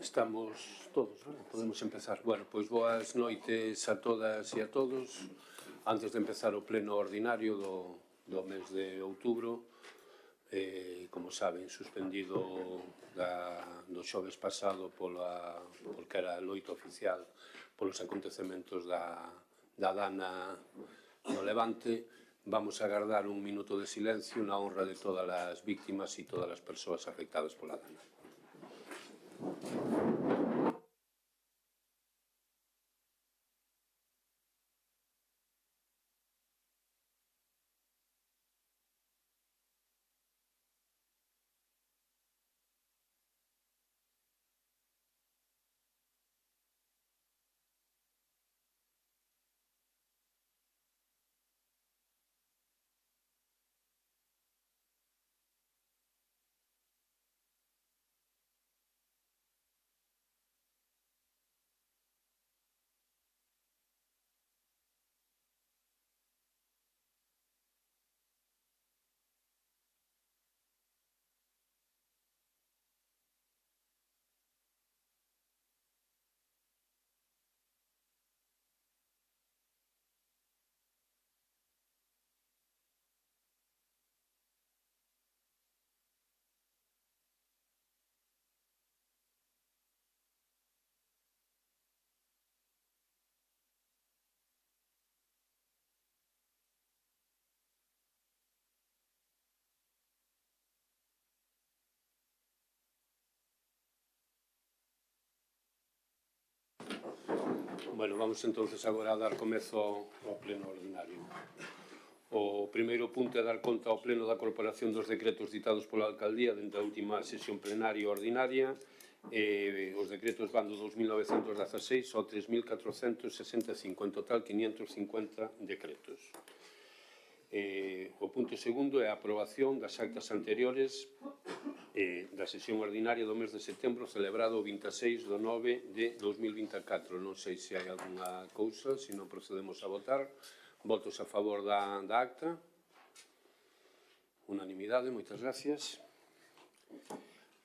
Estamos todos, ¿verdad? Podemos empezar. Bueno, pois boas noites a todas e a todos. Antes de empezar o pleno ordinario do mes de outubro, como saben, suspendido do xoves pasado porque era a loita oficial polos acontecementos da Dana no Levante, vamos a agardar un minuto de silencio na honra de todas as víctimas e todas as persoas afectadas pola Dana. Bueno, vamos entonces agora a dar comezo ao pleno ordinario. O primeiro punto é dar conta ao pleno da corporación dos decretos ditados pola alcaldía dentro da última sesión plenaria ordinaria. Os decretos van do 2916 ao 3465, en total 550 decretos. O punto segundo é a aprobación das actas anteriores da sesión ordinaria do mes de setembro celebrado o 26 de 9 de 2024. Non sei se hai alguna cousa, se non procedemos a votar. Votos a favor da acta. Unanimidade, moitas gracias.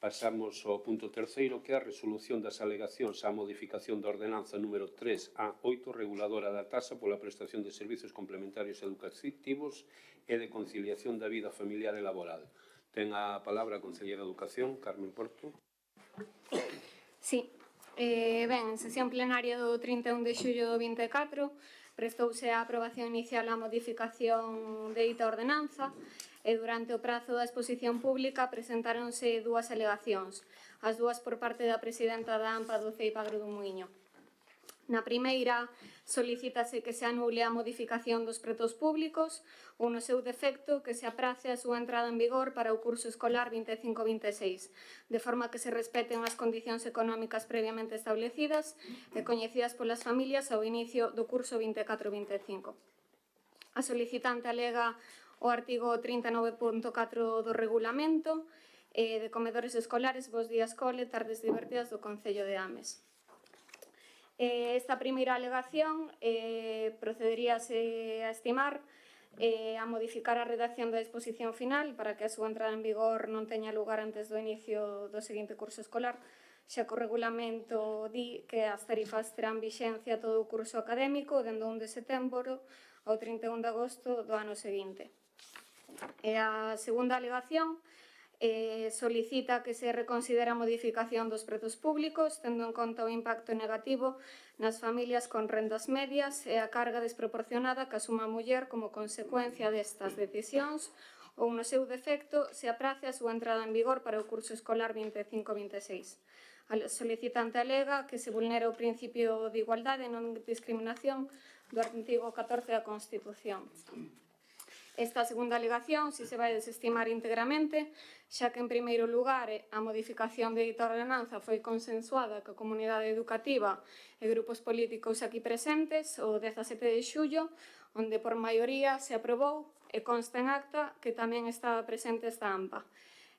Pasamos ao punto terceiro, que é a resolución das alegacións á modificación da ordenanza número 3A8, reguladora da tasa pola prestación de servizos complementarios educativos e de conciliación da vida familiar e laboral. Ten a palabra a Conselleira de Educación, Carmen Porto. Sí. Ben, en sesión plenaria do 31 de xullo do 24 prestouse a aprobación inicial á modificación de dita ordenanza e durante o prazo da exposición pública presentáronse dúas alegacións, as dúas por parte da presidenta da AMPA do CEIP-Agro do Muiño. Na primeira, solicítase que se anule a modificación dos prezos públicos ou, no seu defecto, que se aprace a súa entrada en vigor para o curso escolar 25-26, de forma que se respeten as condicións económicas previamente establecidas e coñecidas polas familias ao inicio do curso 24-25. A solicitante alega o artigo 39.4 do regulamento de comedores escolares, Bos Días Cole, Tardes Divertidas do Concello de Ames. Esta primeira alegación procederíase a estimar a modificar a redacción da disposición final para que a súa entrada en vigor non teña lugar antes do inicio do seguinte curso escolar, xa que o regulamento di que as tarifas terán vixencia todo o curso académico dende o 1 de setembro ao 31 de agosto do ano seguinte. E a segunda alegación solicita que se reconsidere a modificación dos prezos públicos tendo en conta o impacto negativo nas familias con rendas medias e a carga desproporcionada que asuma a muller como consecuencia destas decisións ou, no seu defecto, se aprace a súa entrada en vigor para o curso escolar 25-26. A solicitante alega que se vulnera o principio de igualdade e non discriminación do artigo 14 da Constitución. Esta segunda alegación si se vai desestimar íntegramente, xa que, en primeiro lugar, a modificación de dita ordenanza foi consensuada coa comunidade educativa e grupos políticos aquí presentes o 17 de xullo, onde por maioría se aprobou e consta en acta que tamén estaba presente esta AMPA.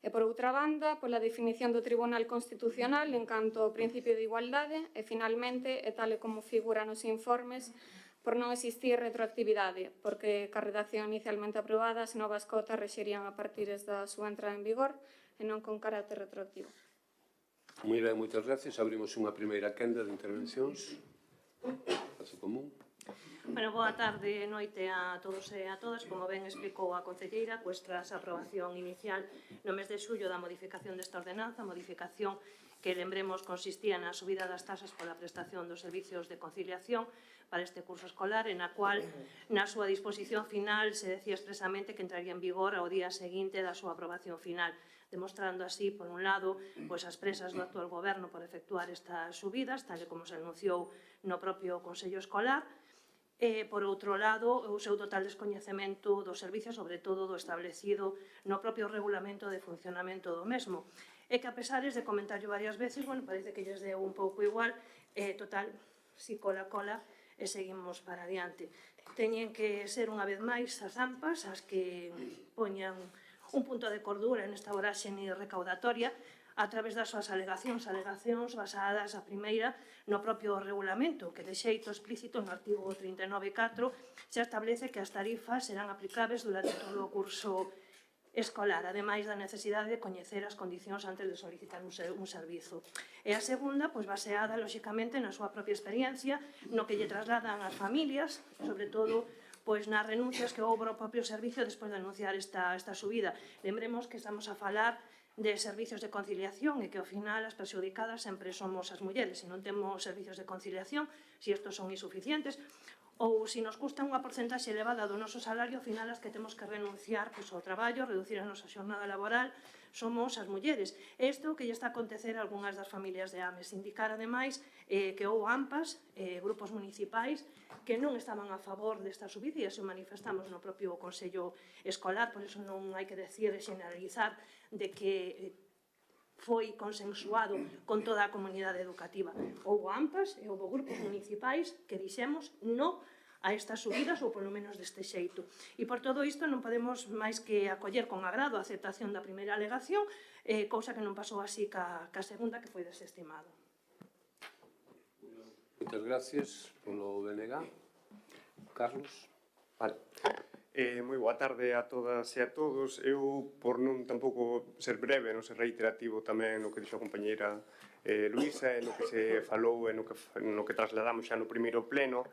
E, por outra banda, pola definición do Tribunal Constitucional en canto ao principio de igualdade e, finalmente, e tal e como figura nos informes, por non existir retroactividade, porque ca redacción inicialmente aprobada as novas cotas rexerían a partir da súa entrada en vigor e non con carácter retroactivo. Moi ben, moitas gracias. Abrimos unha primeira quenda de intervencións. Paso común. Bueno, boa tarde e noite a todos e a todas. Como ben explicou a concelleira, pues tras a aprobación inicial no mes de xullo da modificación desta ordenanza, modificación que, lembremos, consistía na subida das tasas pola prestación dos servicios de conciliación para este curso escolar, en a cual, na súa disposición final, se decía expresamente que entraría en vigor ao día seguinte da súa aprobación final, demostrando así, por un lado, as presas do actual goberno por efectuar estas subidas, tal e como se anunciou no propio Consello Escolar, e, por outro lado, o seu total descoñecemento do servicio, sobre todo do establecido no propio regulamento de funcionamento do mesmo. E que, a pesares de comentarlo varias veces, parece que lles deu un pouco igual, total, si cola, e seguimos para adiante. Teñen que ser unha vez máis as AMPAs as que poñan un punto de cordura nesta voráxene recaudatoria a través das súas alegacións basadas a primeira no propio regulamento, que de xeito explícito no artigo 39.4 xa establece que as tarifas serán aplicables durante todo o curso escolar, ademais da necesidade de coñecer as condicións antes de solicitar un servizo. E a segunda, baseada, lóxicamente, na súa propia experiencia, no que lle trasladan as familias, sobre todo nas renuncias que houve ao propio servicio despois de anunciar esta subida. Lembremos que estamos a falar de servicios de conciliación e que, ao final, as perxudicadas sempre somos as mulleres. Se non temos servicios de conciliación, se estos son insuficientes, ou se nos custa unha porcentaxe elevada do noso salario, ao final as que temos que renunciar ao traballo, reducir a nosa xornada laboral, somos as mulleres. Isto que lle está a acontecer a algunhas das familias de AMES. Indicar, ademais, que houve AMPAs, grupos municipais, que non estaban a favor desta subida, e así manifestamos no propio Consello Escolar, por iso non hai que decir e generalizar de que foi consensuado con toda a comunidade educativa. Houve AMPAs e houve grupos municipais que dixemos no a estas subidas, ou polo menos deste xeito. E por todo isto non podemos máis que acoller con agrado a aceptación da primeira alegación, cousa que non pasou así ca segunda, que foi desestimado. Moitas gracias polo BNG. Carlos. Vale. Moi boa tarde a todas e a todos. Eu, por non tampouco ser breve, non ser reiterativo tamén no que dixo a compañeira Luisa e no que se falou e no que trasladamos xa no primeiro pleno,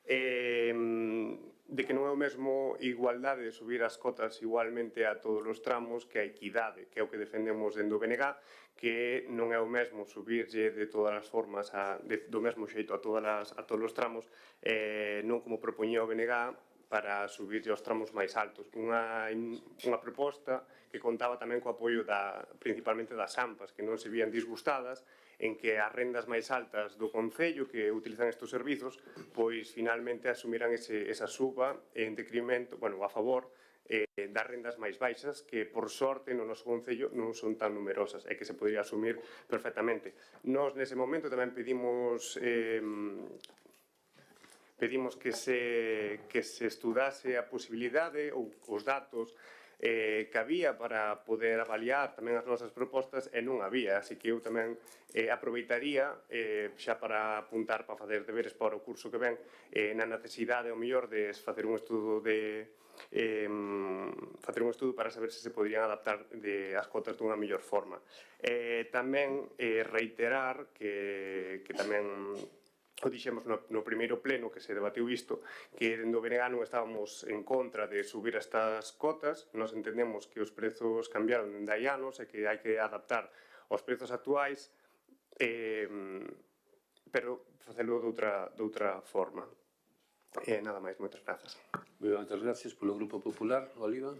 de que non é o mesmo igualdade de subir as cotas igualmente a todos os tramos que a equidade, que é o que defendemos dentro do BNG, que non é o mesmo subirlle de todas as formas, do mesmo xeito a todos os tramos, non como propoñía o BNG, para subirlle aos tramos máis altos. Unha proposta que contaba tamén co apoio principalmente das AMPAs, que non se vían disgustadas en que as rendas máis altas do Concello que utilizan estes servizos, pois finalmente asumiran esa suba en decremento, a favor das rendas máis baixas, que por sorte no noso Concello non son tan numerosas e que se podría asumir perfectamente. Nós nese momento tamén pedimos que se estudase a posibilidade ou os datos que había para poder avaliar tamén as nosas propostas, e non había, así que eu tamén aproveitaría xa para apuntar para fazer deberes para o curso que ven na necesidade, ao mellor, de facer un estudo para saber se poderían adaptar as cotas dunha mellor forma. Tamén reiterar que tamén o dixemos no primeiro pleno que se debatiu isto, que dentro do BNG non estábamos en contra de subir estas cotas. Nos entendemos que os prezos cambiaron dende hai anos e que hai que adaptar aos prezos actuais, pero facelo de outra forma. Nada máis, moitas grazas. Moitas gracias polo Grupo Popular. Oliva.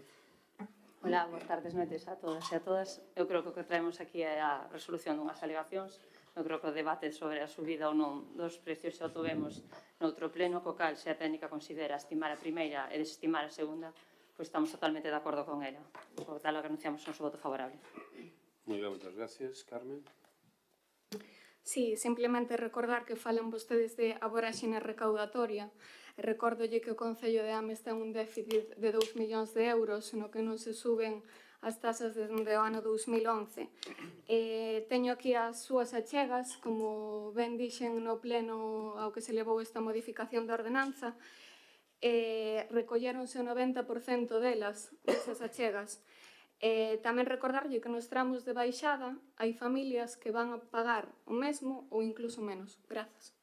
Hola, boas tardes, noites a todas e a todas. Eu creo que o que traemos aquí é a resolución dunhas alegacións. Eu creo que o debate sobre a subida ou non dos precios xa o tovemos noutro pleno, co cal se a técnica considera estimar a primeira e desestimar a segunda, pois estamos totalmente de acordo con ela. Por tal, que anunciamos o noso voto favorable. Moi ben, moitas gracias. Carmen. Sí, simplemente recordar que falan vostedes de a voráxine recaudatoria. Recórdolle que o Concello de Ames ten un déficit de 2 millóns de euros no que non se suben as tasas desde o ano 2011. Teño aquí as súas achegas, como ben dixen no pleno ao que se levou esta modificación da ordenanza, recolléronse o 90% delas, desas achegas. Tamén recordarlle que nos tramos de baixada hai familias que van a pagar o mesmo ou incluso menos. Grazas.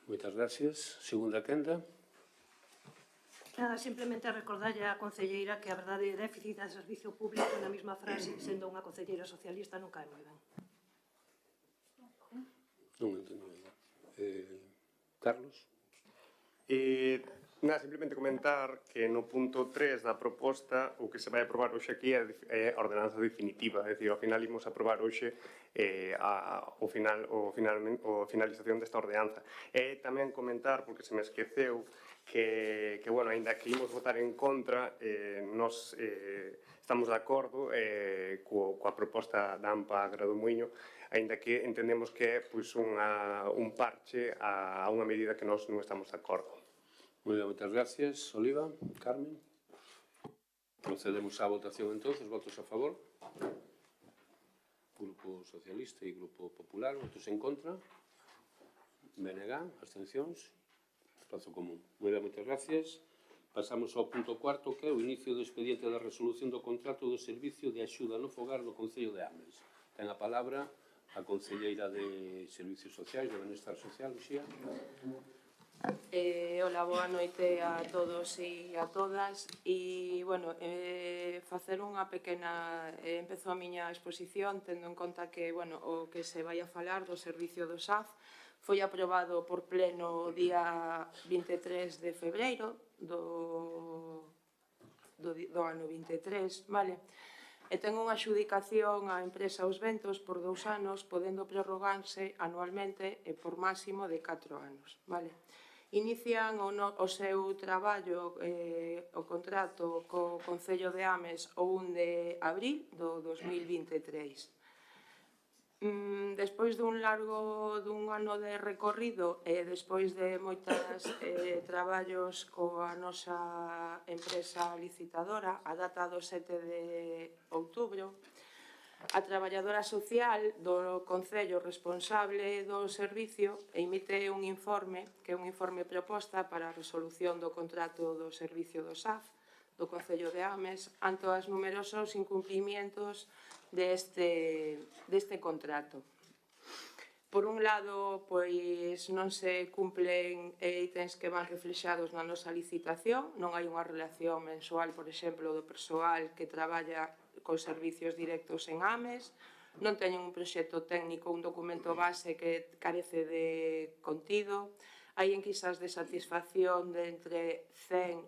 Moitas gracias. Segunda quenda. Nada, simplemente recordarlle á concelleira que a verdade é déficit de servicio público na mesma frase, sendo unha concelleira socialista, non cae moi ben. Non entendi. Carlos? Nada, simplemente comentar que no punto 3 da proposta o que se vai aprobar hoxe aquí é a ordenanza definitiva, é dicir, ao final imos aprobar hoxe a finalización desta ordenanza. E tamén comentar, porque se me esqueceu, que bueno, aínda que imos votar en contra, nos estamos de acordo coa proposta da AMPA Gradomuiño, aínda que entendemos que é un parche a unha medida que nós non estamos de acordo. Moi ben, moitas gracias. Oliva, Carmen. Procedemos á votación entonces. Votos a favor. Grupo Socialista e Grupo Popular. Votos en contra. BNG. Abstencións. Espazo común. Moi ben, moitas gracias. Pasamos ao punto 4, que é o inicio do expediente da resolución do contrato do Servicio de Axuda no Fogar do Concello de Ames. Ten a palabra a Concelleira de Servicios Sociais, de Benestar Social, Uxía. Hola, boa noite a todos e a todas. E, bueno, facer unha pequena... Empezo a miña exposición tendo en conta que, bueno, o que se vai a falar do servicio do SAF foi aprobado por pleno o día 23 de febreiro do ano 23, vale? E ten unha adxudicación á empresa Os Ventos por 2 anos, podendo prorrogarse anualmente e por máximo de 4 anos, vale? Inician o seu traballo, o contrato co Concello de Ames o 1 de abril do 2023. Despois dun ano de recorrido e despois de moitos traballos coa nosa empresa licitadora, a data do 7 de outubro, a traballadora social do Concello responsable do servicio emite un informe, que é un informe proposta para a resolución do contrato do servicio do SAF do Concello de Ames ante os numerosos incumplimientos deste contrato. Por un lado, pois non se cumplen itens que van reflexados na nosa licitación, non hai unha relación mensual, por exemplo, do persoal que traballa cos servicios directos en Ames, non teñen un proxecto técnico, un documento base que carece de contido, hai enquisas de satisfacción de entre 100,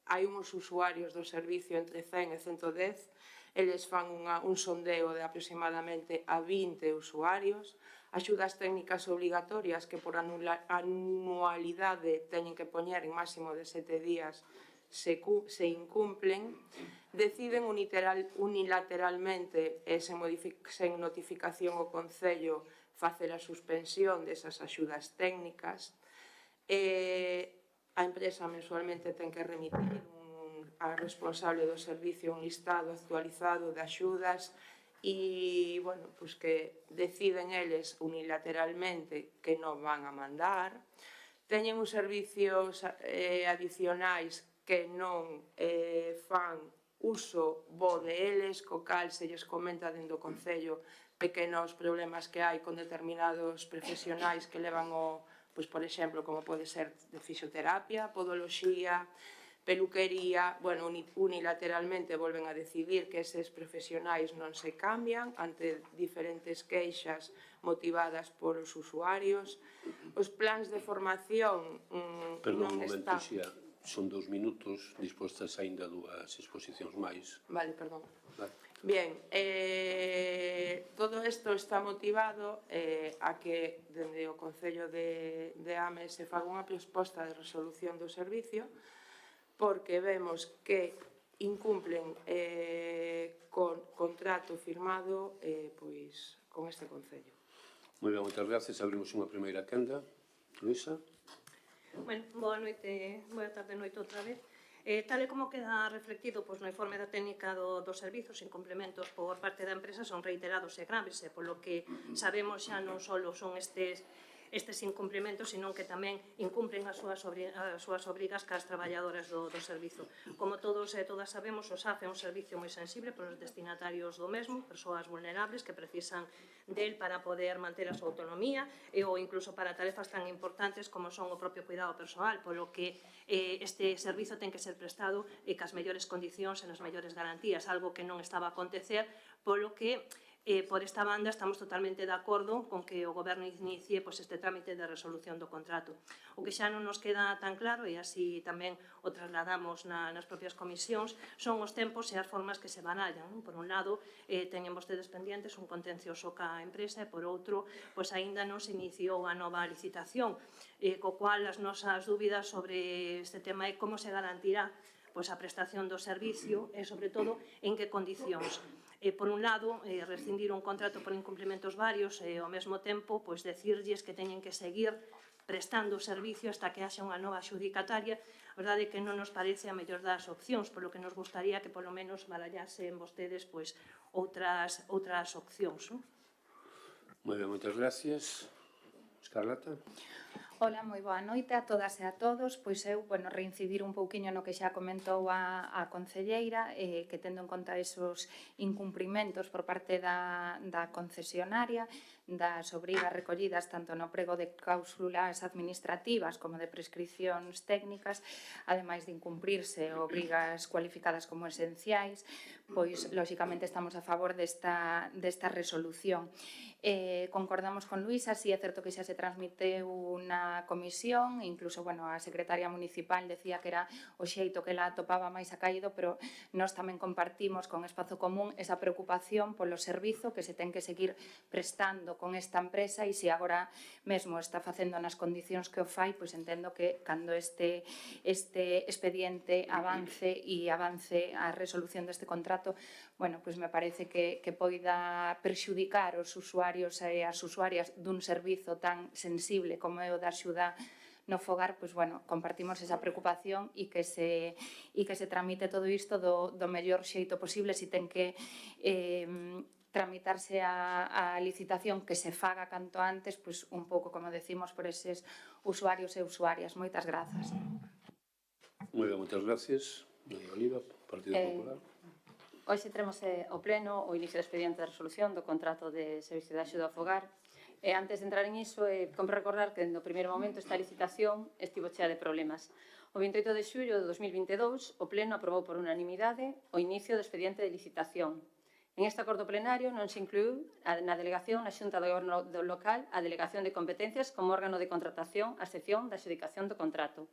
hai uns usuarios do servicio entre 100 e 110, eles fan un sondeo de aproximadamente a 20 usuarios, axudas técnicas obrigatorias que por anualidade teñen que poñer en máximo de 7 días se incumplen, deciden unilateralmente e sen notificación ao Concello facer a suspensión desas axudas técnicas. A empresa mensualmente ten que remitir a responsable do servicio un listado actualizado de axudas e, bueno, pois que deciden eles unilateralmente que non van a mandar. Teñen uns servicios adicionais que non fan uso bo de eles, co cal se lles comenta dentro do Concello pequenos problemas que hai con determinados profesionais que levan pois, por exemplo, como pode ser de fisioterapia, podoloxía, peluquería, bueno, unilateralmente volven a decidir que eses profesionais non se cambian ante diferentes queixas motivadas polos usuarios. Os plans de formación Perdón, non un momento, están... Xia. Son 2 minutos, dispostas aínda 2 exposicións máis. Vale, perdón. Vale. Bien, todo isto está motivado a que dende o Concello de Ames se faga unha proposta de resolución do servicio porque vemos que incumplen con contrato firmado pois con este Concello. Moi ben, moitas gracias. Abrimos unha primeira quenda. Luisa. Bueno, boa tarde, noite outra vez. Tal e como queda reflectido no informe da técnica dos servizos, incomplementos por parte da empresa son reiterados e graves, polo que sabemos xa non só son estes estes incumprimentos, senón que tamén incumpren as súas obrigas cas traballadoras do servizo. Como todos e todas sabemos, o SAF é un servicio moi sensible para os destinatarios do mesmo, persoas vulnerables que precisan del para poder manter a súa autonomía ou incluso para tarefas tan importantes como son o propio cuidado persoal, polo que este servizo ten que ser prestado cas mellores condicións e nas mellores garantías, algo que non estaba a acontecer, polo que por esta banda estamos totalmente de acordo con que o Goberno inicie este trámite de resolución do contrato. O que xa non nos queda tan claro, e así tamén o trasladamos nas propias comisións, son os tempos e as formas que se barallan. Por un lado, teñen vostedes pendientes un contencioso ca empresa e por outro, aínda non se iniciou a nova licitación, co cual as nosas dúbidas sobre este tema é como se garantirá a prestación do servicio e, sobre todo, en que condicións. Por un lado, rescindir un contrato por incumprimentos varios e, ao mesmo tempo, decirlles que teñen que seguir prestando o servicio hasta que haxa unha nova xudicataria. A verdade é que non nos parece a mellor das opcións, polo que nos gustaría que, polo menos, barallasen vostedes outras opcións. Moi ben, moitas gracias. Escarlata. Ola, moi boa noite a todas e a todos. Pois eu, reincidir un pouquiño no que xa comentou a concelleira, que tendo en conta esos incumprimentos por parte da concesionaria, das obrigas recollidas tanto no prego de cláusulas administrativas como de prescripcións técnicas, ademais de incumprirse obrigas cualificadas como esenciais, pois, lóxicamente, estamos a favor desta resolución. Concordamos con Luisa, si é certo que xa se transmiteu unha comisión, incluso, a secretaria municipal decía que era o xeito que la atopaba máis acaído, pero nós tamén compartimos con Espazo Común esa preocupación polo servizo que se ten que seguir prestando con esta empresa e se agora mesmo está facendo nas condicións que o fai, pois entendo que cando este expediente avance a resolución deste contrato, pois me parece que poida perxudicar os usuarios e as usuarias dun servizo tan sensible como é o da axuda no fogar, pois, compartimos esa preocupación e que se tramite todo isto do mellor xeito posible. Se ten que tramitarse a licitación, que se faga canto antes, pois un pouco, como decimos, por eses usuarios e usuarias. Moitas grazas. Moi ben, moitas gracias. María Oliva, Partido Popular. Hoxe teremos o pleno o inicio do expediente de resolución do contrato de servicio de axuda ao fogar. E antes de entrar en iso, compre recordar que no primeiro momento esta licitación estivo chea de problemas. O 28 de xullo de 2022, o pleno aprobou por unanimidade o inicio do expediente de licitación. En este acordo plenario non se incluiu na delegación na Xunta do Goberno local a delegación de competencias como órgano de contratación a excepción da adxudicación do contrato.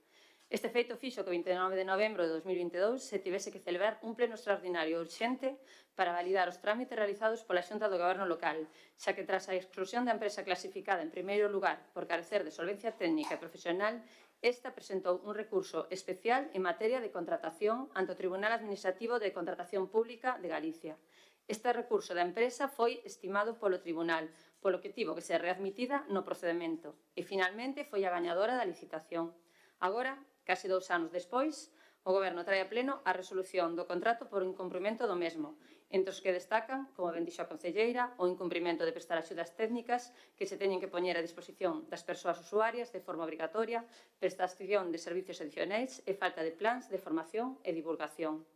Este feito fixo que o 29 de novembro de 2022 se tivese que celebrar un pleno extraordinario urxente para validar os trámites realizados pola Xunta do Goberno local, xa que tras a exclusión da empresa clasificada en primeiro lugar por carecer de solvencia técnica e profesional, esta presentou un recurso especial en materia de contratación ante o Tribunal Administrativo de Contratación Pública de Galicia. Este recurso da empresa foi estimado polo Tribunal, polo que tivo que ser readmitida no procedimento e finalmente foi a gañadora da licitación. Agora, case 2 anos despois, o Goberno trae a pleno a resolución do contrato por incumprimento do mesmo, entre os que destacan, como ben dixo a concelleira, o incumprimento de prestar axudas técnicas que se teñen que poñer a disposición das persoas usuarias de forma obrigatoria, prestación de servicios adicionais e falta de plans de formación e divulgación.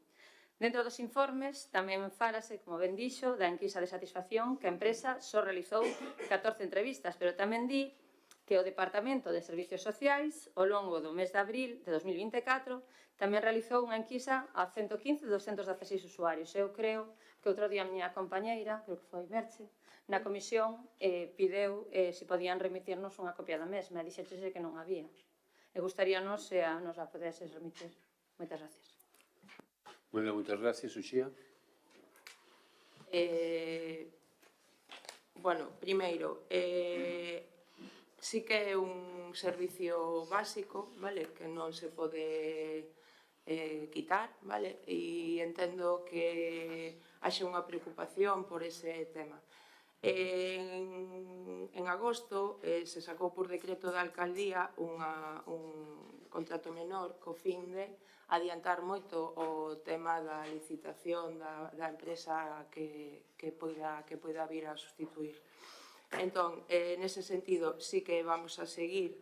Dentro dos informes tamén fálase, como ben dixo, da enquisa de satisfacción que a empresa só realizou 14 entrevistas, pero tamén di que o Departamento de Servicios Sociais, ao longo do mes de abril de 2024, tamén realizou unha enquisa a 115 de 216 usuarios. Eu creo que outro día a miña compañeira, creo que foi Merche, na comisión pideu se podían remitirnos unha copia da mesma, e dixeche que non había. E gustaríanos se nos a podeses remitir. Moitas gracias. Moi ben, moitas gracias, Uxía. Primeiro, sí que é un servicio básico, vale, que non se pode quitar, vale, e entendo que haxe unha preocupación por ese tema. En agosto se sacou por decreto da alcaldía un contrato menor co fin de adiantar moito o tema da licitación da empresa que poida vir a sustituir. Entón, nese sentido, sí que vamos a seguir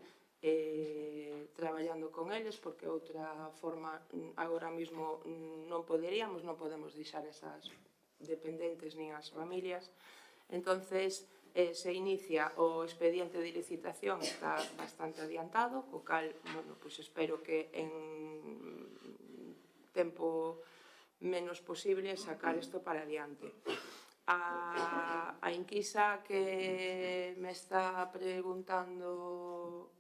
traballando con eles, porque outra forma agora mesmo non podemos deixar esas dependentes nin as familias. Entonces, se inicia o expediente de licitación, está bastante adiantado, co cal, bueno, pois espero que en tempo menos posible sacar isto para adiante. A enquisa que me está preguntando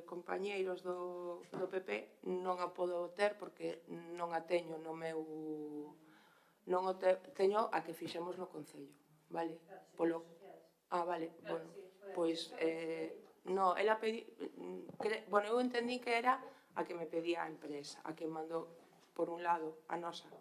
compañeiros do PP non a podo ter porque non a teño no meu... non o teño a que fixemos no Concello, vale? Vale, bueno, pois no, ela pedí, bueno, eu entendí que era a que me pedía a empresa, a que mandou por un lado a nosa,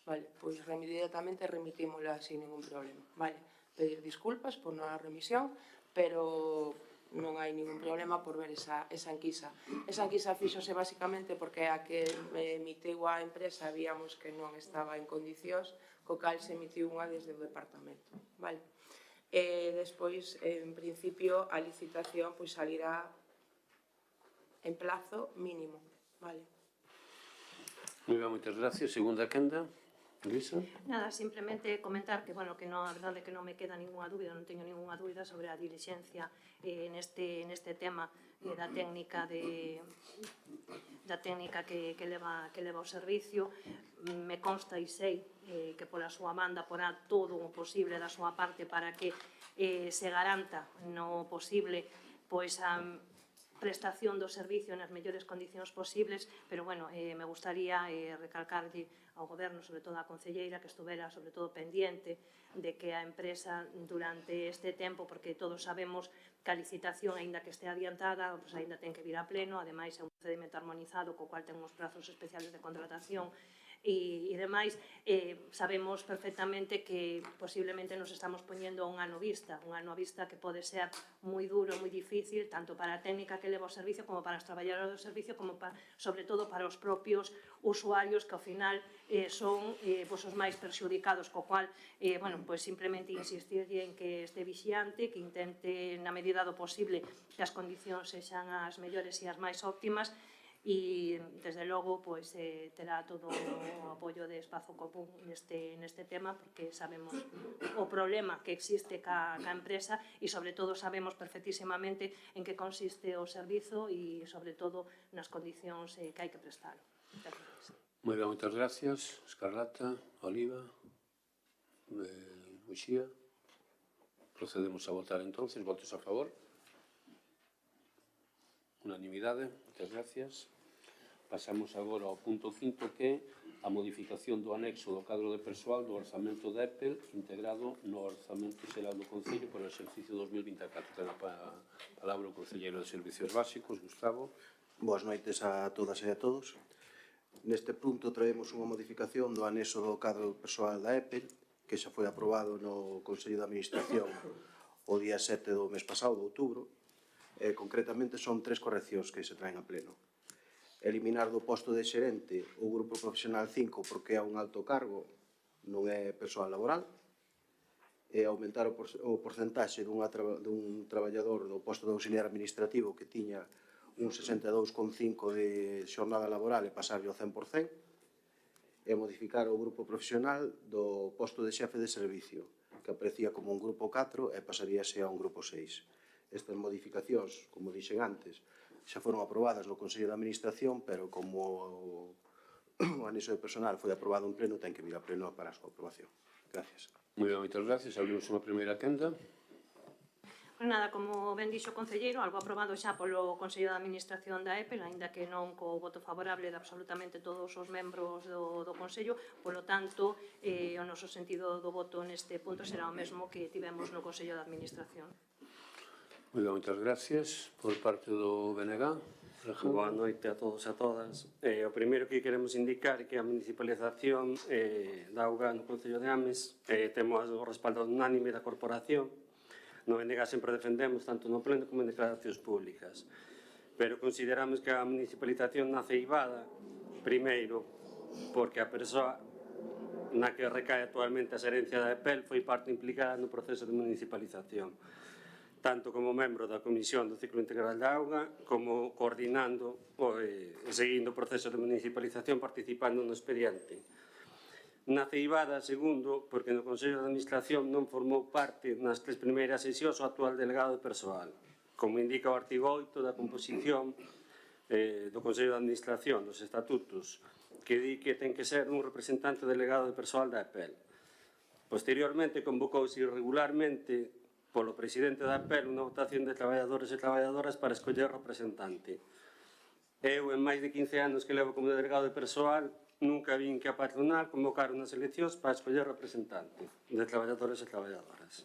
vale, pois inmediatamente remitímola sin ningún problema, vale? Pedir disculpas por non a remisión, pero non hai ningún problema por ver esa enquisa. Esa enquisa fíxose basicamente porque a que emitiu a empresa víamos que non estaba en condicións, co cal se emitiu unha desde o departamento, vale? Despois, en principio, a licitación pois salirá en plazo mínimo, vale? Moi ben, moitas gracias. Segunda quenda. Luisa? Nada, simplemente comentar que, bueno, que non, a verdade é que non me queda ninguna dúbida, non teño ninguna dúbida sobre a diligencia neste tema da técnica que leva o servicio. Me consta e sei que pola súa banda porá todo o posible da súa parte para que se garanta no posible pois a prestación do servicio nas mellores condicións posibles, pero, bueno, me gustaría recalcarlle ao Goberno, sobre todo á concelleira, que estuvera, sobre todo, pendiente de que a empresa, durante este tempo, porque todos sabemos que a licitación, aínda que este adiantada, pues, aínda ten que vir a pleno, ademais é un procedimento armonizado, co cual ten uns prazos especiales de contratación, e demais, sabemos perfectamente que posiblemente nos estamos poñendo un ano vista que pode ser moi duro, moi difícil, tanto para a técnica que leva o servicio como para os traballadores do servicio, como sobre todo para os propios usuarios que ao final son os máis perxudicados, co cual, bueno, simplemente insistirlle en que este vixiante, que intente na medida do posible que as condicións sexan as mellores e as máis óptimas, e, desde logo, terá todo o apoio de Espazo Común neste tema, porque sabemos o problema que existe ca empresa e, sobre todo, sabemos perfectísimamente en que consiste o servizo e, sobre todo, nas condicións que hai que prestalo. Moi ben, moitas gracias. Escarlata, Oliva, Uxía. Procedemos a votar, entonces. Votos a favor. Unanimidade. Moitas gracias. Pasamos agora ao punto 5, que é a modificación do anexo do cadro de persoal do orzamento de Apple integrado no orzamento xeral do Concello para o exercicio 2024. Ten a palabra o Concelleiro de Servicios Básicos, Gustavo. Boas noites a todas e a todos. Neste punto traemos unha modificación do anexo do cadro persoal da Apple, que xa foi aprobado no Consello de Administración o día 7 do mes pasado, de outubro. Concretamente son 3 correccións que se traen a pleno. Eliminar do posto de xerente o grupo profesional 5 porque é un alto cargo, non é persoal laboral, e aumentar o porcentaxe dun traballador do posto de auxiliar administrativo que tiña un 62,5 de xornada laboral e pasarlle ao 100%, e modificar o grupo profesional do posto de xefe de servicio, que aparecía como un grupo 4 e pasaríase a un grupo 6. Estas modificacións, como dixen antes, xa foron aprobadas no Consello de Administración, pero como o anexo de personal foi aprobado en pleno, ten que vir a pleno para a súa aprobación. Gracias. Moi ben, moitas gracias. Abrimos unha primeira quenda. Nada, como ben dixo o concelleiro, algo aprobado xa polo Consello de Administración da Apple, aínda que non co voto favorable de absolutamente todos os membros do Consello, polo tanto, o noso sentido do voto neste punto será o mesmo que tivemos no Consello de Administración. Moi ben, moitas gracias. Por parte do BNG, Boa noite a todos e a todas. O primeiro que queremos indicar é que a municipalización da auga no Concello de Ames temos o respaldo unánime da corporación. No BNG sempre defendemos, tanto no pleno como en declaracións públicas. Pero consideramos que a municipalización nace eivada, primeiro, porque a persoa na que recae actualmente a xerencia da EPEL foi parte implicada no proceso de municipalización. tanto como membro da Comisión do Ciclo Integral da Auga, como coordinando e seguindo o proceso de municipalización, participando no expediente. Na ceibada, segundo, porque no Consello de Administración non formou parte nas 3 primeiras sesións o actual delegado de persoal, como indica o artigo 8 da composición do Consello de Administración, dos estatutos, que di que ten que ser un representante delegado de persoal da EPEL. Posteriormente, convocouse irregularmente polo presidente da APEL unha votación de traballadores e traballadoras para escoller representante. Eu, en máis de 15 anos que levo como delegado de persoal, nunca vin que a patronal convocar unhas eleccións para escoller representante de traballadores e traballadoras.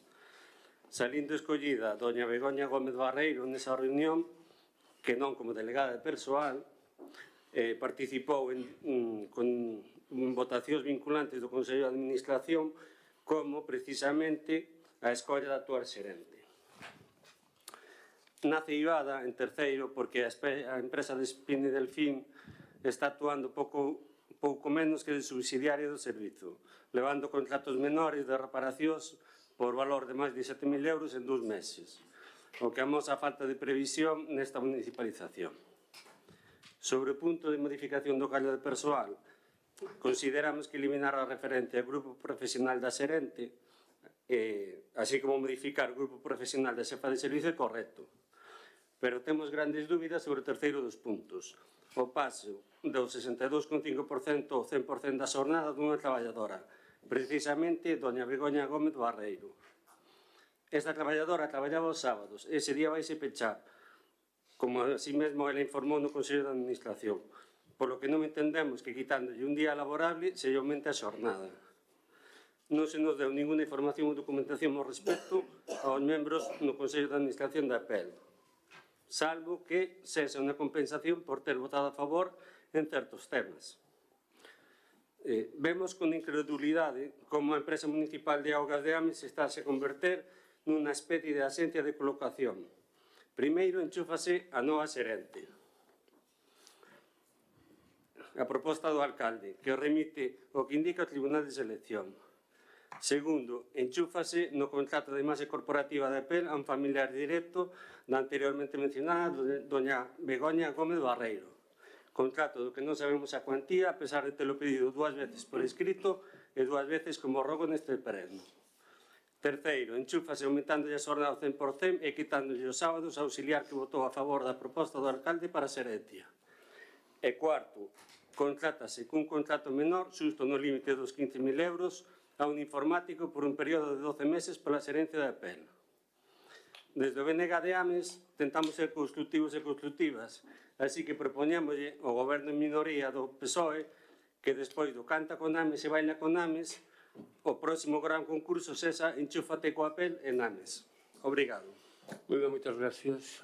Salindo escollida doña Begoña Gómez Barreiro nesa reunión, que non como delegada de persoal, participou con votacións vinculantes do Consello de Administración como precisamente a escolla da actual xerente. Na ceibada, en terceiro, porque a empresa de Espín e Delfín está actuando pouco menos que de subsidiaria do servizo, levando contratos menores de reparacións por valor de máis de 7.000 euros en 2 meses, o que amosa a falta de previsión nesta municipalización. Sobre o punto de modificación do callo de persoal, consideramos que eliminar a referente ao grupo profesional da xerente, así como modificar o grupo profesional da xefa de servizo é correcto. Pero temos grandes dúbidas sobre o terceiro dos puntos, o paso do 62,5% ao 100% da xornada dunha traballadora, precisamente doña Begoña Gómez Barreiro. Esta traballadora traballaba os sábados, ese día vaise pechar, como así mesmo ela informou no Consello de Administración, polo que non entendemos que quitándolle un día laborable se lle aumente a xornada. Non se nos deu ninguna información ou documentación ao respecto aos membros no Consello de Administración da APEL, salvo que sexa unha compensación por ter votado a favor en certos temas. Vemos con incredulidade como a empresa municipal de Augas de Ames está a se converter nunha especie de axencia de colocación. Primeiro, enchúfase a nova xerente. A proposta do alcalde, que remite o que indica o Tribunal de Selección. Segundo, enchúfase no contrato de imaxe corporativa da EPEL a un familiar directo da anteriormente mencionada doña Begoña Gómez Barreiro. Contrato do que non sabemos a cuantía, a pesar de telo pedido 2 veces por escrito e 2 veces como rogo neste pleno. Terceiro, enchúfase aumentándolle a xornada ao 100% e quitándolle os sábados ao auxiliar que votou a favor da proposta do alcalde para a xerencia. E cuarto, contrátase cun contrato menor, xusto no límite dos 15.000 euros, a un informático por un período de 12 meses pola xerencia da EPEL. Desde o BNG de Ames tentamos ser constructivos e constructivas, así que propoñémoslle ao goberno en minoría do PSOE que despois do canta con Ames e baila con Ames, o próximo gran concurso sexa enchúfate coa APEL en Ames. Obrigado. Moi ben, moitas gracias.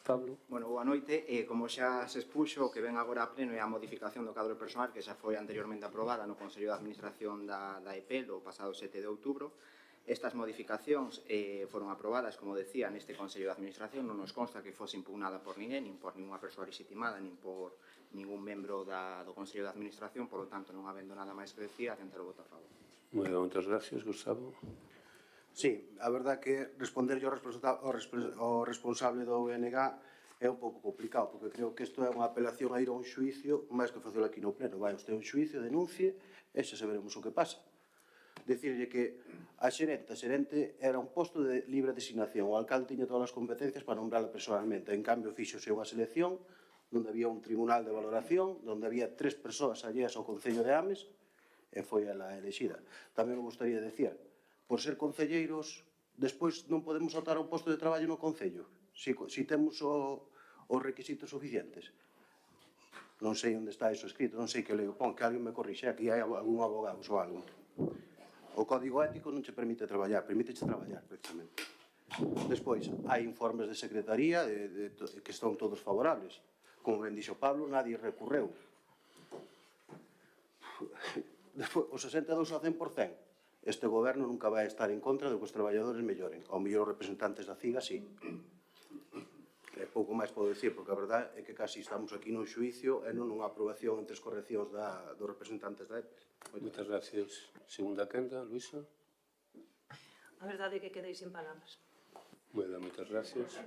Pablo. Bueno, boa noite. Como xa se expuxo, o que ven agora a pleno é a modificación do cadro personal que xa foi anteriormente aprobada no Consello de Administración da EPEL o pasado 7 de outubro. Estas modificacións foron aprobadas, como decía, neste Consello de Administración. Non nos consta que fose impugnada por ninguén, nin por ninguna persoa legitimada, nin por ningún membro do Consello de Administración, por lo tanto, non habendo nada máis que decir, adiantar o voto a favor. Moi ben, moitas gracias, Gustavo. Sí, a verdad que responderlle ao responsable do UNG é un pouco complicado, porque creo que isto é unha apelación a ir a un xuicio máis que facelo aquí no pleno. Vai usted a un xuicio, denuncie, e xa saberemos o que pasa. Decirlle que a xerente era un posto de libre designación. O alcalde tiña todas as competencias para nombrarla personalmente. En cambio, fíxose unha selección onde había un tribunal de valoración, onde había 3 persoas alleas ao Concello de Ames, e foi ela elexida. Tamén me gustaría decir, por ser concelleiros, despois non podemos optar a un posto de traballo no Concello, si temos os requisitos suficientes. Non sei onde está iso escrito, non sei que leo, pon, que alguén me corrixe, aquí hai algún abogado ou algo. O código ético non che permite traballar, permíteche traballar, precisamente. Despois, hai informes de secretaría que están todos favorables. Como ben dixo Pablo, nadie recurreu. Despois, o 62 ao 100%, este goberno nunca vai estar en contra de que os traballadores melloren. Ao mellor os representantes da CIGA, sí. Pouco máis podo dicir, porque a verdade é que casi estamos aquí nun xuicio e non nunha aprobación entre as correccións dos representantes da EPEL. Moitas gracias. Segunda quenda, Luisa. A verdade é que quedei sin palabras. Moi ben, moitas gracias.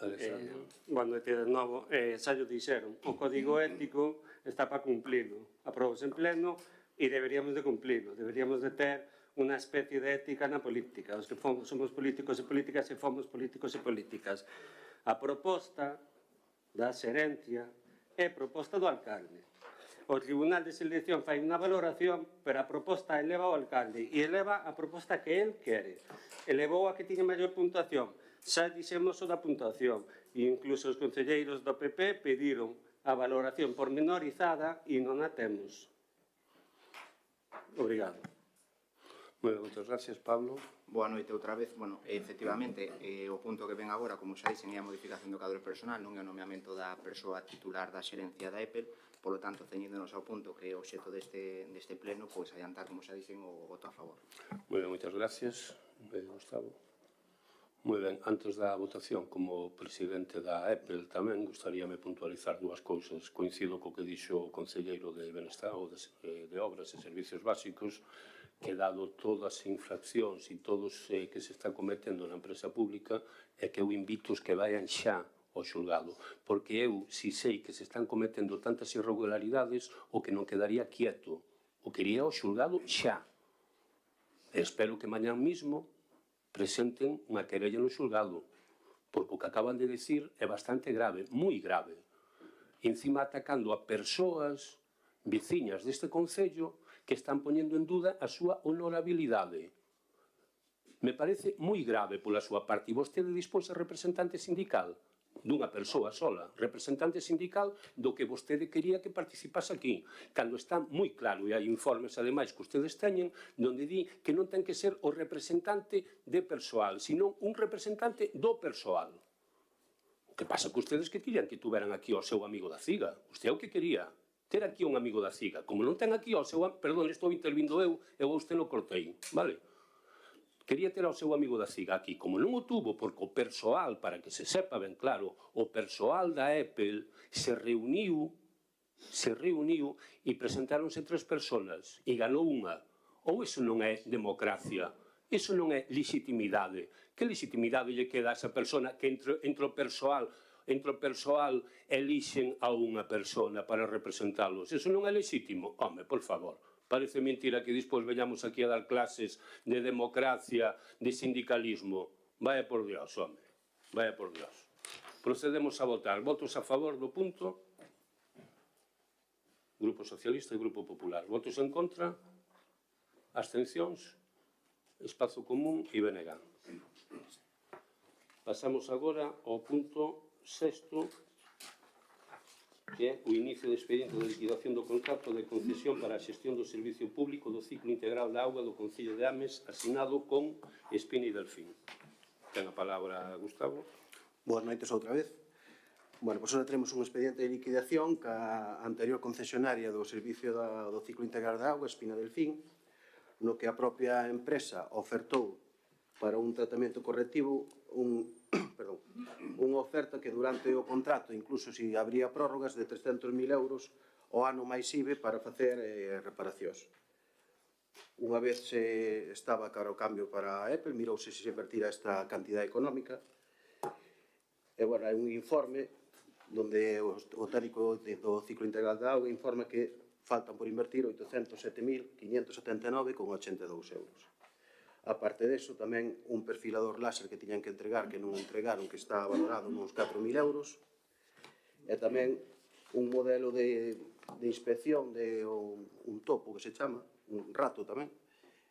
Alexandro. Boa noite de novo. Xa llo dixeron, o código ético está para cumplirlo. Aprobos en pleno e deberíamos de cumplirlo. Deberíamos de ter unha especie de ética na política. Os que somos políticos e políticas e fomos políticos e políticas. A proposta da xerencia é proposta do alcalde. O Tribunal de Selección fai unha valoración, pero a proposta eleva ao alcalde e eleva a proposta que el quere. Elevou a que tiña maior puntuación. Xa dixemos o da puntuación e incluso os concelleiros do PP pediron a valoración pormenorizada e non a temos. Obrigado. Moitas gracias, Pablo. Boa noite outra vez. Bueno, efectivamente, o punto que ven agora, como xa dixen, é a modificación do cadro personal, non é o nomeamento da persoa titular da xerencia da EPEL, polo tanto, ceñíndonos ao punto que é o obxecto deste pleno, pois adiantar, como xa dixen, o voto a favor. Moi ben, moitas gracias. Gustavo. Moi ben, antes da votación, como presidente da EPEL tamén, gustaríame puntualizar dúas cousas. Coincido co que dixo o concelleiro de Benestar ou de Obras e Servicios Básicos, que dado todas as infraccións e todos que se está cometendo na empresa pública, é que eu invito os que vayan xa ao xulgado, porque eu, si sei que se están cometendo tantas irregularidades, o que non quedaría quieto, o quería ao xulgado xa. E espero que mañán mismo presenten unha querella no xulgado, porque o que acaban de decir é bastante grave, moi grave. Encima atacando a persoas veciñas deste concello que están poñendo en duda a súa honorabilidade. Me parece moi grave pola súa parte. E vostede dispón ser representante sindical dunha persoa sola, representante sindical do que vostede quería que participase aquí, cando está moi claro, e hai informes ademais que ustedes teñen, donde di que non ten que ser o representante de persoal, sino un representante do persoal. O que pasa que ustedes que querían que tuveran aquí ao seu amigo da CIGA. Usted é o que quería, ter aquí un amigo da CIGA. Como non ten aquí ao seu... Perdón, estou intervindo eu a usted non cortei, vale? Quería ter ao seu amigo da CIGA aquí. Como non o tuvo, porque o persoal, para que se sepa ben claro, o persoal da EPEL se reuniu e presentáronse 3 personas e ganou unha. Ou iso non é democracia? Iso non é legitimidade? Que legitimidade lle queda a esa persona que entre o persoal elixen a unha persona para representalos? Iso non é legítimo? Home, por favor. Parece mentira que despois veñamos aquí a dar clases de democracia, de sindicalismo. Vaya por Dios, home. Vaya por Dios. Procedemos a votar. Votos a favor do punto. Grupo Socialista e Grupo Popular. Votos en contra. Abstencións. Espazo Común e BNG. Pasamos agora ao punto 6º, que é o inicio do expediente de liquidación do contrato de concesión para a xestión do servicio público do ciclo integral da auga do Concello de Ames, asinado con Espina e Delfín. Ten a palabra Gustavo. Boas noites outra vez. Bueno, pois ahora tenemos un expediente de liquidación ca anterior concesionaria do servicio do ciclo integral da auga, Espina e Delfín, no que a propia empresa ofertou para un tratamento correctivo unha oferta que durante o contrato, incluso se habría prórrogas de 300.000 euros o ano máis IBE para facer reparacións. Unha vez se estaba cara o cambio para a EPEL, mirouse se invertira esta cantidad económica. E, bueno, hai un informe donde o técnico do ciclo integral da auga informa que faltan por invertir 807.579,82 euros. Aparte deso, tamén un perfilador láser que tiñan que entregar, que non entregaron, que está valorado nos 4.000 euros, e tamén un modelo de inspección de un topo, que se chama, un rato tamén,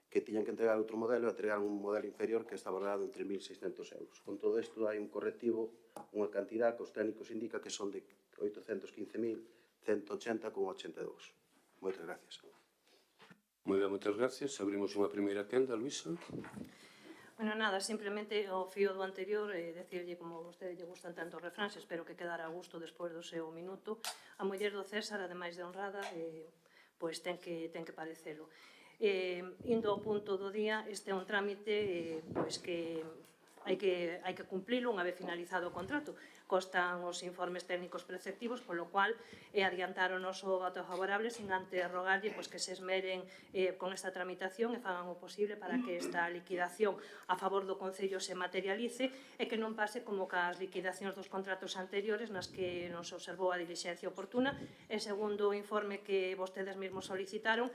que tiñan que entregar outro modelo e entregar un modelo inferior que está valorado en 3.600 euros. Con todo isto hai un correctivo, unha cantidad que os técnicos indica que son de 815.180,82. Moitas gracias. Moi ben, moitas gracias. Abrimos unha primeira quenda, Luisa. Bueno, nada, simplemente o fío do anterior, decirlle como a vostede lle gustan tanto os refráns, espero que quedara a gusto despois do seu minuto. A muller do César, ademais de honrada, pois ten que parecelo. Indo ao punto do día, este é un trámite pois que hai que cumplilo unha vez finalizado o contrato. Constan os informes técnicos preceptivos, polo cual adiantar o noso voto favorable sin antes rogarlle que se esmeren con esta tramitación e fagan o posible para que esta liquidación a favor do Concello se materialice e que non pase como cas liquidacións dos contratos anteriores nas que non se observou a dilixencia oportuna e segundo o informe que vostedes mesmos solicitaron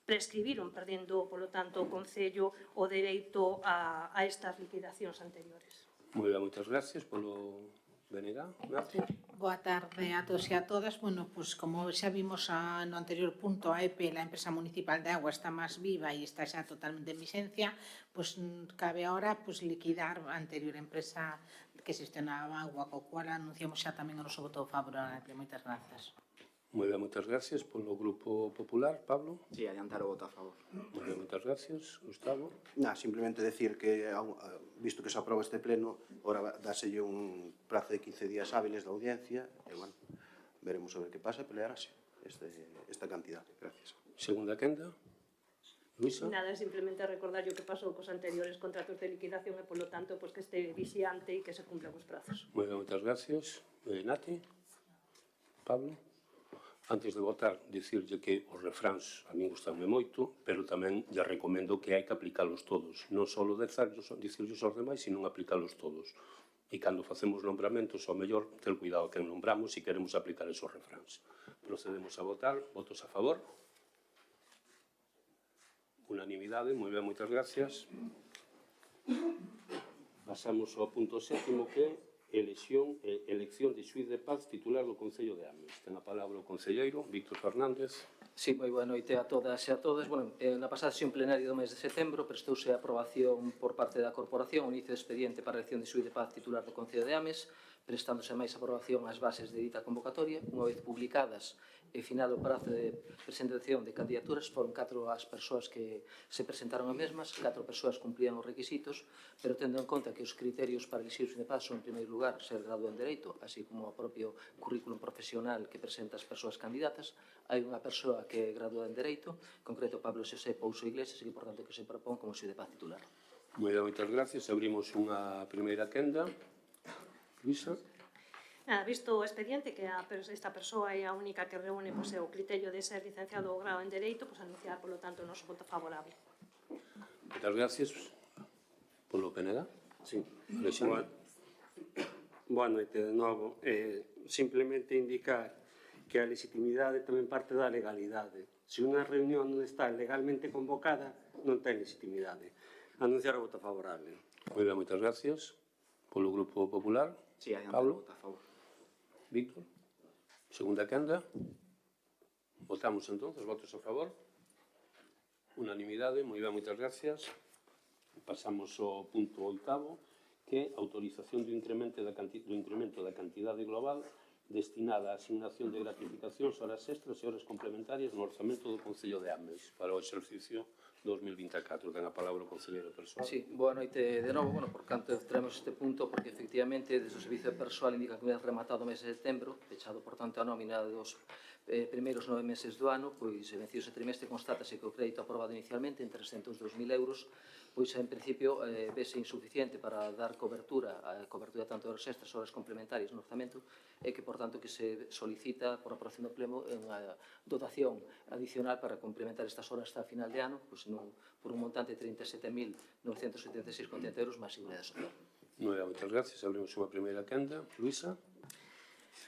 prescribiron, perdendo, polo tanto, o Concello o dereito a estas liquidacións anteriores. Moi ben, moitas gracias polo BNG. Marta. Boa tarde a todos e a todas. Bueno, pues como xa vimos no anterior punto, a EPE, a empresa municipal de agua, está máis viva e está xa totalmente en vigencia, pues cabe ahora pues liquidar a anterior empresa que xestionaba agua, co cual anunciamos xa tamén o noso voto favorable. Moitas grazas. Moi ben, moitas gracias polo Grupo Popular. Pablo. Sí, adiantar o voto a favor. Moi ben, moitas gracias. Gustavo. Simplemente decir que, visto que se aproba este pleno, ahora dáselle un prazo de 15 días hábiles da audiencia, e, bueno, veremos a ver que pasa e pelearase esta cantidad. Gracias. Segunda quenda. Luisa. Nada, simplemente recordar o que pasou cos anteriores contratos de liquidación e, polo tanto, que este vixiante e que se cumplan os prazos. Moi ben, moitas gracias. Nati. Pablo. Antes de votar, dicirlle que os refráns a min gustanme moito, pero tamén lle recomendo que hai que aplicalos todos. Non só dicirlles aos demais, sino aplicalos todos. E cando facemos nombramentos, ao mellor, ter cuidado que nombramos e queremos aplicar esos refráns. Procedemos a votar. Votos a favor. Unanimidade. Moi ben, moitas gracias. Pasamos ao punto 7º, que é elección de xuíz de paz titular do Concello de Ames. Ten a palabra o concelleiro Víctor Fernández. Sí, moi boa noite a todas e a todos. Bueno, na pasada sesión plenaria do mes de setembro prestouse a aprobación por parte da Corporación o inicio de expediente para a elección de xuíz de paz titular do Concello de Ames, prestándose máis aprobación ás bases de dita convocatoria. Unha vez publicadas e final o prazo de presentación de candidaturas, foron 4 as persoas que se presentaron as mesmas, 4 persoas cumplían os requisitos, pero tendo en conta que os criterios para elixir xuíz de paz son, en primeiro lugar, ser graduado en Dereito, así como o propio currículum profesional que presenta as persoas candidatas. Hai unha persoa que é graduada en Dereito, en concreto Pablo Xosé Pouso Iglesias, e que, por tanto, que se propón como xuíz de paz titular. Moi ben, moitas gracias. Abrimos unha primeira quenda. Luisa. Nada, visto o expediente que esta persoa é a única que reúne o criterio de ser licenciado ou grado en Dereito, anunciar, polo tanto, o noso voto favorable. Moitas gracias. Polo PNG. Sí. Boa noite de novo. Simplemente indicar que a legitimidade tamén parte da legalidade. Se unha reunión non está legalmente convocada, non ten legitimidade. Anunciar o voto favorable. Moi ben, moitas gracias. Polo Grupo Popular. Sí, adiantar o voto a favor. Víctor. Segunda quenda. Votamos entonces, votos a favor. Unanimidade, moi ben, moitas gracias. Pasamos ao punto 8º, que é autorización do incremento da cantidade global destinada á asignación de gratificacións, horas extras e horas complementarias no orzamento do Concello de Ames para o exercicio 2024. Ten a palabra o concelleiro persoal. Sí, boa noite de novo. Bueno, por canto traemos este punto, porque efectivamente desde o Servicio de Persoal indica que me rematado o mes de setembro, fechado, por tanto, a nómina dos primeiros 9 meses do ano, pois vencido ese trimestre, constátase que o crédito aprobado inicialmente en 302.000 euros, pois en principio vese insuficiente para dar cobertura, a cobertura tanto de horas extras, horas complementarias no orzamento, e que, por tanto, que se solicita por aprobación do pleno unha dotación adicional para complementar estas horas hasta a final de ano, pois por un montante de 37.976,80 euros máis seguridade social. Moitas gracias. Abrimos unha primeira quenda. Luisa.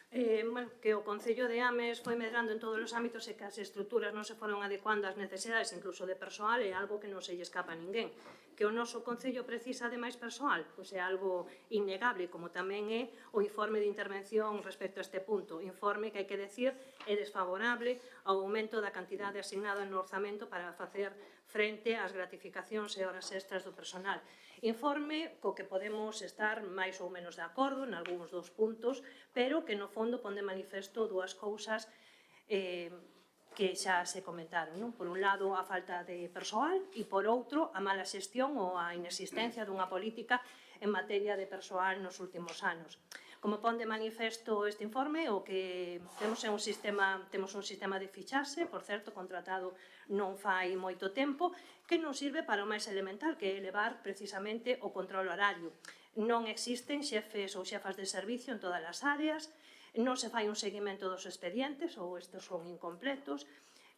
Que o Concello de Ames foi medrando en todos os ámbitos e que as estruturas non se foron adecuando ás necesidades, incluso de persoal, é algo que non se lle escapa a ninguén. Que o noso Concello precisa de máis persoal, pois é algo innegable, como tamén é o informe de intervención respecto a este punto. Informe que hai que decir é desfavorable ao aumento da cantidade asignada no orzamento para facer frente ás gratificacións e horas extras do personal. Informe co que podemos estar máis ou menos de acordo en algúns dos puntos, pero que no fondo pon de manifesto dúas cousas que xa se comentaron. Por un lado, a falta de persoal e, por outro, a mala xestión ou a inexistencia dunha política en materia de persoal nos últimos anos. Como pon de manifesto este informe, o que temos un sistema de fichaxe, por certo, contratado non fai moito tempo, que non sirve para o máis elemental, que é elevar precisamente o control horario. Non existen xefes ou xefas de servicio en todas as áreas, non se fai un seguimento dos expedientes, ou estes son incompletos.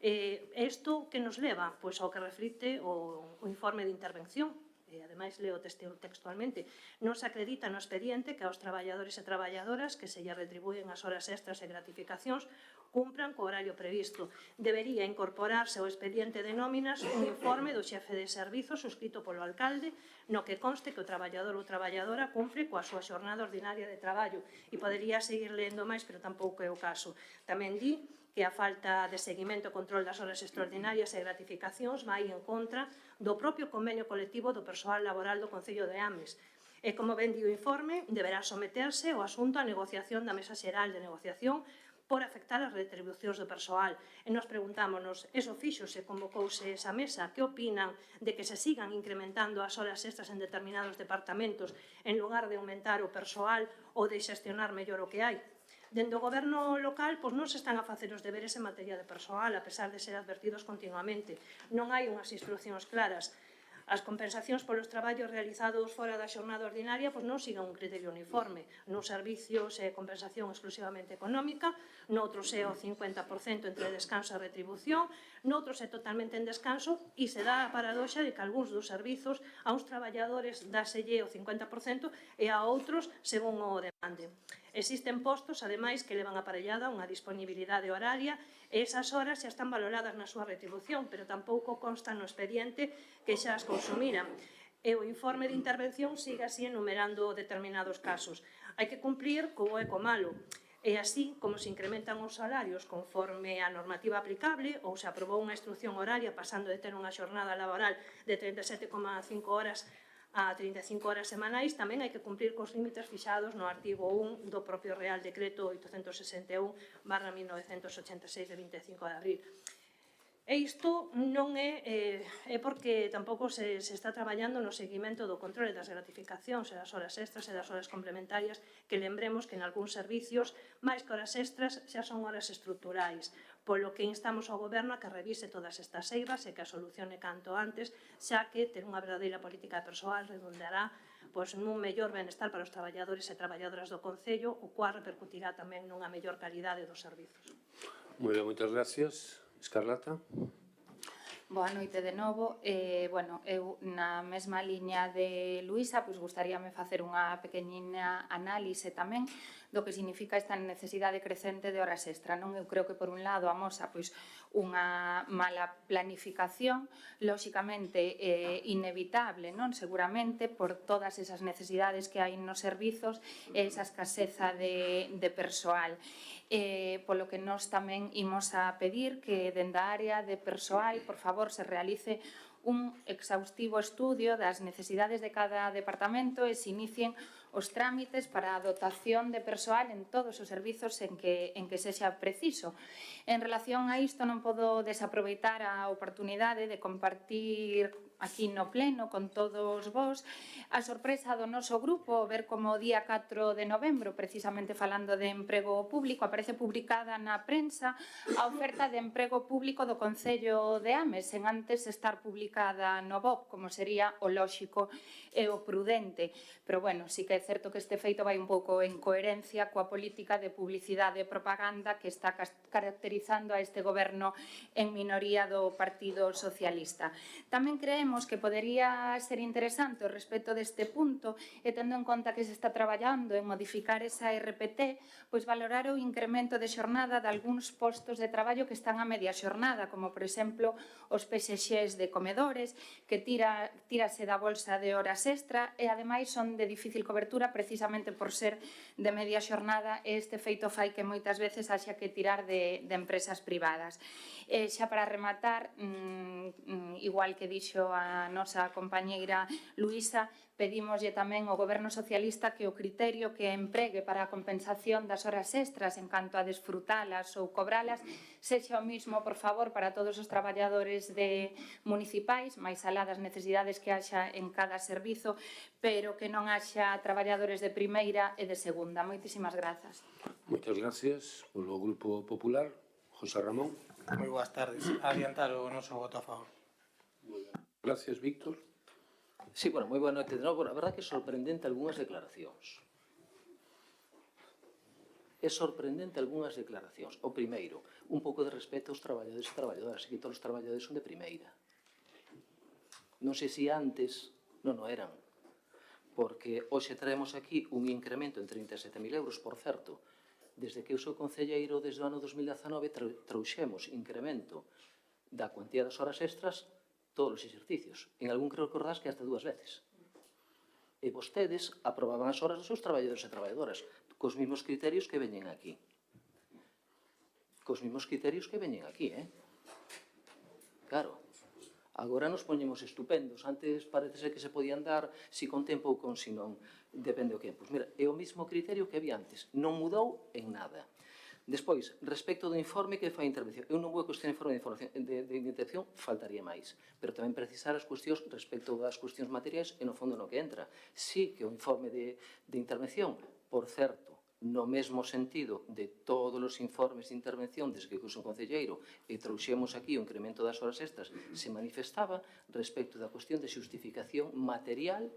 Isto que nos leva? Pois ao que reflicte o informe de intervención, e ademais leo textualmente, non se acredita no expediente que aos traballadores e traballadoras que se lle retribúen as horas extras e gratificacións cumpran co horario previsto. Debería incorporarse ao expediente de nóminas un informe do xefe de servizo suscrito polo alcalde no que conste que o traballador ou traballadora cumpre coa súa xornada ordinaria de traballo. E podería seguir lendo máis, pero tampouco é o caso. Tamén di que a falta de seguimento e control das horas extraordinarias e gratificacións vai en contra do propio convenio colectivo do persoal laboral do Concello de Ames. E, como ben di o informe, deberá someterse o asunto á negociación da Mesa Xeral de Negociación por afectar as retribucións do persoal. E nos preguntámonos, eso fíxose, convocouse esa mesa, que opinan de que se sigan incrementando as horas extras en determinados departamentos en lugar de aumentar o persoal ou de xestionar mellor o que hai? Dende o goberno local, pois non se están a facer os deberes en materia de persoal, a pesar de ser advertidos continuamente. Non hai unhas instruccións claras. As compensacións polos traballos realizados fora da xornada ordinaria pois non sigan un criterio uniforme. Nos servicios é compensación exclusivamente económica, noutros é o 50% entre descanso e retribución, noutros é totalmente en descanso e se dá a paradoxa de que algúns dos servizos a uns traballadores dáselle o 50% e a outros según o demande. Existen postos, ademais, que levan aparellada unha disponibilidade horaria e esas horas xa están valoradas na súa retribución, pero tampouco consta no expediente que xa as consumiran. E o informe de intervención sigue así enumerando determinados casos. Hai que cumplir co bo e co malo. E así, como se incrementan os salarios conforme a normativa aplicable ou se aprobou unha instrucción horaria pasando de ter unha xornada laboral de 37,5 horas a 35 horas semanais, tamén hai que cumplir cos límites fixados no artigo 1 do propio Real Decreto 861/1986 de 25 de abril. E isto non é porque tampouco se está traballando no seguimento do controle das gratificacións e das horas extras e das horas complementarias, que lembremos que en algúns servicios máis que horas extras xa son horas estruturais, polo que instamos ao Goberno a que revise todas estas eivas e que a solucione canto antes, xa que ter unha verdadeira política de persoal redundará nun mellor benestar para os traballadores e traballadoras do Concello, o cual repercutirá tamén nunha mellor calidade dos servizos. Moi ben, moitas gracias. Escarlata. Boa noite de novo. Eu na mesma liña de Luísa, pois gustaríame facer unha pequeniña análise tamén do que significa esta necesidade crecente de horas extra. Eu creo que, por un lado, amosa unha mala planificación, lóxicamente inevitable, seguramente, por todas esas necesidades que hai nos servizos e esa escaseza de persoal. Polo que nós tamén imos a pedir que dende a área de persoal, por favor, se realice un exhaustivo estudio das necesidades de cada departamento e se inicien os trámites para a dotación de persoal en todos os servizos en que sexa preciso. En relación a isto, non podo desaproveitar a oportunidade de compartir aquí no pleno con todos vos a sorpresa do noso grupo ver como o día 4 de novembro, precisamente falando de emprego público, aparece publicada na prensa a oferta de emprego público do Concello de Ames, sen antes estar publicada no BOP, como sería o lóxico e o prudente. Pero, bueno, sí que é certo que este feito vai un pouco en coherencia coa política de publicidade e propaganda que está caracterizando a este goberno en minoría do Partido Socialista. Tamén creemos que podería ser interesante o respecto deste punto e tendo en conta que se está traballando en modificar esa RPT, pois valorar o incremento de xornada de algúns postos de traballo que están a media xornada, como por exemplo os PSXs de comedores, que tírase da bolsa de horas extra e ademais son de difícil cobertura precisamente por ser de media xornada e este feito fai que moitas veces haxa que tirar de empresas privadas. Xa para rematar, igual que dixo a nosa compañeira Luísa, pedimoslle tamén ao Goberno Socialista que o criterio que empregue para a compensación das horas extras en canto a desfrutalas ou cobralas sexa o mismo, por favor, para todos os traballadores municipais, máis alá das necesidades que haxa en cada servizo, pero que non haxa traballadores de primeira e de segunda. Moitísimas grazas. Moitas gracias. Polo Grupo Popular, José Ramón. Moi boas tardes. Adiantar o noso voto a favor. Gracias, Víctor. Sí, bueno, moi boa noite de novo. A verdade que é sorprendente algunhas declaracións. É sorprendente algunhas declaracións. O primeiro, un pouco de respeto aos traballadores e traballadoras, que todos os traballadores son de primeira. Non sei se antes non o eran, porque hoxe traemos aquí un incremento en 37.000 euros, por certo. Desde que eu sou concelleiro, desde o ano 2019, trouxemos incremento da cuantía das horas extras todos os exercicios. En algún creo recordás que hasta 2 veces. E vostedes aprobaban as horas dos seus traballadores e traballadoras cos mesmos criterios que veñen aquí. Cos mesmos criterios que veñen aquí, Claro. Agora nos poñemos estupendos. Antes parece ser que se podían dar si con tempo ou con si non. Depende o que. Pois mira, é o mesmo criterio que había antes. Non mudou en nada. Despois, respecto do informe que fai a intervención, eu non vou cuestionar o informe de intervención, faltaría máis, pero tamén precisar as cuestións respecto das cuestións materiais e no fondo no que entra. Sí que o informe de intervención, por certo, no mesmo sentido de todos os informes de intervención desde que eu son concelleiro e trouxemos aquí o incremento das horas extras, se manifestaba respecto da cuestión de xustificación material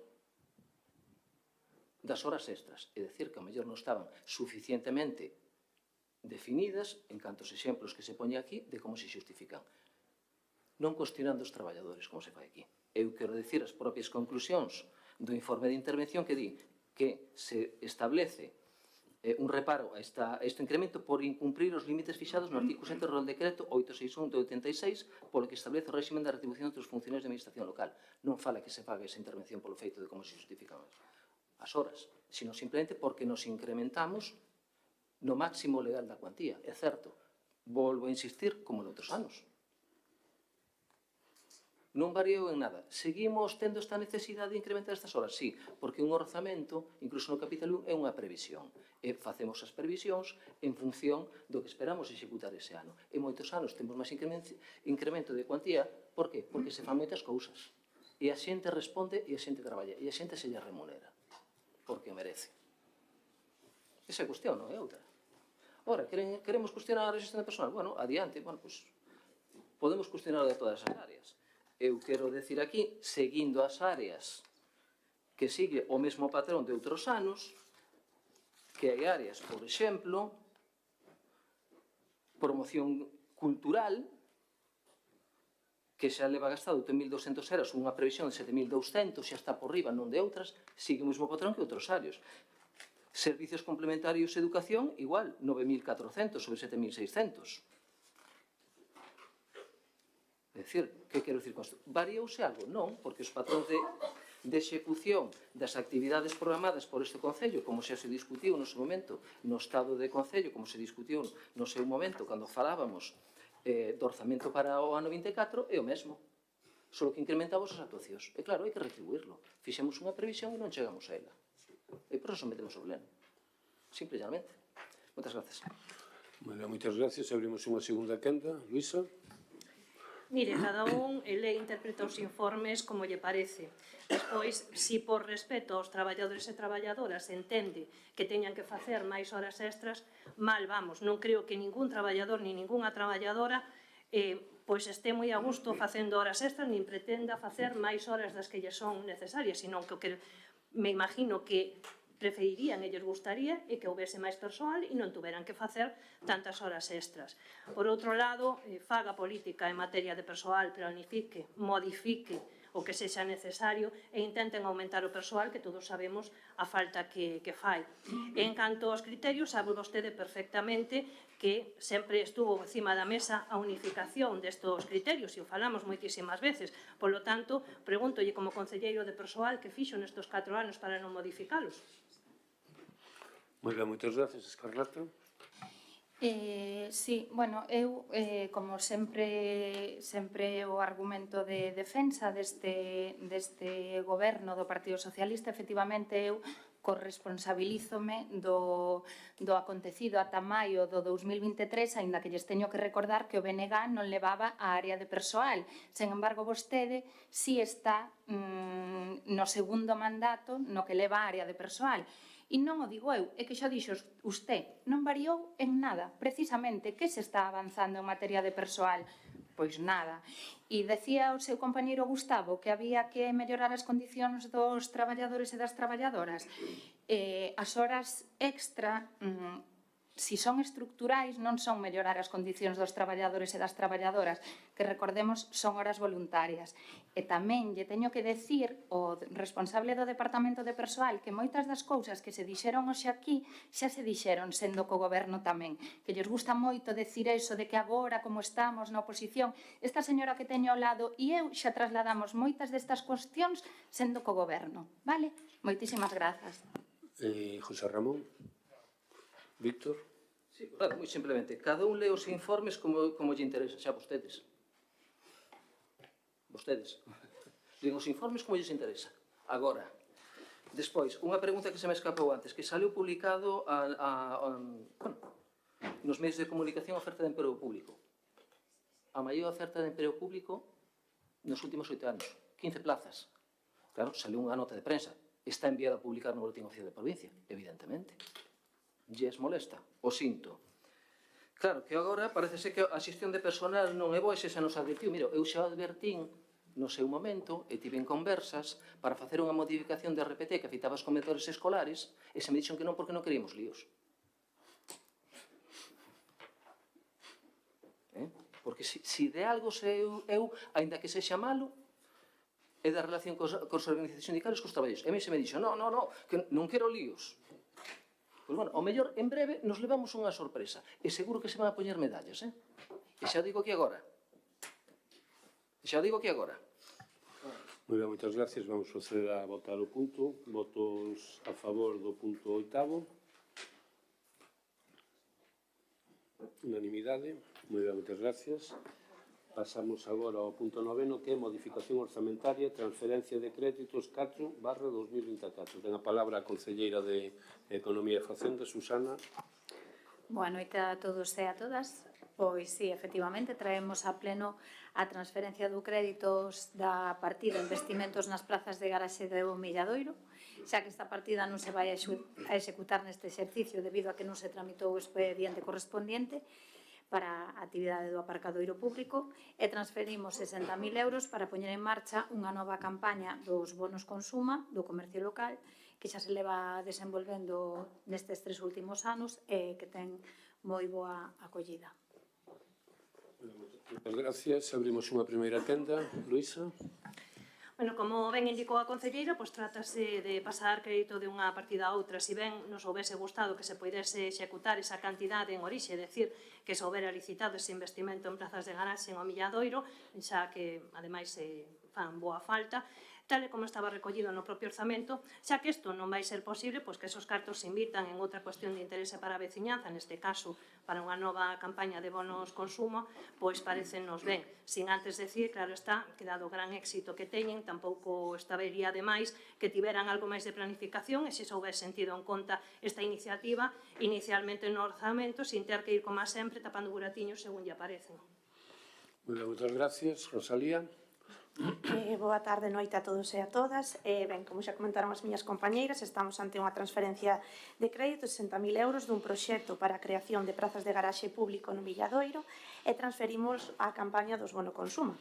das horas extras. É dicir, que a mellor non estaban suficientemente definidas en cantos exemplos que se poñe aquí de como se xustifican. Non cuestionando os traballadores, como se fai aquí. Eu quero dicir as propias conclusións do informe de intervención que di que se establece un reparo a este incremento por incumprir os límites fixados no artigo 7 do Real Decreto 861 de 86, polo que establece o réximen de retribución dos funcionarios de administración local. Non fala que se pague esa intervención polo feito de como se justifican as horas, sino simplemente porque nos incrementamos no máximo legal da cuantía. É certo, volvo a insistir, como noutros anos. Non variou en nada. Seguimos tendo esta necesidade de incrementar estas horas? Sí, porque un orzamento, incluso no capítulo 1, é unha previsión. E facemos as previsións en función do que esperamos executar ese ano. En moitos anos temos máis incremento de cuantía. Por qué? Porque se fan moitas cousas. E a xente responde e a xente traballa. E a xente se lle remunera. Porque merece. Esa é a cuestión, non é outra. Ora, queremos cuestionar a xestión de personal? Bueno, adiante, podemos cuestionar de todas as áreas. Eu quero decir aquí, seguindo as áreas que sigue o mesmo patrón de outros anos, que hai áreas, por exemplo, promoción cultural, que xa leva gastado 8.200 euros, unha previsión de 7.200, xa está por riba, non de outras, sigue o mesmo patrón que outros áreas. Servicios complementarios e educación, igual, 9.400 sobre 7.600. É dicir, que quero dicir con isto? Variouse algo? Non, porque os patróns de execución das actividades programadas por este Concello, como xa se discutiu no seu momento no Estado de Concello, como se discutiu no seu momento cando falábamos do orzamento para o ano 24, é o mesmo. Só que incrementamos as actuacións. E claro, hai que retribuirlo. Fixemos unha previsión e non chegamos a ela. E por eso metemos o pleno. Simple e llanamente. Moitas gracias. Moitas gracias. Abrimos unha segunda quenda. Luísa. Mire, cada un ele interpreta os informes como lle parece. Despois, si por respeto aos traballadores e traballadoras entende que teñan que facer máis horas extras, mal vamos. Non creo que ningún traballador ni ningunha traballadora pois este moi a gusto facendo horas extras, nin pretenda facer máis horas das que lle son necesarias, senón que me imagino que preferirían e lles gustaría e que houvese máis persoal e non tuveran que facer tantas horas extras. Por outro lado, faga política en materia de persoal, planifique, modifique o que sexa necesario e intenten aumentar o persoal que todos sabemos a falta que fai. En canto aos criterios, sabe vostede perfectamente que sempre estuvo encima da mesa a unificación destos criterios e o falamos moitísimas veces. Por lo tanto, pregúntolle como concelleiro de persoal que fixo nestos 4 anos para non modificalos. Moi ben, moitas gracias, Escarlata. Sí, bueno, eu, como sempre o argumento de defensa deste goberno do Partido Socialista, efectivamente eu corresponsabilízome do acontecido ata maio do 2023, aínda que lles teño que recordar que o BNG non levaba a área de persoal. Sen embargo, vostede si está no segundo mandato no que leva a área de persoal. E non o digo eu, é que xa dixo usted, non variou en nada. Precisamente, que se está avanzando en materia de persoal? Pois nada. E decía o seu compañeiro Gustavo que había que mellorar as condicións dos traballadores e das traballadoras. As horas extra, si son estructurais, non son mellorar as condicións dos traballadores e das traballadoras, que recordemos son horas voluntarias. E tamén lle teño que decir ao responsable do Departamento de Persoal que moitas das cousas que se dixeron hoxe aquí xa se dixeron sendo co goberno tamén, que lles gusta moito decir eso de que agora, como estamos na oposición, esta señora que teño ao lado e eu xa trasladamos moitas destas cuestións sendo co goberno, vale? Moitísimas grazas. José Ramón. Víctor. Sí, claro, moi simplemente. Cada un lee os informes como lle interesa, xa vostedes. Vostedes. Leen os informes como lles interesa. Agora, despois, unha pregunta que se me escapou antes, que saliu publicado nos medios de comunicación a oferta de emprego público. A maior oferta de emprego público nos últimos 8 anos. 15 plazas. Claro, saliu unha nota de prensa. Está enviada a publicar no Boletín Oficial de Provincia, evidentemente. Lles molesta, o sinto. Claro, que agora parece ser que a xestión de personal non é boa, e xa nos advertiu. Mira, eu xa advertín no seu momento e tive en conversas para facer unha modificación de RPT que afectaba os comedores escolares e se me dixon que non porque non queríamos líos. Porque se de algo sei eu, aínda que sexa malo, é da relación cos organizacións sindicales cos traballadores. E a mí se me dixo, non, que non quero líos. Pois, bueno, ao mellor, en breve, nos levamos unha sorpresa. E seguro que se van a poñer medallas, E xa o digo aquí agora. Moi ben, moitas gracias. Vamos proceder a votar o punto. Votos a favor do punto 8º. Unanimidade. Moi ben, moitas gracias. Pasamos agora ao punto 9º, que é modificación orzamentaria, transferencia de créditos 4/2024. Ten a palabra a concelleira de Economía e Facenda, Susana. Boa noite a todos e a todas. Pois sí, efectivamente, traemos a pleno a transferencia do créditos da partida investimentos nas plazas de garaxe de Milladoiro, xa que esta partida non se vai a executar neste exercicio debido a que non se tramitou o expediente correspondiente para a actividade do aparcadoiro público e transferimos 60.000 euros para poñer en marcha unha nova campaña dos bonos consuma do comercio local que xa se leva desenvolvendo nestes 3 últimos anos e que ten moi boa acollida. Moitas gracias. Abrimos unha primeira quenda. Luísa. Bueno, como ben indicou a concelleira, pois trátase de pasar crédito de unha partida a outra. Si ben nos houbese gustado que se poidese executar esa cantidade en orixe, é dicir, que se houbera licitado ese investimento en plazas de garaxe en o Milladoiro, xa que, ademais, fan boa falta, tal e como estaba recollido no propio orzamento, xa que isto non vai ser posible, pois que esos cartos se invitan en outra cuestión de interese para a veciñanza, neste caso, para unha nova campaña de bonos consumo, pois parecenos ben. Sin antes decir, claro está, que dado o gran éxito que teñen, tampouco estabería demais que tiveran algo máis de planificación e se soubese sentido en conta esta iniciativa inicialmente no orzamento, sin ter que ir, como sempre, tapando buratiños según lle aparecen. Moitas gracias. Rosalía. Boa tarde, noite a todos e a todas. Ben, como xa comentaron as miñas compañeiras, estamos ante unha transferencia de crédito de 60.000 euros dun proxecto para a creación de prazas de garaxe público no Milladoiro e transferimos a campaña dos bono consumo.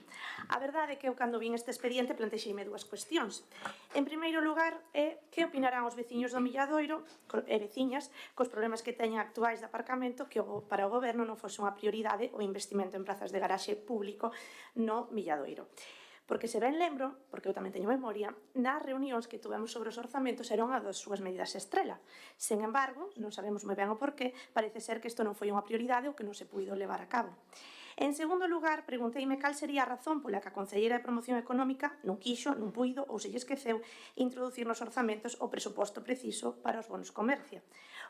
A verdade é que eu, cando vin este expediente, plantexeime dúas cuestións. En primeiro lugar, que opinarán os veciños do Milladoiro e veciñas cos problemas que teñen actuais de aparcamento que para o goberno non fose unha prioridade o investimento en prazas de garaxe público no Milladoiro. Porque se ben lembro, porque eu tamén teño memoria, nas reunións que tuvemos sobre os orzamentos era unha das súas medidas estrela. Sen embargo, non sabemos moi ben o porqué, parece ser que isto non foi unha prioridade ou que non se puido levar a cabo. En segundo lugar, pregunteime cal sería a razón pola que a Concelleira de Promoción Económica non quixo, non puido ou se lle esqueceu introducir nos orzamentos o presuposto preciso para os bonos comercio.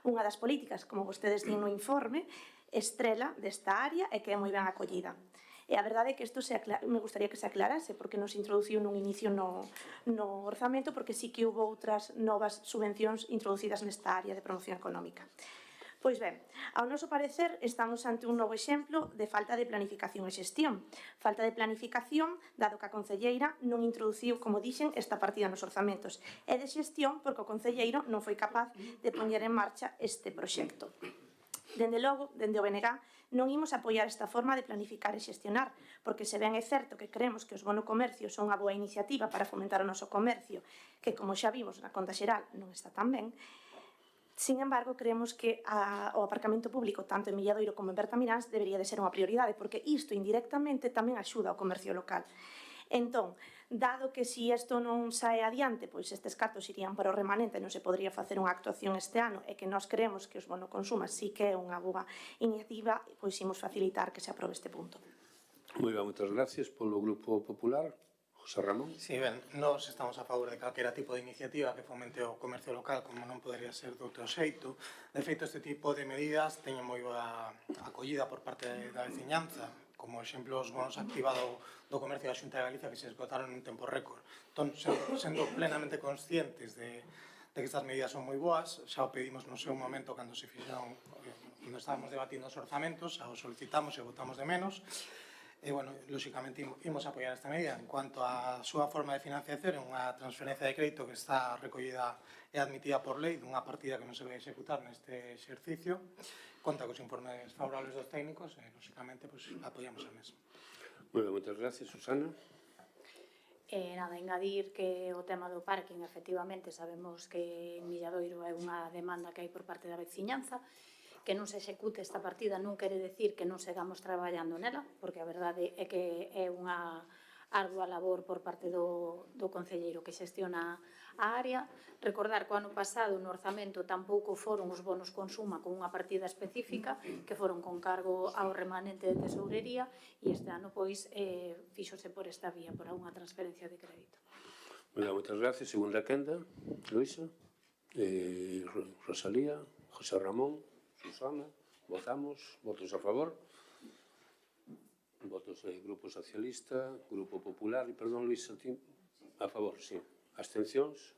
Unha das políticas, como vostedes din no informe, estrela desta área e que é moi ben acollida. E a verdade é que isto me gustaría que se aclarase, porque non se introduciu nun inicio no orzamento, porque sí que houve outras novas subvencións introducidas nesta área de promoción económica. Pois ben, ao noso parecer, estamos ante un novo exemplo de falta de planificación e xestión. Falta de planificación, dado que a concelleira non introduciu, como dixen, esta partida nos orzamentos, e de xestión, porque o concelleiro non foi capaz de poñer en marcha este proxecto. Dende logo, dende o BNG, non imos apoiar esta forma de planificar e xestionar, porque se ben é certo que creemos que os bono comercio son unha boa iniciativa para fomentar o noso comercio, que, como xa vimos na conta xeral, non está tan ben. Sin embargo, creemos que o aparcamento público, tanto en Milladoiro como en Bertamiráns, debería de ser unha prioridade, porque isto indirectamente tamén axuda ao comercio local. Entón, dado que se isto non sae adiante, pois estes cartos irían para o remanente, non se podría facer unha actuación este ano, e que nós creemos que os bono consumas sí que é unha boa iniciativa, pois imos facilitar que se aprobe este punto. Moi ben, moitas gracias polo Grupo Popular. José Ramón. Sí, ben, nós estamos a favor de calquera tipo de iniciativa que fomente o comercio local, como non podería ser de outro xeito. De feito, este tipo de medidas teñen moi boa acollida por parte da veciñanza, como exemplo os bonos activados do comercio da Xunta de Galicia que se esgotaron en un tempo récord. Entón, sendo plenamente conscientes de que estas medidas son moi boas, xa o pedimos no seu momento cando se fixeron, cando estábamos debatindo os orzamentos, xa o solicitamos e votamos de menos. E, bueno, lóxicamente, imos apoiar esta medida. En cuanto á súa forma de financiación, é unha transferencia de crédito que está recollida e admitida por lei dunha partida que non se vai executar neste exercicio. Conta cos informes favorables dos técnicos e, lóxicamente, apoiamos a mesma. Moi ben, moitas gracias, Susana. Nada, engadir que o tema do parking, efectivamente, sabemos que en Milladoiro é unha demanda que hai por parte da veciñanza. Que non se execute esta partida non quere decir que non segamos traballando nela, porque a verdade é que é unha ardua labor por parte do concelleiro que xestiona a área. Recordar que o ano pasado no orzamento tampouco foron os bonos consuma con unha partida específica, que foron con cargo ao remanente de tesourería, e este ano pois fíxose por esta vía, por unha transferencia de crédito. Moitas gracias. Segunda quenda, Luisa, Rosalía, José Ramón, Susana, votamos, votos a favor, votos do Grupo Socialista, Grupo Popular, e perdón, Luís, a favor, sí. Abstencións,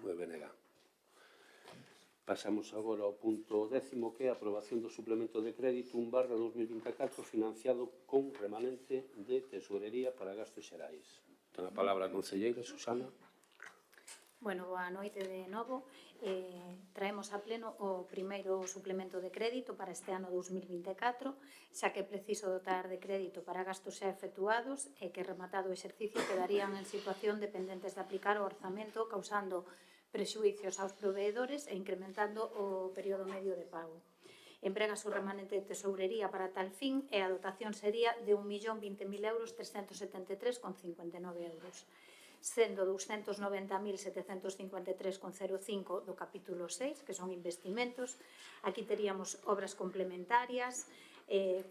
moi benega. Pasamos agora ao punto 10º, que é a aprobación do suplemento de crédito 1/2024 financiado con remanente de tesorería para gastos xerais. Ten a palabra a concelleira, Susana. Bueno, boa noite de novo. Traemos a pleno o primeiro suplemento de crédito para este ano 2024, xa que é preciso dotar de crédito para gastos xa efectuados e que rematado o exercicio quedarían en situación dependentes de aplicar o orzamento, causando prexuicios aos proveedores e incrementando o período medio de pago. Emprega o remanente de tesourería para tal fin e a dotación sería de 1.20.373,59 euros. Sendo 290.753,05 do capítulo 6, que son investimentos. Aquí teríamos obras complementarias,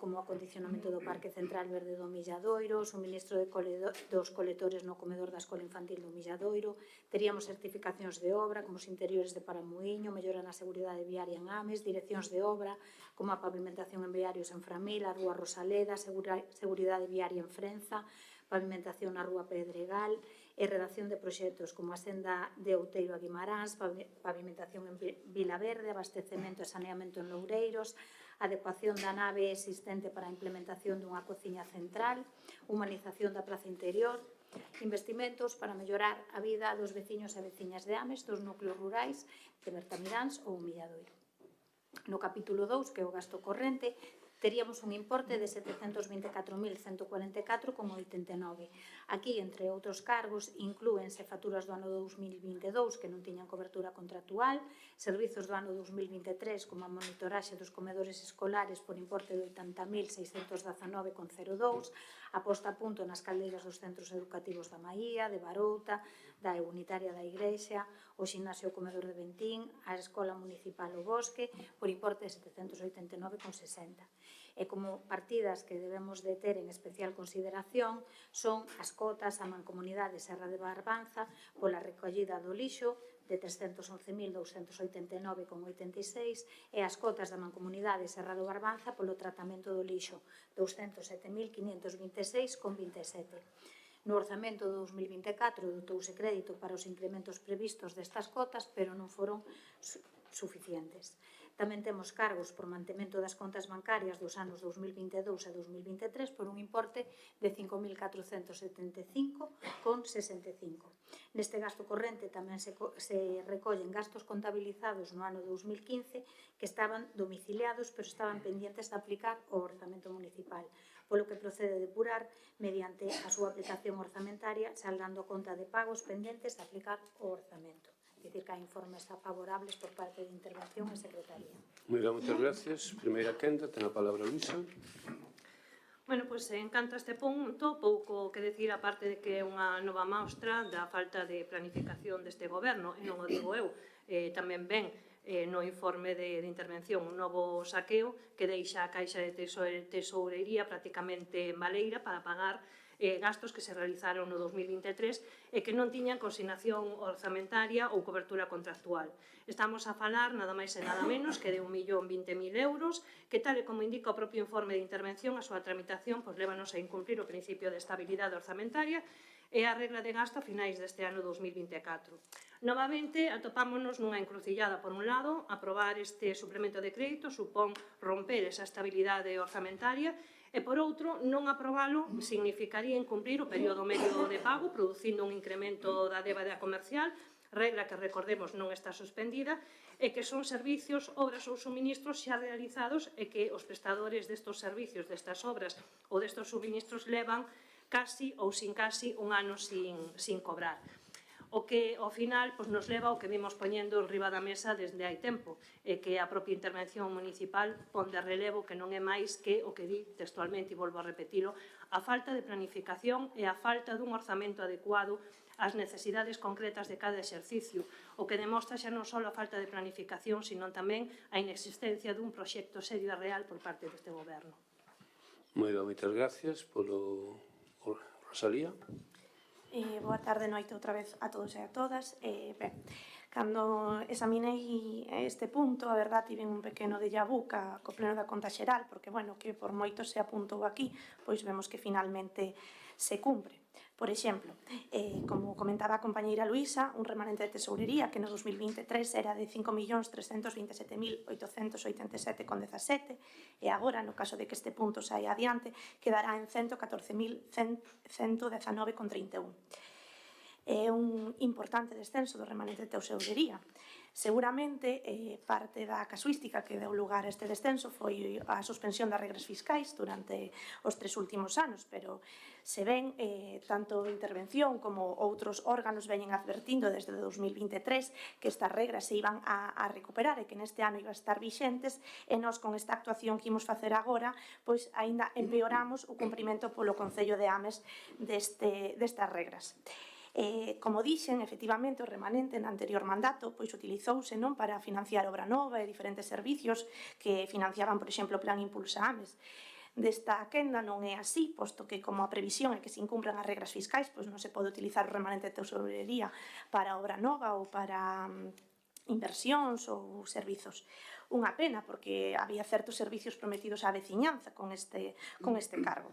como o acondicionamento do Parque Central Verde do Milladoiro, o suministro dos coletores no comedor da Escola Infantil do Milladoiro, teríamos certificacións de obra, como os interiores de Paramuíño, mellora na seguridade viaria en Ames, direccións de obra, como a pavimentación en viarios en Framil, a Rúa Rosaleda, seguridade viaria en Frenza, pavimentación na Rúa Pedregal, e redacción de proxectos como a senda de Outeiro a Guimaráns, pavimentación en Vilaverde, abastecemento e saneamento en Loureiros, adecuación da nave existente para a implementación dunha cociña central, humanización da praza interior, investimentos para mellorar a vida dos veciños e veciñas de Ames, dos núcleos rurais de Bertamiráns ou Milladoiro. No capítulo 2, que é o gasto corrente, teríamos un importe de 724.144,89. Aquí, entre outros cargos, inclúense facturas do ano 2022 que non tiñan cobertura contractual, servizos do ano 2023 como a monitoraxe dos comedores escolares por importe de 80.619,02, a posta a punto nas caldeiras dos centros educativos da Maía, de Barouta, da Unitaria da Igrexa, o ximnasio comedor de Bentín, a Escola Municipal O Bosque, por importe de 789,60. E como partidas que debemos de ter en especial consideración son as cotas á Mancomunidade Serra de Barbanza pola recollida do lixo de 311.289,86 e as cotas da Mancomunidade Serra do Barbanza polo tratamento do lixo 207.526,27. No orzamento do 2024 dotouse crédito para os incrementos previstos destas cotas, pero non foron suficientes. Tamén temos cargos por mantemento das contas bancarias dos anos 2022 e 2023 por un importe de 5.475,65. Neste gasto corrente tamén se recollen gastos contabilizados no ano 2015 que estaban domiciliados pero estaban pendientes de aplicar o orzamento municipal, polo que procede depurar mediante a súa aplicación orzamentaria saldando a conta de pagos pendentes de aplicar o orzamento. É dicir, que hai informes favorables por parte de Intervención e Secretaría. Moitas gracias. Primeira quenda, ten a palabra Luisa. Bueno, pois en canto a este punto, pouco que decir a parte de que é unha nova mostra da falta de planificación deste goberno, e non o digo eu, tamén ven no informe de intervención un novo saqueo que deixa a Caixa de Tesourería prácticamente baleira para pagar gastos que se realizaron no 2023 e que non tiñan consignación orzamentaria ou cobertura contractual. Estamos a falar nada máis e nada menos que de 1.020.000 euros, que tal e como indica o propio informe de intervención, a súa tramitación lévanos a incumprir o principio de estabilidade orzamentaria e a regla de gasto a finais deste ano 2024. Novamente, atopámonos nunha encrucillada. Por un lado, aprobar este suplemento de crédito supón romper esa estabilidade orzamentaria e, por outro, non aprobalo significaría incumprir o período medio de pago, producindo un incremento da débeda comercial, regla que, recordemos, non está suspendida, e que son servicios, obras ou suministros xa realizados e que os prestadores destos servicios, destas obras ou destos suministros levan casi ou sin casi un ano sin cobrar. O que, ao final, nos leva ao que vimos poñendo en riba da mesa desde hai tempo, e que a propia intervención municipal pon de relevo que non é máis que o que di textualmente, e volvo a repetilo, a falta de planificación e a falta dun orzamento adecuado ás necesidades concretas de cada exercicio, o que demostra xa non só a falta de planificación, sino tamén a inexistencia dun proxecto serio e real por parte deste goberno. Moitas gracias polo Rosalía. Boa tarde, noite outra vez a todos e a todas. Ben, cando examinei este punto, a verdade, tive un pequeno déjà vu co pleno da conta xeral, porque, bueno, que por moito se apuntou aquí, pois vemos que finalmente se cumpre. Por exemplo, como comentaba a compañeira Luisa, un remanente de tesourería que no 2023 era de 5.327.887,17 e agora, no caso de que este punto saia adiante, quedará en 114.119,31. É un importante descenso do remanente de tesourería. Seguramente, parte da casuística que deu lugar a este descenso foi a suspensión das regras fiscais durante os 3 últimos anos, pero se ven, tanto Intervención como outros órganos veñen advertindo desde 2023 que estas regras se iban a recuperar e que neste ano iban a estar vixentes, e nós con esta actuación que imos facer agora, pois aínda empeoramos o cumprimento polo Concello de Ames destas regras. Como dixen, efectivamente, o remanente no anterior mandato pois utilizouse para financiar obra nova e diferentes servicios que financiaban, por exemplo, o Plan Impulsa Ames. Desta quenda non é así, posto que como a previsión é que se incumpran as regras fiscais, pois non se pode utilizar o remanente de tesourería para obra nova ou para inversións ou servizos. Unha pena, porque había certos servicios prometidos á veciñanza con este cargo.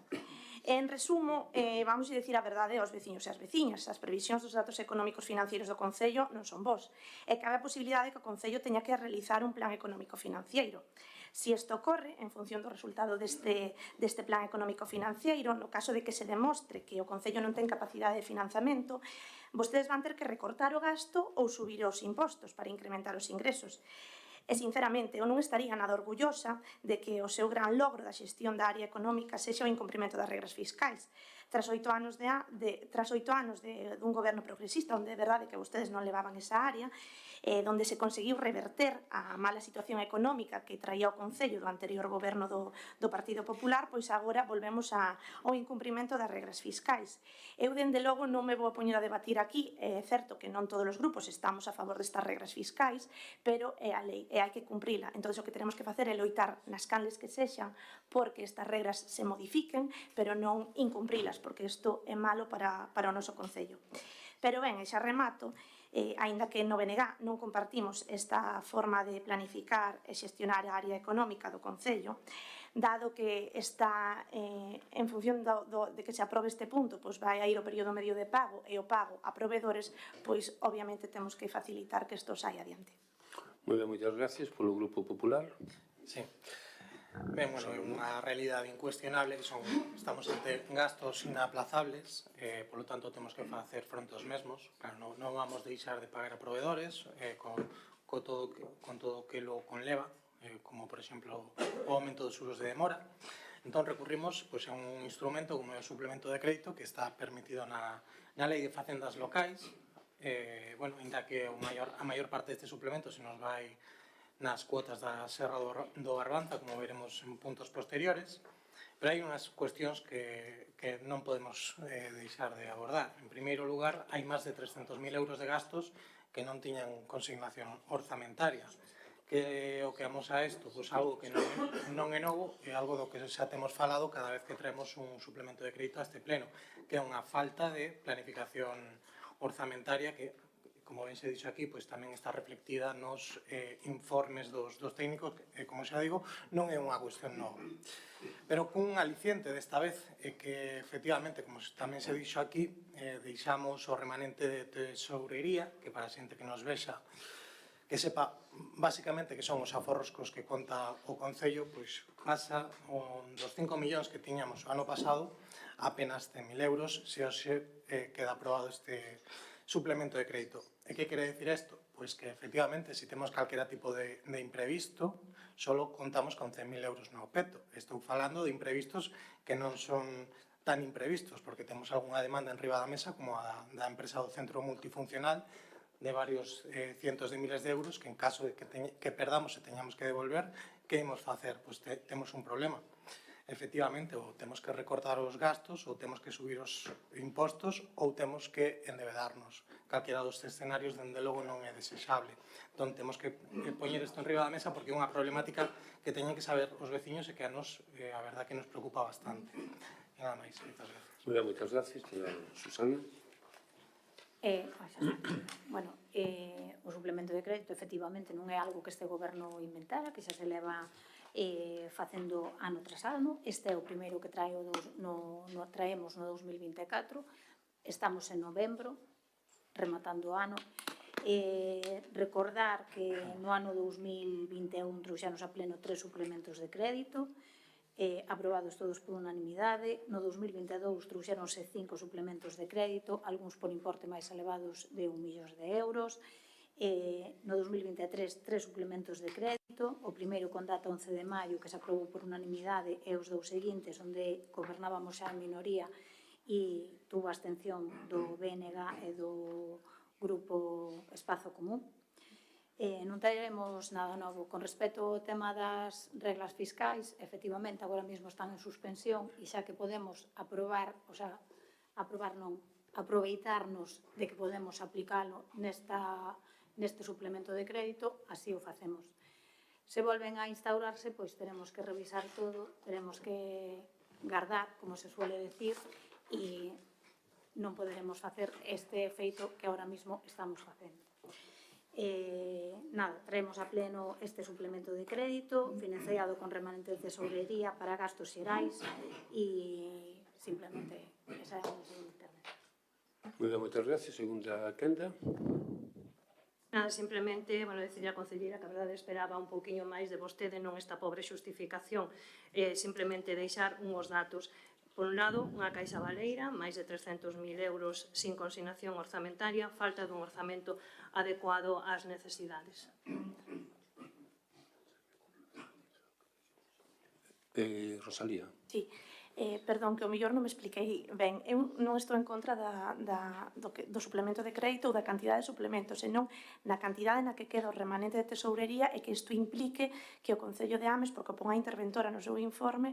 En resumo, vamos a dicir a verdade aos veciños e ás veciñas. As previsións dos datos económicos financeiros do Concello non son bons. E cabe a posibilidade que o Concello teña que realizar un plan económico financiero. Si isto ocorre, en función do resultado deste plan económico financiero, no caso de que se demostre que o Concello non ten capacidade de financiamento, vostedes van ter que recortar o gasto ou subir os impostos para incrementar os ingresos. E, sinceramente, eu non estaría nada orgullosa de que o seu gran logro da xestión da área económica sexa o incumprimento das regras fiscais. tras 8 anos dun goberno progresista, onde é verdade que vostedes non levaban esa área, donde se conseguiu reverter a mala situación económica que traía o Concello do anterior goberno do Partido Popular, pois agora volvemos ao incumprimento das regras fiscais. Eu, dende logo, non me vou a poñer a debatir aquí, é certo que non todos os grupos estamos a favor destas regras fiscais, pero é a lei e hai que cumprila. Entón, o que tenemos que facer é loitar nas canles que sexan porque estas regras se modifiquen, pero non incumprilas, porque isto é malo para o noso Concello. Pero ben, xa remato, aínda que no BNG non compartimos esta forma de planificar e xestionar a área económica do Concello, dado que está en función de que se aprobe este punto, pois vai a ir o período medio de pago e o pago a proveedores, pois obviamente temos que facilitar que isto saia adiante. Moi ben, moitas gracias polo Grupo Popular. Sí. Ben, bueno, é unha realidade incuestionable que estamos ante gastos inaplazables, polo tanto temos que facer fronte aos mesmos. Claro, non vamos deixar de pagar a proveedores con todo o que lo conleva, como por exemplo o aumento dos xuros de demora. Entón recurrimos a un instrumento como é o suplemento de crédito que está permitido na Lei de Facendas Locais. Ainda que a maior parte deste suplemento se nos vai nas cuotas da Serra do Barbanza, como veremos en puntos posteriores, pero hai unhas cuestións que non podemos deixar de abordar. En primeiro lugar, hai máis de 300.000 euros de gastos que non tiñan consignación orzamentaria. Que o que amosa isto? Pois algo que non é novo, é algo do que xa temos falado cada vez que traemos un suplemento de crédito a este pleno, que é unha falta de planificación orzamentaria que, como ben se dixo aquí, pois tamén está reflectida nos informes dos técnicos, que, como xa digo, non é unha cuestión nova. Pero cun aliciente desta vez é que, efectivamente, como tamén se dixo aquí, deixamos o remanente de tesourería, que para a xente que nos vexa, que sepa basicamente que son os aforros cos que conta o Concello, pois pasa dos 5 millóns que tiñamos o ano pasado a apenas 100.000 euros se hoxe queda aprobado este suplemento de crédito. E que quere dicir isto? Pois que, efectivamente, se temos calquera tipo de imprevisto, só contamos con 100.000 euros no peto. Estou falando de imprevistos que non son tan imprevistos, porque temos algunha demanda en riba da mesa, como a da empresa do centro multifuncional, de varios cientos de miles de euros, que en caso de que perdamos e teñamos que devolver, que imos facer? Pois temos un problema. Efectivamente, ou temos que recortar os gastos, ou temos que subir os impostos, ou temos que endebedarnos. Calquera dos escenarios, dende logo, non é desexable. Entón, temos que poñer isto en riba da mesa porque é unha problemática que teñen que saber os veciños e que a nos, a verdad, que nos preocupa bastante. E nada máis, moitas gracias. Moitas gracias, Susana. O suplemento de crédito efectivamente non é algo que este goberno inventara, que xa se leva facendo ano tras ano. Este é o primeiro que traemos no 2024. Estamos en novembro, rematando o ano. Recordar que no ano 2021 trouxanos a pleno 3 suplementos de crédito, aprobados todos por unanimidade. No 2022 trouxeronse 5 suplementos de crédito, algúns por importe máis elevados de 1 millón de euros. No 2023, 3 suplementos de crédito, o primeiro con data 11 de maio, que se aprobou por unanimidade, e os dous seguintes, onde gobernábamos xa en minoría e tuvo a abstención do BNG e do Grupo Espazo Común. Non traeremos nada novo. Con respecto ao tema das reglas fiscais, efectivamente, agora mesmo están en suspensión e xa que podemos aproveitarnos de que podemos aplicalo neste suplemento de crédito, así o facemos. Se volven a instaurarse, pois teremos que revisar todo, teremos que guardar, como se suele decir, e non poderemos facer este efeito que ahora mismo estamos facendo. Traemos a pleno este suplemento de crédito financiado con remanente de tesourería para gastos xerais e simplemente esa é a nosa intervención. Moitas gracias. Segunda quenda. Nada, simplemente, decirle a concelleira que a verdade esperaba un pouquiño máis de vostede, non esta pobre xustificación, simplemente deixar unhos datos. Por un lado, unha caixa baleira, máis de 300.000 euros sin consignación orzamentaria, falta dun orzamento adecuado ás necesidades. Rosalía. Sí. Perdón, que o mellor non me expliquei ben. Eu non estou en contra do suplemento de crédito ou da cantidade de suplementos, senón na cantidade na que queda o remanente de tesourería e que isto implique que o Concello de Ames, porque o pon a interventora no seu informe,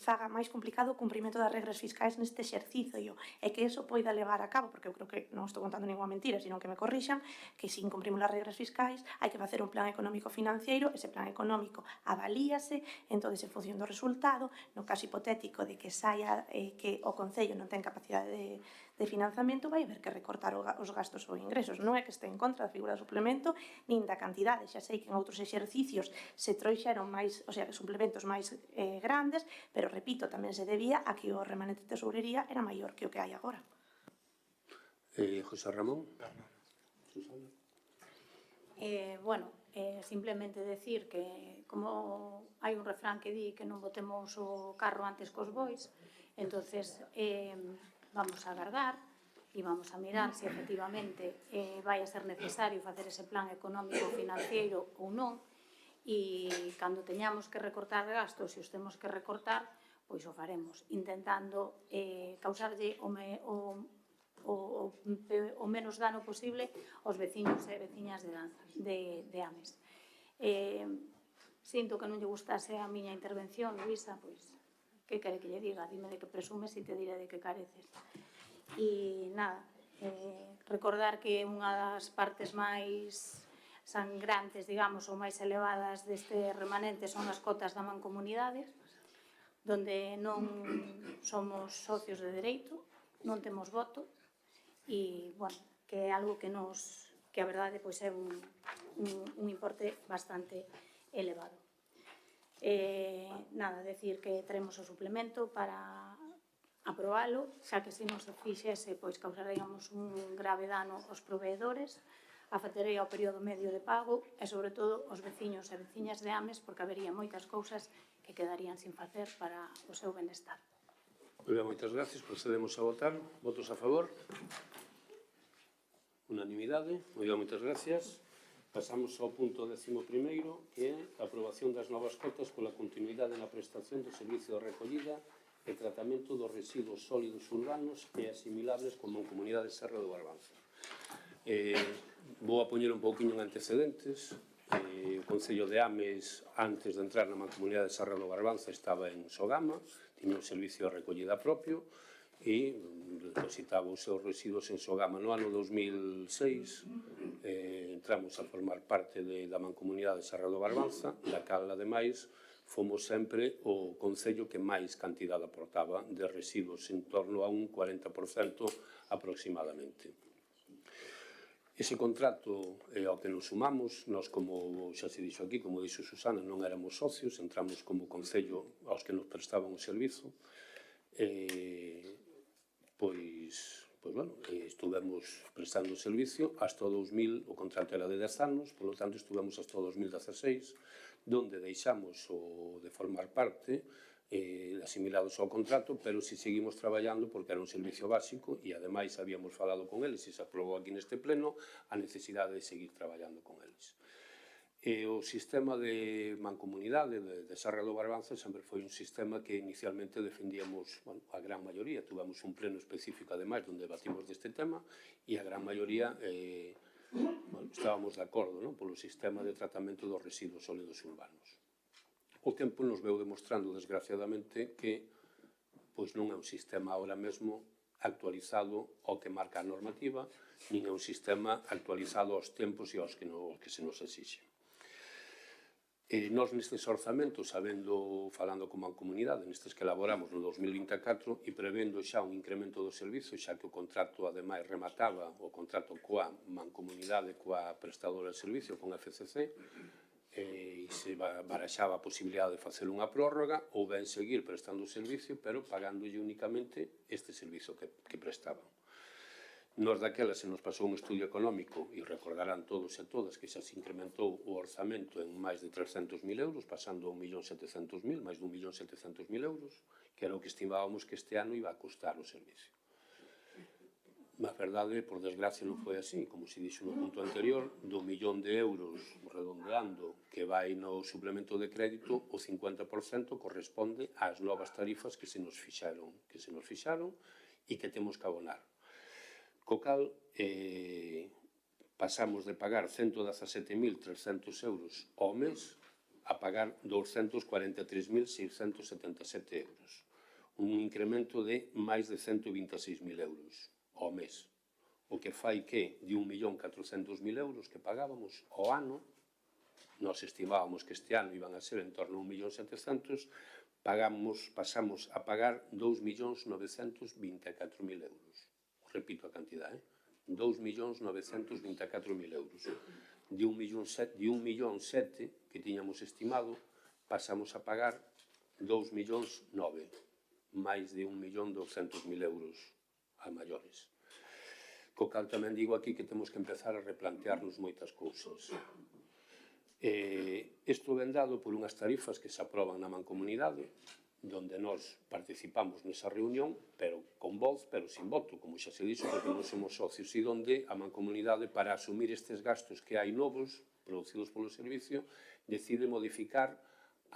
faga máis complicado o cumprimento das regras fiscais neste exercicio e que eso poida levar a cabo, porque eu creo que non estou contando ninguna mentira, sino que me corrixan, que se incumprimos as regras fiscais hai que facer un plan económico financiero, ese plan económico avalíase, entón en función do resultado, no caso hipotético de que saia que o Concello non ten capacidade de financiamento, vai haber que recortar os gastos ou ingresos. Non é que este en contra da figura do suplemento, nin da cantidade. Xa sei que en outros exercicios se trouxeron máis, o sea, suplementos máis grandes, pero, repito, tamén se debía a que o remanente de tesourería era maior que o que hai agora. José Ramón. Susana. Bueno, simplemente decir que como hai un refrán que di que non botemos o carro antes cos bois, entonces vamos a agardar e vamos a mirar se efectivamente vai a ser necesario facer ese plan económico financiero ou non, e cando teñamos que recortar gastos, se os temos que recortar, pois o faremos, intentando causarlle o menos dano posible aos veciños e veciñas de Ames. Sinto que non lle gustase a miña intervención, Luisa, pois, que quere que lle diga? Dime de que presumes e te diré de que careces. E nada, recordar que unha das partes máis sangrantes, digamos, ou máis elevadas deste remanente son as cotas da mancomunidade, donde non somos socios de dereito, non temos voto, e, bueno, que é algo que a verdade, pois é un importe bastante elevado. Nada, decir que teremos o suplemento para aprobalo, xa que se non se fixese, pois causaríamos un grave dano aos proveedores, afectaría ao período medio de pago e, sobre todo, aos veciños e veciñas de Ames, porque habería moitas cousas que quedarían sin facer para o seu benestar. Moi ben, moitas gracias. Procedemos a votar. Votos a favor? Unanimidade. Moi ben, moitas gracias. Pasamos ao punto 11º, que é a aprobación das novas cotas pola continuidade na prestación do servicio de recollida e tratamento dos residuos sólidos urbanos e asimilables como en Comunidade Serra do Barbanza. Vou a poñer un pouquinho en antecedentes. O Concello de Ames, antes de entrar na Mancomunidade de Serra do Barbanza, estaba en Sogama, tiña un servicio de recollida propio e depositaba os seus residuos en Sogama. No ano 2006 entramos a formar parte da Mancomunidade de Serra do Barbanza, da cal, ademais, fomos sempre o Concello que máis cantidade aportaba de residuos, en torno a un 40% aproximadamente. Ese contrato ao que nos sumamos, nós, como xa se dixo aquí, como dixo Susana, non éramos socios, entramos como Concello aos que nos prestaban o servizo, pois, estuvemos prestando o servicio hasta o 2000, o contrato era de 10 anos, polo tanto, estuvemos hasta o 2016, donde deixamos o de formar parte, asimilados ao contrato, pero si seguimos traballando porque era un servicio básico e, ademais, habíamos falado con eles e se aprobou aquí neste pleno a necesidade de seguir traballando con eles. O sistema de mancomunidade de Serra do Barbanza sempre foi un sistema que inicialmente defendíamos a gran maioría. Tuvamos un pleno específico, ademais, onde debatimos deste tema e a gran maioría estábamos de acordo polo sistema de tratamento dos residuos sólidos urbanos. O tempo nos veu demostrando, desgraciadamente, que non é un sistema ahora mesmo actualizado ao que marca a normativa, nin é un sistema actualizado aos tempos e aos que se nos exixe. Nós nestes orzamentos, falando como a comunidade, nestes que elaboramos no 2024 e prevendo xa un incremento do servizo, xa que o contrato, ademais, remataba o contrato coa mancomunidade, coa prestadora de servicio, con FCC, e se baraxaba a posibilidade de facer unha prórroga ou ben seguir prestando o servicio, pero pagándolle únicamente este servizo que prestaban. Nos daquela se nos pasou un estudio económico e recordarán todos e todas que xa se incrementou o orzamento en máis de 300.000 euros, pasando a 1.700.000, máis de 1.700.000 euros, que era o que estimábamos que este ano iba a costar o servicio. verdade, por desgracia, non foi así. Como se dixo no punto anterior, do millón de euros, redondeando, que vai no suplemento de crédito, o 50% corresponde ás novas tarifas que se nos fixaron e que temos que abonar. Co cal, pasamos de pagar 117.300 euros ao mes a pagar 243.677 euros. Un incremento de máis de 126.000 euros ao mes, o que fai que de 1.400.000 euros que pagábamos ao ano, nós estimábamos que este ano iban a ser en torno a 1.700.000, pasamos a pagar 2.924.000 euros. Repito a cantidade, 2.924.000 euros. De 1.700.000 que tiñamos estimado, pasamos a pagar 2.900.000, máis de 1.200.000 euros a maiores. Co cal tamén digo aquí que temos que empezar a replantearnos moitas cousas. Isto ven dado por unhas tarifas que se aproban na mancomunidade, donde nós participamos nesa reunión, pero con voz, pero sin voto, como xa se dixo, porque non somos socios, e donde a mancomunidade, para asumir estes gastos que hai novos, producidos polo servicio, decide modificar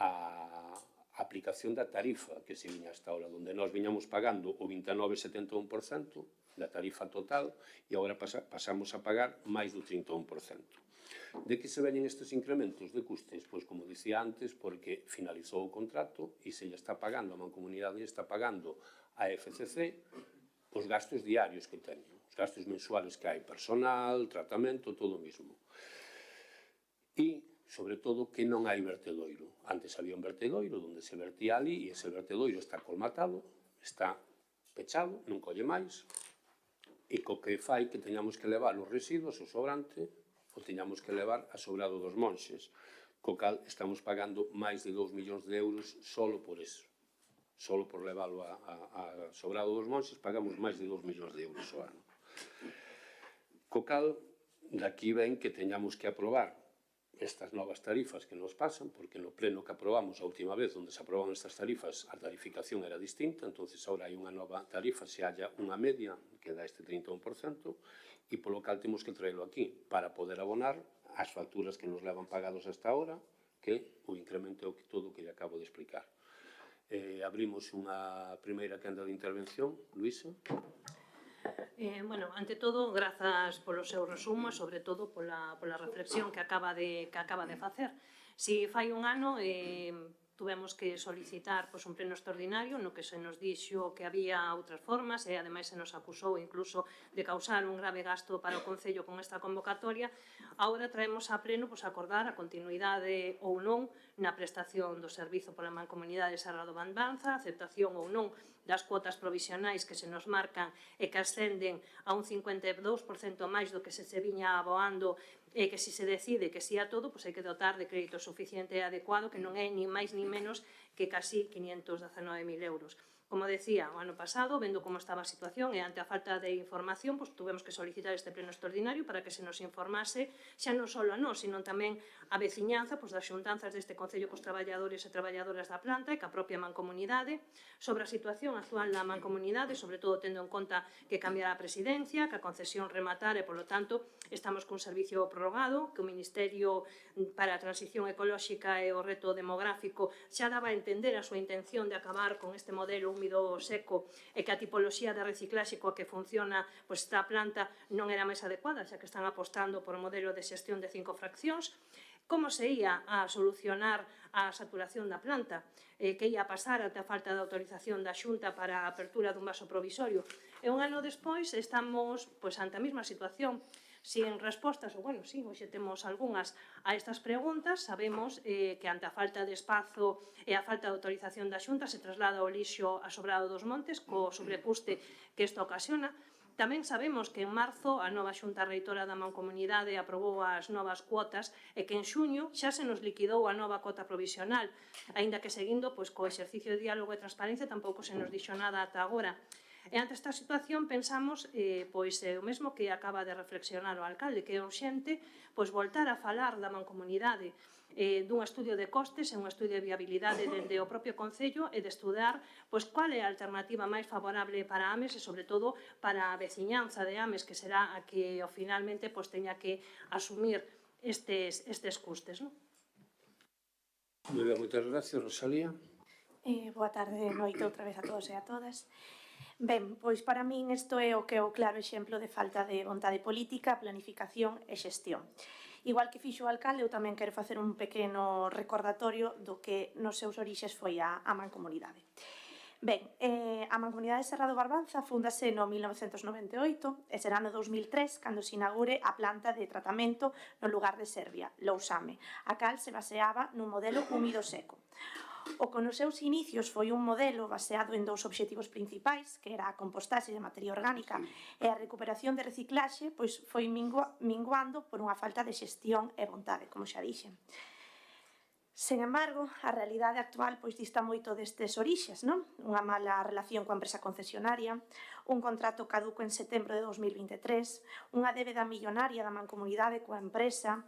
a aplicación da tarifa que se viña hasta ahora, onde nós viñamos pagando o 29,71% da tarifa total e agora pasamos a pagar máis do 31%. De que se veñen estes incrementos de custes? Pois, como dicía antes, porque finalizou o contrato e se lle está pagando a mancomunidade e está pagando a FCC os gastos diarios que teñen, os gastos mensuales que hai, personal, tratamento, todo o mismo. E, sobre todo, que non hai vertedoiro. Antes había un vertedoiro onde se vertía ali e ese vertedoiro está colmatado, está pechado, non colle máis, e co que fai que teñamos que levar os residuos, o sobrante, o teñamos que levar a Sobrado dos Monxes, co cal estamos pagando máis de 2 millóns de euros solo por eso. Solo por leválo a Sobrado dos Monxes pagamos máis de 2 millóns de euros ao ano. Co cal, daqui ven que teñamos que aprobar estas novas tarifas que nos pasan, porque no pleno que aprobamos a última vez, onde se aproban estas tarifas, a tarificación era distinta, entonces agora hai unha nova tarifa, se halla unha media que dá este 31%, e polo cal temos que traerlo aquí, para poder abonar as facturas que nos levan pagados hasta ahora, que o incremento é todo o que lle acabo de explicar. Abrimos unha primeira quenda de intervención. Luísa? Bueno, ante todo, grazas polo seu resumo e, sobre todo, pola reflexión que acaba de facer. Si fai un ano, tuvemos que solicitar un pleno extraordinario no que se nos dixo que había outras formas e, ademais, se nos acusou incluso de causar un grave gasto para o Concello con esta convocatoria. Agora traemos a pleno acordar a continuidade ou non na prestación do servizo pola Mancomunidade Serra do Banbanza, aceptación ou non das cuotas provisionais que se nos marcan e que ascenden a un 52% máis do que se viña aboando, e que se decide que si a todo, hai que dotar de crédito suficiente e adecuado, que non é ni máis ni menos que casi 519.000 euros. Como decía, o ano pasado, vendo como estaba a situación e ante a falta de información, tuvemos que solicitar este pleno extraordinario para que se nos informase xa non só a nós, sino tamén a veciñanza das xuntanzas deste Concello cos traballadores e traballadoras da planta e ca propia mancomunidade sobre a situación actual da mancomunidade, sobre todo tendo en conta que cambiará a presidencia, que a concesión rematara e, polo tanto, estamos cun servicio prorrogado, que o Ministerio para a Transición Ecolóxica e o Reto Demográfico xa daba a entender a súa intención de acabar con este modelo húmido seco e que a tipoloxía de reciclaxe coa que funciona esta planta non era máis adecuada, xa que están apostando por un modelo de xestión de 5 fraccións. Como se ia a solucionar a saturación da planta? Que ia a pasar ante a falta de autorización da Xunta para a apertura dun vaso provisorio? E un ano despois estamos ante a mesma situación, sin respostas, ou hoxe temos algunhas a estas preguntas. Sabemos que ante a falta de espazo e a falta de autorización da Xunta se traslada o lixo a Sobrado dos Montes co sobrecuste que isto ocasiona. Tamén sabemos que en marzo a nova Xunta Reitora da Mancomunidade aprobou as novas cuotas e que en xuño xa se nos liquidou a nova cota provisional, aínda que seguindo co exercicio de diálogo e transparencia tampouco se nos dixo nada ata agora. E ante esta situación pensamos pois o mesmo que acaba de reflexionar o alcalde, que é urxente pois voltar a falar da mancomunidade dun estudio de costes e un estudio de viabilidade dende o propio Concello e de estudar pois cal é a alternativa máis favorable para Ames e sobre todo para a veciñanza de Ames, que será a que finalmente pois teña que asumir estes custes, non? Moi ben, moitas gracias, Rosalía. Boa tarde, noite outra vez a todos e a todas. Ben, pois para min isto é o que é o claro exemplo de falta de vontade política, planificación e xestión. Igual que fixo o alcalde, eu tamén quero facer un pequeno recordatorio do que nos seus orixes foi a mancomunidade. Ben, a Mancomunidade Serra do Barbanza fúndase no 1998 e será no 2003 cando se inaugure a planta de tratamento no lugar de Serbia, Lousame, a cal se baseaba nun modelo húmido seco. O que nos seus inicios foi un modelo baseado en dous obxectivos principais, que era a compostaxe de materia orgánica e a recuperación de reciclaxe, pois foi minguando por unha falta de xestión e vontade, como xa dixen. Sen embargo, a realidade actual pois dista moito destes orixes, non? Unha mala relación coa empresa concesionaria, un contrato caduco en setembro de 2023, unha débeda millonaria da mancomunidade coa empresa,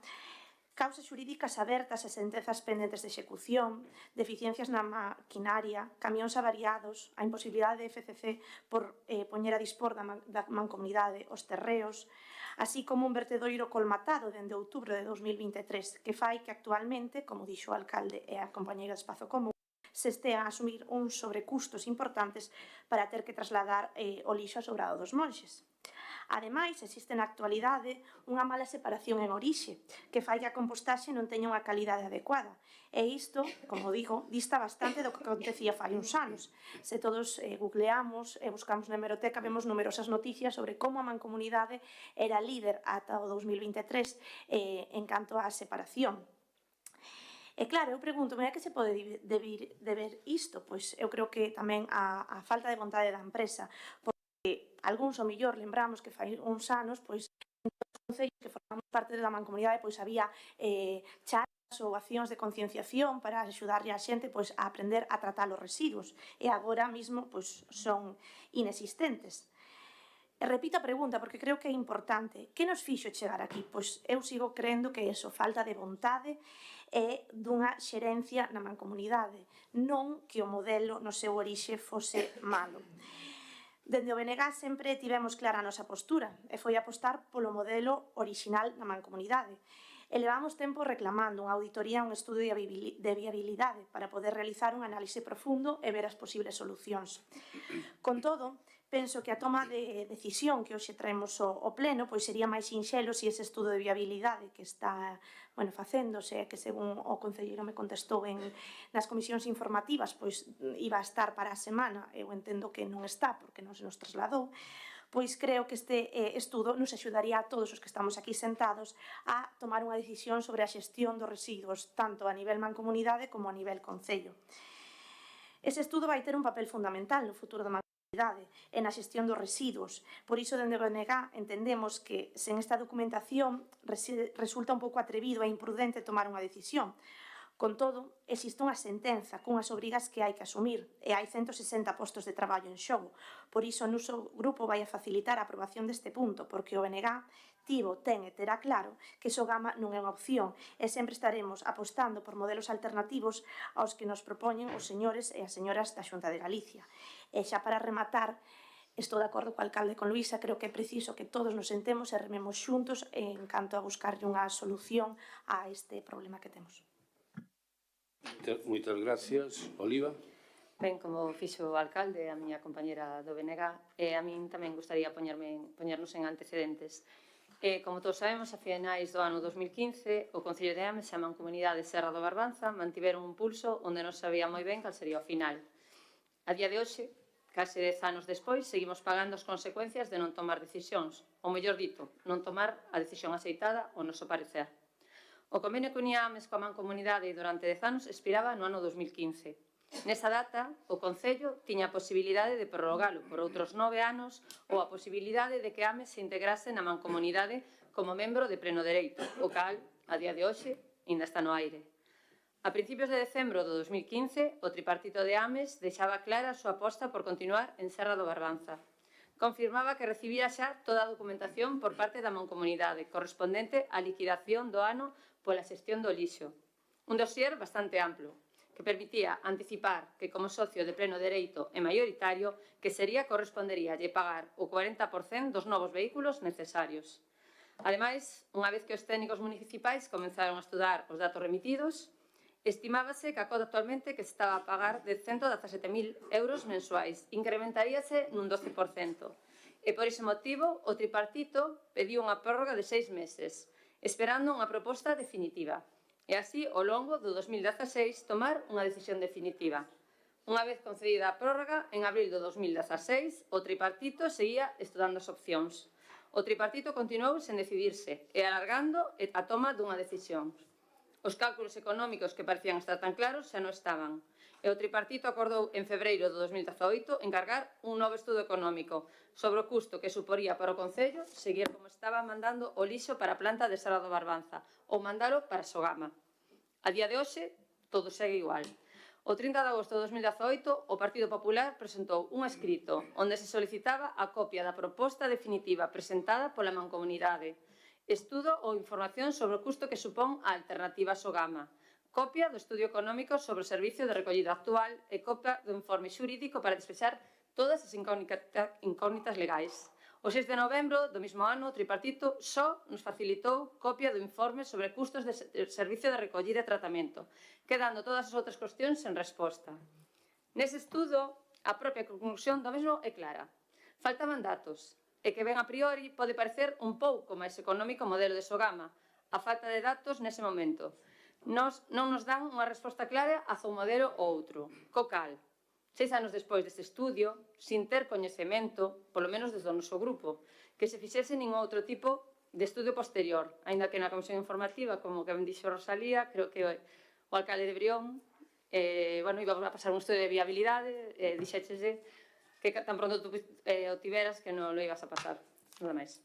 causas xurídicas abertas e sentenzas pendentes de execución, deficiencias na maquinaria, camións avariados, a imposibilidade de FCC por poñer a dispor da mancomunidade os terreos, así como un vertedoiro colmatado dende outubro de 2023, que fai que actualmente, como dixo o alcalde e a compañeira de Espazo Común, se estea a asumir uns sobrecustos importantes para ter que trasladar o lixo a Sobrado dos Monxes. Ademais, existe na actualidade unha mala separación en orixe, que fai que a compostaxe non teña unha calidade adecuada. E isto, como digo, dista bastante do que acontecía fai uns anos. Se todos googleamos e buscamos na hemeroteca, vemos numerosas noticias sobre como a mancomunidade era líder ata o 2023 en canto á separación. E claro, eu pregúntome, a que se pode deber isto? Pois eu creo que tamén a falta de vontade da empresa, porque algúns, o mellor, lembramos que fai uns anos, pois, en todos os concellos que formamos parte da mancomunidade, pois había charlas ou accións de concienciación para axudarlle a xente pois a aprender a tratar os residuos, e agora mesmo pois son inexistentes. E repito a pregunta porque creo que é importante. Que nos fixo chegar aquí? Pois eu sigo creendo que é falta de vontade e dunha xerencia na mancomunidade, non que o modelo no seu orixe fose malo. Dende o BNG sempre tivemos clara a nosa postura e foi apostar polo modelo orixinal na mancomunidade. E levamos tempo reclamando unha auditoría e un estudio de viabilidade para poder realizar un análise profundo e ver as posibles solucións. Con todo, penso que a toma de decisión que hoxe traemos ao pleno pois sería máis sinxelo se ese estudo de viabilidade que está facéndose, que según o concelleiro me contestou nas comisións informativas pois iba a estar para a semana, eu entendo que non está porque non se nos trasladou, pois creo que este estudo nos axudaría a todos os que estamos aquí sentados a tomar unha decisión sobre a xestión dos residuos tanto a nivel mancomunidade como a nivel concello. Ese estudo vai ter un papel fundamental no futuro da mancomunidade e na xestión dos residuos. Por iso, dende o BNG, entendemos que sen esta documentación resulta un pouco atrevido e imprudente tomar unha decisión. Con todo, existe unha sentenza cunhas obrigas que hai que asumir e hai 160 postos de traballo en xogo. Por iso, o noso grupo vai a facilitar a aprobación deste punto, porque o BNG ten e terá claro que Sogama non é unha opción e sempre estaremos apostando por modelos alternativos aos que nos propoñen os señores e as señoras da Xunta de Galicia. E xa para rematar, estou de acordo co alcalde con Luisa, creo que é preciso que todos nos sentemos e rememos xuntos en canto a buscarlle unha solución a este problema que temos. Moitas gracias. Oliva. Ben, como fixo o alcalde, a miña compañera do BNG, a min tamén gustaría poñernos en antecedentes. Como todos sabemos, a finais do ano 2015, o Concello de Ames e a Mancomunidade Serra do Barbanza mantiveron un pulso onde non sabía moi ben cal sería o final. A día de hoxe, case 10 anos despois, seguimos pagando as consecuencias de non tomar decisións, ou mellor dito, non tomar a decisión aceitada ao noso parecer. O convenio que unía Ames coa Mancomunidade durante 10 anos expiraba no ano 2015. Nesa data, o Concello tiña a posibilidade de prorrogalo por outros 9 anos ou a posibilidade de que Ames se integrase na Mancomunidade como membro de pleno dereito, o cal, a día de hoxe, ainda está no aire. A principios de decembro do 2015, o tripartito de Ames deixaba clara a súa aposta por continuar en Serra do Barbanza. Confirmaba que recibira xa toda a documentación por parte da Mancomunidade correspondente á liquidación do ano pola xestión do lixo. Un dossier bastante amplo, que permitía anticipar que como socio de pleno dereito e maioritario que sería correspondería lle pagar o 40% dos novos vehículos necesarios. Ademais, unha vez que os técnicos municipais comenzaron a estudar os datos remitidos, estimábase que a cota actualmente que se estaba a pagar de 117.000 euros mensuais incrementaríase nun 12%. E por ese motivo, o tripartito pediu unha prórroga de 6 meses, esperando unha proposta definitiva. E así, ao longo do 2016, tomar unha decisión definitiva. Unha vez concedida a prórroga, en abril do 2016, o tripartito seguía estudando as opcións. O tripartito continuou sen decidirse e alargando a toma dunha decisión. Os cálculos económicos que parecían estar tan claros xa non estaban. E o tripartito acordou en febreiro do 2018 encargar un novo estudo económico sobre o custo que suporía para o Concello seguir como estaba mandando o lixo para a planta de Serra do Barbanza ou mandalo para Sogama. A día de hoxe, todo segue igual. O 30 de agosto de 2018, o Partido Popular presentou un escrito onde se solicitaba a copia da proposta definitiva presentada pola Mancomunidade, estudo ou información sobre o custo que supón a alternativa Sogama, copia do estudio económico sobre o servicio de recollida actual e copia do informe xurídico para despexar todas as incógnitas legais. O 6 de novembro do mesmo ano, o tripartito só nos facilitou copia do informe sobre custos de servicio de recollida e tratamento, quedando todas as outras cuestións sen resposta. Nese estudo, a propia conclusión do mesmo é clara. Faltaban datos, e que ben a priori pode parecer un pouco máis económico o modelo de Sogama, a falta de datos nese momento. Non nos dan unha resposta clara hacia un modelo ou outro. Co cal, 6 anos despois deste estudio, sin ter coñecemento, polo menos desde o noso grupo, que se fixese ningún outro tipo de estudio posterior, aínda que na comisión informativa, como que ben dixo Rosalía, creo que o alcalde de Brión, íbamos a pasar un estudio de viabilidade, dixéchese que tan pronto tú o tiveras que non lo ibas a pasar, nada máis.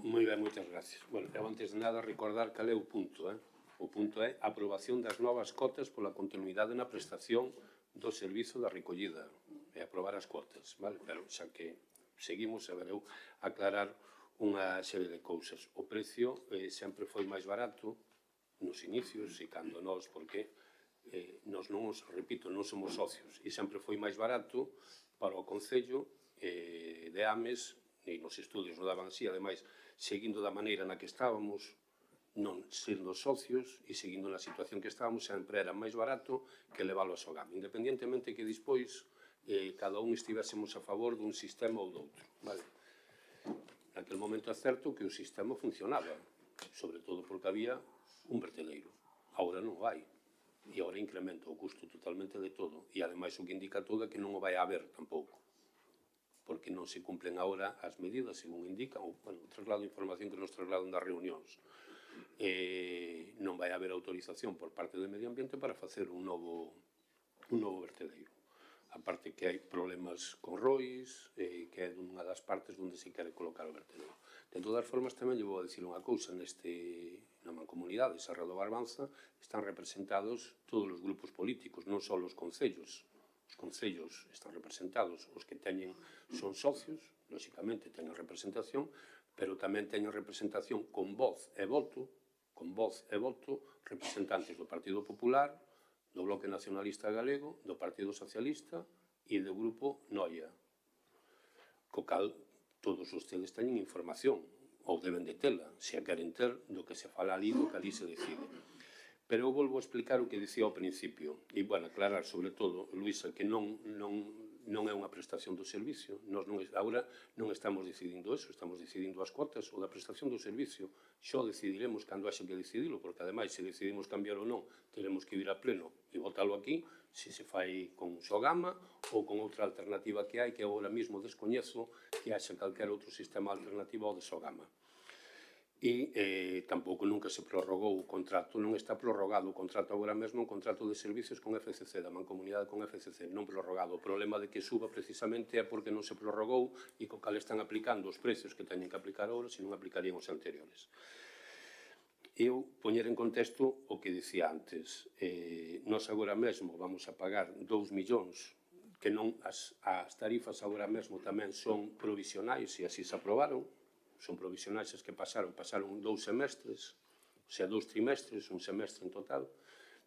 Moi ben, moitas gracias. Bueno, antes de nada, recordar cal é o punto, O punto é a aprobación das novas cotas pola continuidade na prestación do servizo da recollida e aprobar as cotas, vale? Pero xa que seguimos, eu aclarar unha serie de cousas. O precio sempre foi máis barato nos inicios e cando nós, porque nós non os, repito, non somos socios e sempre foi máis barato para o Concello de Ames e nos estudios non daban así, ademais, seguindo da maneira na que estábamos, non sendo socios e seguindo na situación que estábamos, sempre era máis barato que leválo a Sogama, independientemente que despois cada un estivésemos a favor dun sistema ou doutro. Naquele momento é certo que o sistema funcionaba, sobre todo porque había un verteleiro. Agora non vai, e agora incrementa o custo totalmente de todo, e ademais o que indica todo é que non o vai haber tampouco, porque non se cumplen agora as medidas, según indican, o traslado de información que nos trasladan das reunións. Non vai haber autorización por parte do Medio Ambiente para facer un novo verteleiro. A parte que hai problemas con Rois, que é unha das partes onde se quere colocar o verteleiro. De todas formas, tamén lle vou dicir unha cousa, na Mancomunidade de Serra do Barbanza están representados todos os grupos políticos, non só os concellos. Os concellos están representados, os que teñen son socios, lóxicamente teñen representación, pero tamén teñen representación con voz e voto, representantes do Partido Popular, do Bloque Nacionalista Galego, do Partido Socialista e do Grupo Noia. Co cal, todos ustedes teñen información, ou deben de tela, se a queren ter, do que se fala ali, do que ali se decide. Pero eu volvo a explicar o que dicía ao principio, e, aclarar, sobre todo, Luísa, que non é unha prestación do servicio. Nós agora non estamos decidindo eso, estamos decidindo as cuotas ou da prestación do servicio. Xo decidiremos cando haxe que decidilo, porque ademais, se decidimos cambiar ou non, teremos que ir a pleno e votalo aquí, se se fai con Sogama ou con outra alternativa que hai, que agora mesmo descoñezo que haxa calquer outro sistema alternativo ao de Sogama. E tampouco nunca se prorrogou o contrato, non está prorrogado o contrato agora mesmo, un contrato de servicios con FCC, da Mancomunidade con FCC, non prorrogado. O problema de que suba precisamente é porque non se prorrogou e co cal están aplicando os precios que teñen que aplicar agora, se non aplicarían os anteriores. Eu poñer en contexto o que dicía antes. Nós agora mesmo vamos a pagar 2 millóns, que non as tarifas agora mesmo tamén son provisionais e así se aprobaron. Son provisionais as que pasaron 2 semestres, o sea, 2 trimestres, un semestre en total,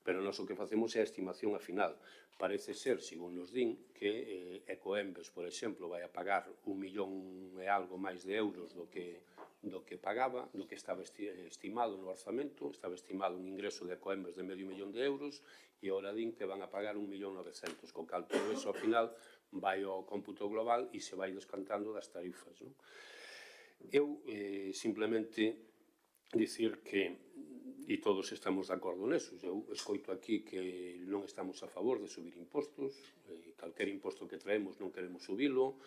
pero nós o que facemos é a estimación a final. Parece ser, según nos din, que Ecoembes, por exemplo, vai a pagar 1 millón e algo máis de euros do que pagaba, do que estaba estimado no orzamento. Estaba estimado un ingreso de Ecoembes de medio millón de euros e agora din que van a pagar 1.900.000, co cal todo eso ao final vai ao cómputo global e se vai descantando das tarifas. Eu simplemente dicir que, e todos estamos de acordo neso, eu escoito aquí que non estamos a favor de subir impostos, calquer imposto que traemos non queremos subilo,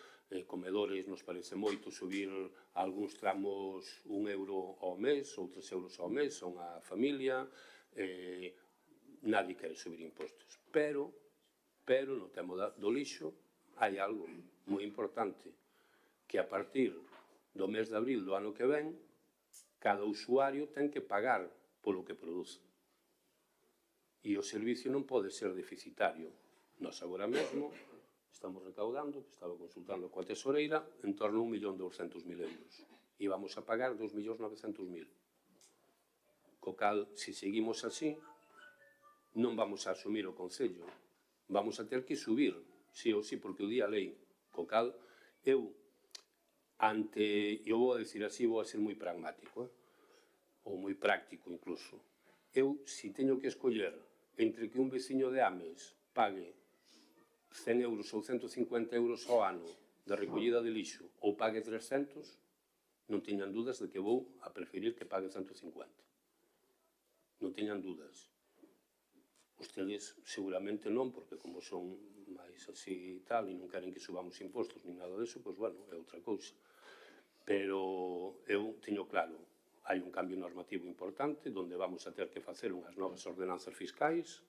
comedores nos parece moito subir a algúns tramos 1 euro ao mes ou 3 euros ao mes a unha familia, nadie quere subir impostos, pero no tema do lixo hai algo moi importante, que a partir do mes de abril do ano que ven, cada usuario ten que pagar polo que produce. E o servicio non pode ser deficitario. Nós agora mesmo estamos recaudando, que estaba consultando coa tesoreira, en torno a 1.200.000 euros. E vamos a pagar 2.900.000. Co cal, se seguimos así, non vamos a asumir o Concello. Vamos a ter que subir, sí ou sí, porque o día lei. Co cal, eu vou a decir así, vou a ser moi pragmático, ou moi práctico incluso. Eu, se teño que escoller entre que un veciño de Ames pague 100 euros ou 150 euros ao ano de recollida de lixo ou pague 300, non teñan dudas de que vou a preferir que pague 150. Non teñan dudas. Ustedes seguramente non, porque como son máis así e tal, e non queren que subamos impostos nin nada deso, pois, bueno, é outra cousa. Pero eu teño claro, hai un cambio normativo importante, onde vamos a ter que facer unhas novas ordenanzas fiscais,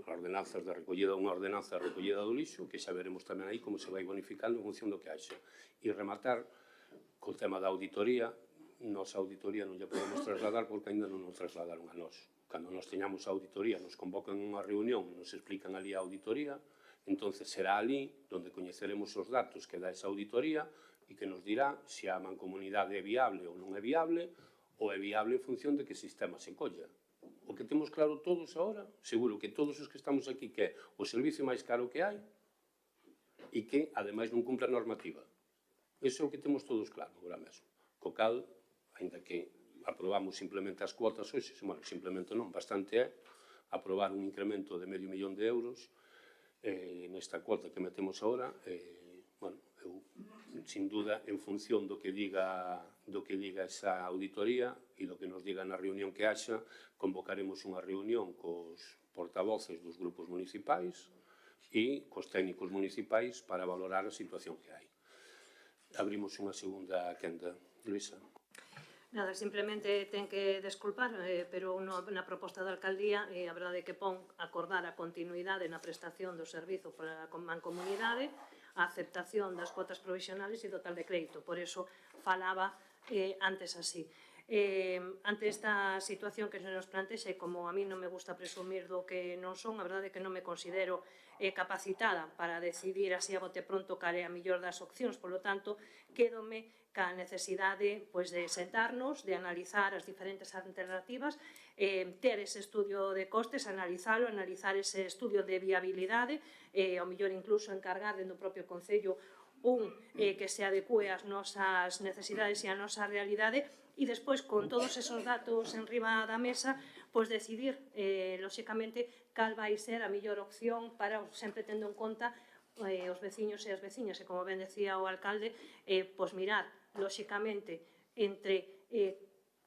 ordenanzas de recollida, unha ordenanza de recollida do lixo, que xa veremos tamén aí como se vai bonificando en función do que haxa. E rematar co tema da auditoría. Nos a auditoría non lle podemos trasladar porque ainda non nos trasladaron a nós. Cando nos teñamos a auditoría, nos convocan unha reunión, nos explican ali a auditoría, entonces será ali onde coñeceremos os datos que dá esa auditoría e que nos dirá se a mancomunidade é viable ou non é viable, ou é viable en función de que sistema se colla. O que temos claro todos agora, seguro que todos os que estamos aquí, que é o servicio máis caro que hai e que, ademais, non cumpre a normativa. Iso é o que temos todos claro agora mesmo. Co cal, ainda que aprobamos simplemente as cuotas hoxe, bueno, simplemente non, bastante é aprobar un incremento de medio millón de euros nesta cuota que metemos agora, bueno, eu, sin duda, en función do que diga esa auditoría e do que nos diga na reunión que haxa, convocaremos unha reunión cos portavoces dos grupos municipais e cos técnicos municipais para valorar a situación que hai. Abrimos unha segunda quenda. Luisa. Nada, simplemente ten que desculpar, pero na proposta da alcaldía a verdade é que pon acordar a continuidade na prestación do servizo para a mancomunidade, a aceptación das cuotas provisionales e do tal de crédito. Por eso falaba antes así. Ante esta situación que se nos plantexa, e como a mí non me gusta presumir do que non son, a verdade é que non me considero capacitada para decidir así a bote pronto cal é a mellor das opcións, polo tanto, quédome ca necesidade de sentarnos, de analizar as diferentes alternativas, ter ese estudio de costes, analizar ese estudio de viabilidade, ao mellor incluso encargar dentro do propio Concello que se adecue ás nosas necesidades e á nosa realidade, e despois, con todos esos datos en riba da mesa, decidir, lóxicamente, cal vai ser a mellor opción para, sempre tendo en conta os veciños e as veciñas, e como ben decía o alcalde, mirar, lóxicamente, entre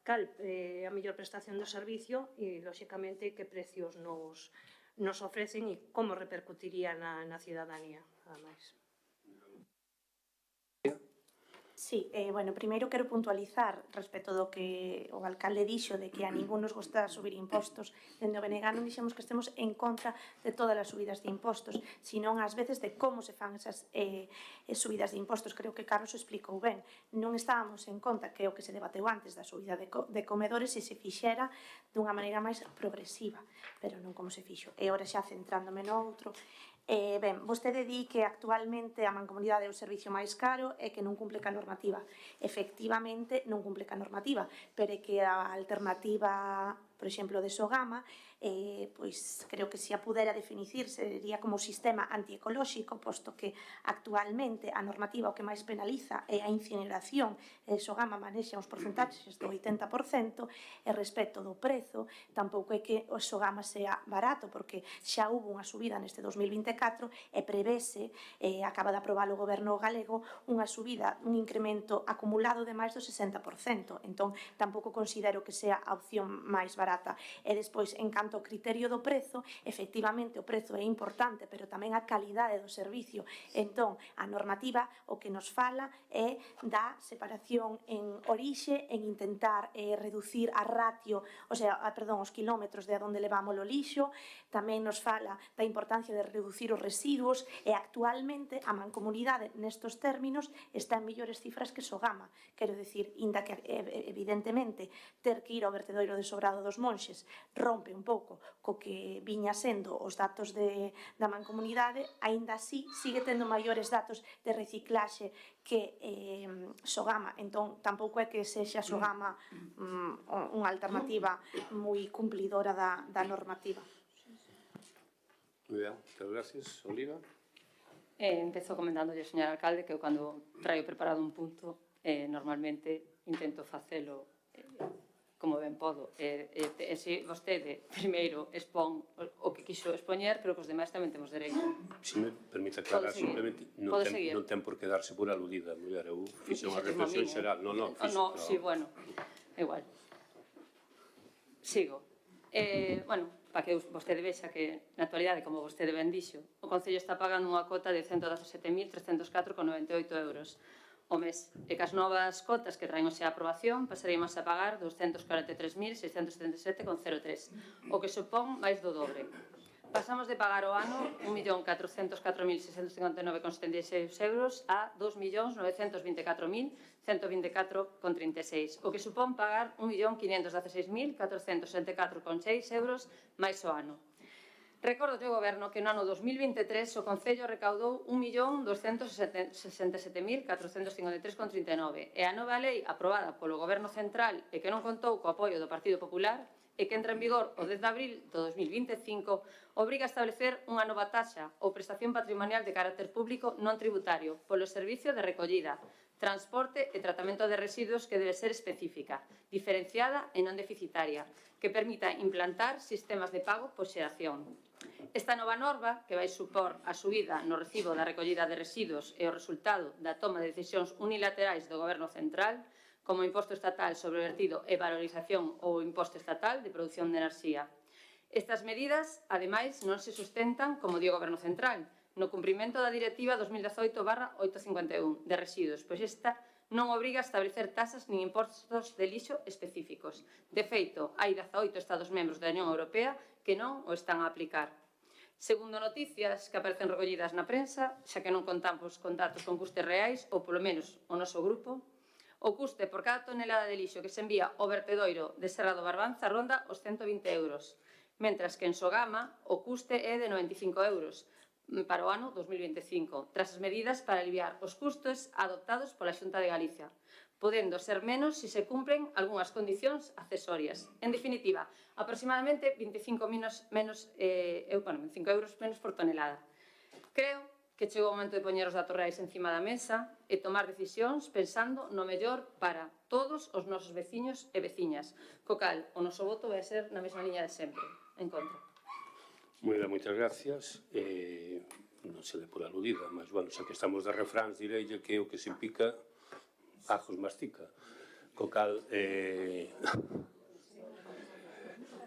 cal a mellor prestación do servicio e, lóxicamente, que precios nos ofrecen e como repercutiría na cidadanía, ademais. Sí, bueno, primeiro quero puntualizar respecto do que o alcalde dixo de que a ningún nos gusta subir impostos. Dende o BNG non dixemos que estemos en contra de todas as subidas de impostos, senón ás veces de como se fan esas subidas de impostos. Creo que Carlos o explicou ben. Non estábamos en conta, que é o que se debateu antes da subida de comedores, se se fixera dunha maneira máis progresiva, pero non como se fixo. E ora xa centrándome no outro, ben, vostede di que actualmente a mancomunidade é o servicio máis caro e que non cumple ca normativa. Efectivamente, non cumple ca normativa, pero é que a alternativa, por exemplo, de Sogama, pois creo que se a pudera definir sería como sistema antiecolóxico, posto que actualmente a normativa o que máis penaliza é a incineración, e Sogama manexa uns porcentaxes do 80%, e respecto do prezo, tampouco é que o Sogama sea barato, porque xa hubo unha subida neste 2024 e prevese, acaba de aprobar o goberno galego, unha subida, un incremento acumulado de máis do 60%. Entón, tampouco considero que sea a opción máis barata. E despois, en canto ao criterio do prezo, efectivamente o prezo é importante, pero tamén a calidade do servicio. Entón, a normativa o que nos fala é da separación en orixe, en intentar reducir a ratio, os kilómetros de onde levamos o lixo, tamén nos fala da importancia de reducir os residuos, e actualmente a mancomunidade nestos términos está en mellores cifras que Sogama. Quero dicir, inda que evidentemente ter que ir ao vertedoiro de Sobrado dos Monxes rompe un pouco co que viña sendo os datos da mancomunidade, aínda así sigue tendo maiores datos de reciclaxe que Sogama. Entón, tampouco é que sexa Sogama unha alternativa moi cumplidora da normativa. Moi ben, moitas gracias. Oliva? Empezo comentándolle, señor alcalde, que eu cando traio preparado un punto, normalmente intento facelo como ben podo. E se vostede primeiro expón o que quixo expoñer, creo que os demais tamén temos dereito. Se me permite aclarar, simplemente non ten por que darse por aludida, muller. Eu fixe unha reflexión xeral. Non, si, bueno, igual. Sigo. Bueno, para que vostede vexa que na actualidade, como vostede ben dixo, o Concello está pagando unha cota de 117.304,98 euros o mes, e que as novas cotas que traen hoxe a aprobación pasaríamos a pagar 243.677,03, o que supón máis do dobre. Pasamos de pagar o ano 1.404.659,76 euros a 2.924.124,36, o que supón pagar 1.516.464,6 euros máis o ano. Recordo ao Goberno que no ano 2023 o Concello recaudou 1.267.453,39 e a nova lei aprobada polo Goberno Central e que non contou co apoio do Partido Popular e que entra en vigor o 10 de abril do 2025 obriga a establecer unha nova taxa ou prestación patrimonial de carácter público non tributario polo servicio de recollida, transporte e tratamento de residuos que debe ser específica, diferenciada e non deficitaria, que permita implantar sistemas de pago por xeración. Esta nova norma, que vai supor a subida no recibo da recollida de residuos e o resultado da toma de decisións unilaterais do Goberno Central, como o imposto estatal sobre o vertido e valorización ou o imposto estatal de produción de enerxía. Estas medidas, ademais, non se sustentan, como di o Goberno Central, no cumprimento da Directiva 2018/851 de residuos, pois esta non obriga a establecer tasas nin impostos de lixo específicos. De feito, hai 18 Estados membros da Unión Europea que non o están a aplicar. Segundo noticias que aparecen recollidas na prensa, xa que non contamos con datos con custes reais, ou polo menos o noso grupo, o custe por cada tonelada de lixo que se envía ao vertedoiro de Serra do Barbanza ronda os 120 euros, mentras que en Sogama o custe é de 95 euros para o ano 2025, tras as medidas para aliviar os custos adoptados pola Xunta de Galicia, podendo ser menos se se cumpren algunhas condicións accesorias. En definitiva, aproximadamente 25 euros menos por tonelada. Creo que chegou o momento de poñer os datos reais encima da mesa e tomar decisións pensando no mellor para todos os nosos veciños e veciñas, co cal o noso voto vai ser na mesma liña de sempre, en contra. Moi ben, moitas gracias. Non se dé por aludida, mas, bueno, xa que estamos de refráns, direille que o que se pica ajos mastica. Co cal,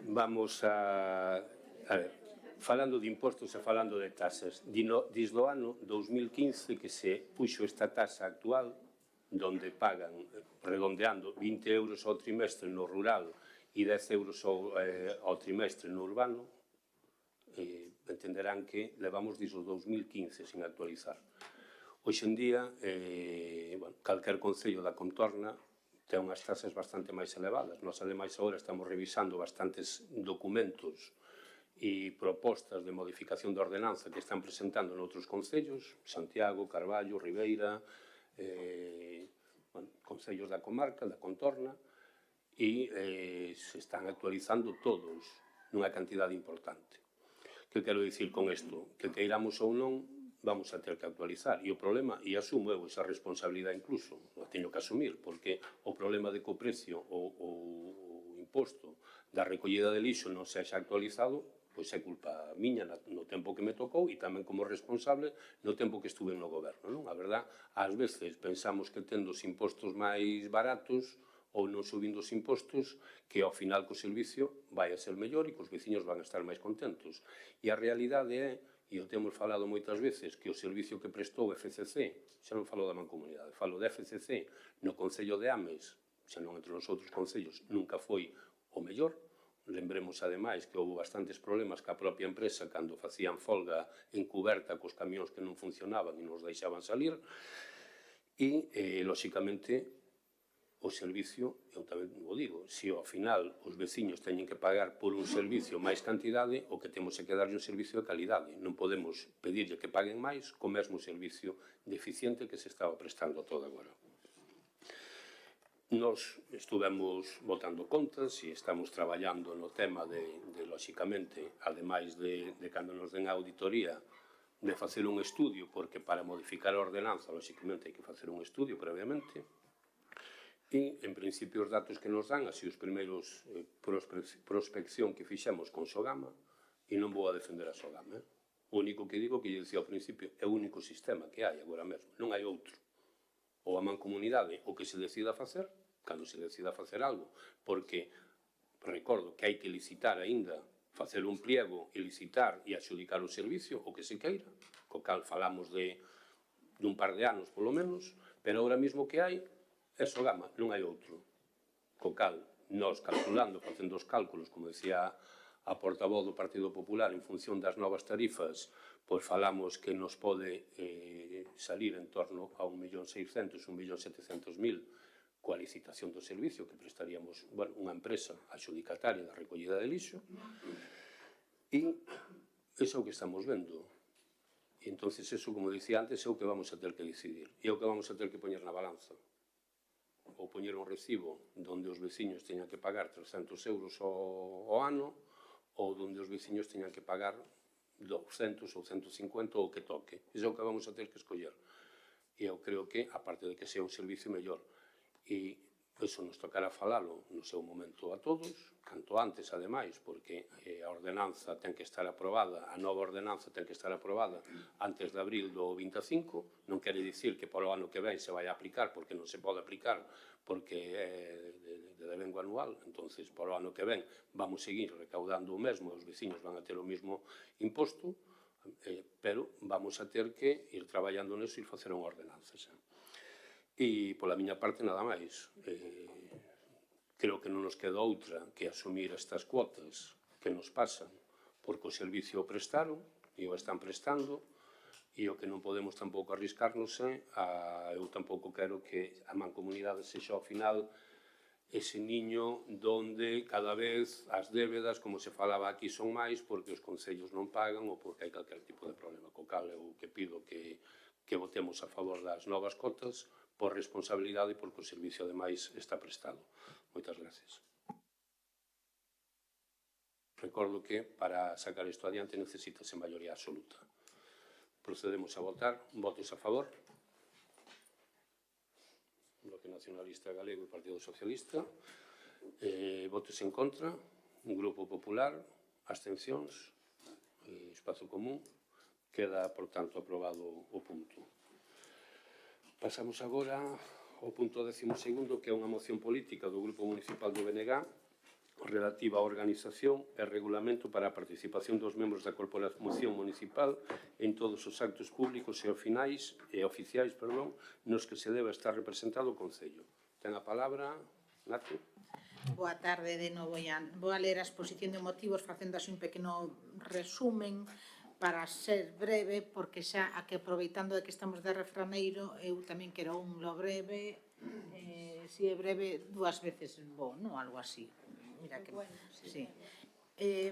vamos a ver, falando de impostos e falando de tasas, desde o ano 2015 que se puxo esta tasa actual, donde pagan, redondeando, 20 euros ao trimestre no rural e 10 euros ao trimestre no urbano, entenderán que levamos desde o 2015 sin actualizar. Hoxe en día, calquer concello da contorna ten unhas tasas bastante máis elevadas. Nós, ademais, agora estamos revisando bastantes documentos e propostas de modificación de ordenanza que están presentando noutros concellos, Santiago, Carballo, Ribeira, concellos da comarca, da contorna, e se están actualizando todos nunha cantidade importante. Que quero dicir con isto? Que queiramos ou non, vamos a ter que actualizar. E o problema, e asumo eu esa responsabilidade incluso, o teño que asumir, porque o problema de que o precio, o imposto da recollida de lixo non sexa actualizado, pois é culpa miña no tempo que me tocou e tamén como responsable no tempo que estuve no goberno. A verdad, ás veces pensamos que tendo os impostos máis baratos ou non subindo os impostos, que ao final co servicio vai a ser mellor e que os veciños van a estar máis contentos. E a realidade é, e o temos falado moitas veces, que o servicio que prestou FCC, xa non falo da Mancomunidade, falo de FCC no Concello de Ames, xa non entre os outros concellos, nunca foi o mellor. Lembremos, ademais, que houve bastantes problemas ca propia empresa cando facían folga encuberta cos camións que non funcionaban e nos deixaban salir. E, lóxicamente, o servicio, eu tamén o digo, se ao final os veciños teñen que pagar por un servicio máis cantidade, o que temos é que darlle un servicio de calidade. Non podemos pedirlle que paguen máis co mesmo servicio deficiente que se estaba prestando todo agora. Nos estuvemos botando contas e estamos traballando no tema de lóxicamente, ademais de cando nos den a auditoría, de facer un estudio, porque para modificar a ordenanza, lóxicamente, hai que facer un estudio previamente. E, en principio, os datos que nos dan, así os primeiros prospección que fixemos con Sogama, e non vou a defender a Sogama, o único que digo, que lle dicía ao principio, é o único sistema que hai agora mesmo, non hai outro. Ou a Mancomunidade, o que se decida facer, cando se decida facer algo, porque recordo que hai que licitar aínda, facer un pliego e licitar e adxudicar o servicio, o que se queira, co cal falamos dun par de anos, polo menos, pero agora mesmo que hai é Sogama, non hai outro. Co cal, nós calculando, facendo os cálculos, como decía a portavoz do Partido Popular, en función das novas tarifas, pois falamos que nos pode salir en torno a 1.600.000, 1.700.000 coa licitación do servicio que prestaríamos unha empresa adxudicataria da recollida de lixo, e iso é o que estamos vendo. E entonces iso, como dicía antes, é o que vamos a ter que decidir, e é o que vamos a ter que poñer na balanza. Ou poñer un recibo onde os veciños teñan que pagar 300 euros ao ano, ou onde os veciños teñan que pagar 200 ou 150 ou o que toque. Iso é o que vamos a ter que escoller. E eu creo que, aparte de que sea un servicio mellor, e iso nos tocará falalo no seu momento a todos, canto antes, ademais, porque a ordenanza ten que estar aprobada, a nova ordenanza ten que estar aprobada antes de abril do 25, non quere dicir que para o ano que ven se vai a aplicar, porque non se pode aplicar, porque é de devengo anual, entonces, para o ano que ven vamos seguir recaudando o mesmo, os veciños van a ter o mesmo imposto, pero vamos a ter que ir traballando neso e facer unha ordenanza xa. E, pola miña parte, nada máis. Creo que non nos queda outra que asumir estas cuotas que nos pasan, porque o servicio o prestaron e o están prestando, e o que non podemos tampouco arriscarnos eu tampouco quero que a Mancomunidade sexa ao final ese niño donde cada vez as débedas, como se falaba aquí, son máis porque os concellos non pagan ou porque hai calquer tipo de problema. Co cal eu que pido que votemos a favor das novas cotas por responsabilidade e porque o servicio, ademais, está prestado. Moitas gracias. Recordo que para sacar isto adiante necesitase maioría absoluta. Procedemos a votar. Votos a favor. Bloque Nacionalista Galego e Partido Socialista. Votos en contra. Grupo Popular. Abstencións. Espazo Común. Queda, por tanto, aprobado o punto. Pasamos agora ao punto 12º, que é unha moción política do Grupo Municipal do BNG, relativa á organización e regulamento para a participación dos membros da Corporación Municipal en todos os actos públicos e oficiais nos que se debe estar representado o Concello. Ten a palabra, Nacho. Boa tarde de novo. Vou a ler a exposición de motivos facendo así un pequeno resumen para ser breve, porque xa que aproveitando de que estamos de refraneiro, eu tamén quero un lo breve, se é breve dúas veces bo, non? Algo así. Mira que... Sí.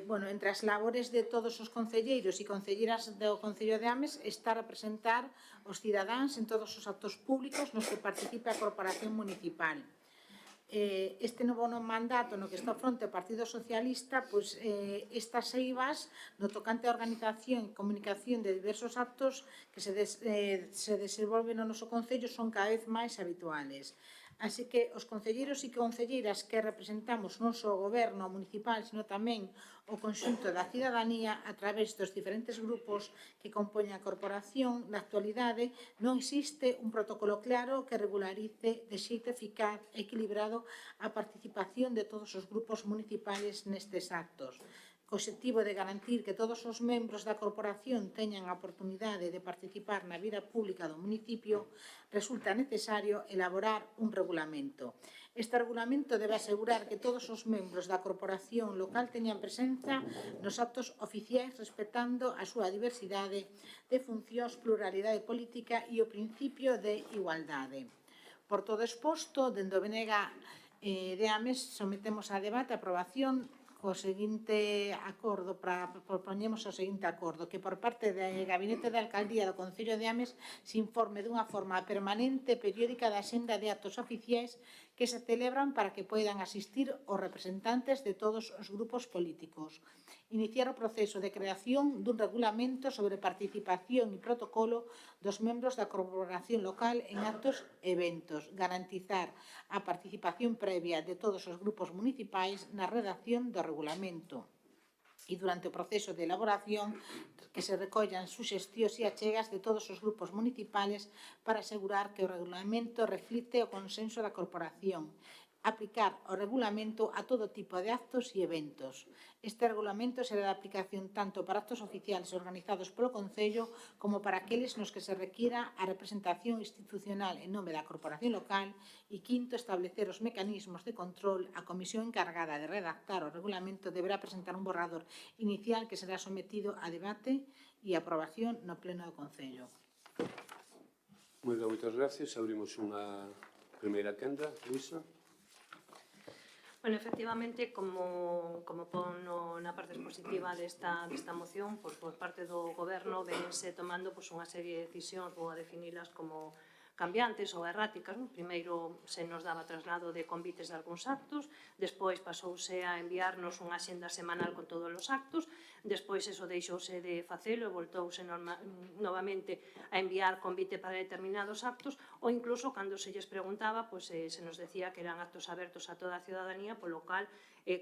Bueno, entre as labores de todos os concelleiros e concelleiras do Concello de Ames está a representar os cidadáns en todos os actos públicos nos que participa a Corporación Municipal. Este novo mandato no que está fronte o Partido Socialista, pois estas eivas no tocante a organización e comunicación de diversos actos que se desenvolven no noso Concello son cada vez máis habituales. Así que os concelleiros e concelleiras que representamos non só o goberno municipal, sino tamén o conxunto da cidadanía a través dos diferentes grupos que compoñen a corporación, na actualidade non existe un protocolo claro que regularice de xeito eficaz e equilibrado a participación de todos os grupos municipales nestes actos. Co obxectivo de garantir que todos os membros da corporación teñan a oportunidade de participar na vida pública do municipio, resulta necesario elaborar un regulamento. Este regulamento debe asegurar que todos os membros da corporación local teñan presenza nos actos oficiais respetando a súa diversidade de funcións, pluralidade política e o principio de igualdade. Por todo exposto, dende o BNG de Ames sometemos a debate a aprobación co seguinte acordo, propoñemos o seguinte acordo, que por parte do Gabinete de Alcaldía do Concello de Ames se informe dunha forma permanente e periódica da xenda de actos oficiais que se celebran para que poidan asistir os representantes de todos os grupos políticos. Iniciar o proceso de creación dun regulamento sobre participación e protocolo dos membros da corporación local en actos e eventos. Garantizar a participación previa de todos os grupos municipais na redacción do regulamento. E durante o proceso de elaboración que se recollan suxestións e achegas de todos os grupos municipales para asegurar que o regulamento reflicte o consenso da corporación. Aplicar o regulamento a todo tipo de actos e eventos. Este regulamento será de aplicación tanto para actos oficiales organizados polo Concello como para aqueles nos que se requiera a representación institucional en nome da corporación local e quinto, establecer os mecanismos de control. A comisión encargada de redactar o regulamento deberá presentar un borrador inicial que será sometido a debate e aprobación no pleno do Concello. Moi ben, moitas gracias. Abrimos unha primeira quenda. Luisa. Bueno, efectivamente, como pon na parte expositiva desta moción, por parte do Goberno vense tomando unha serie de decisións, vou a definilas como cambiantes ou erráticas. Primeiro se nos daba traslado de convites de algúns actos, despois pasouse a enviarnos unha xenda semanal con todos os actos, despois eso deixouse de facelo e voltouse novamente a enviar convite para determinados actos, ou incluso cando se lles preguntaba, se nos decía que eran actos abertos a toda a ciudadanía, polo cal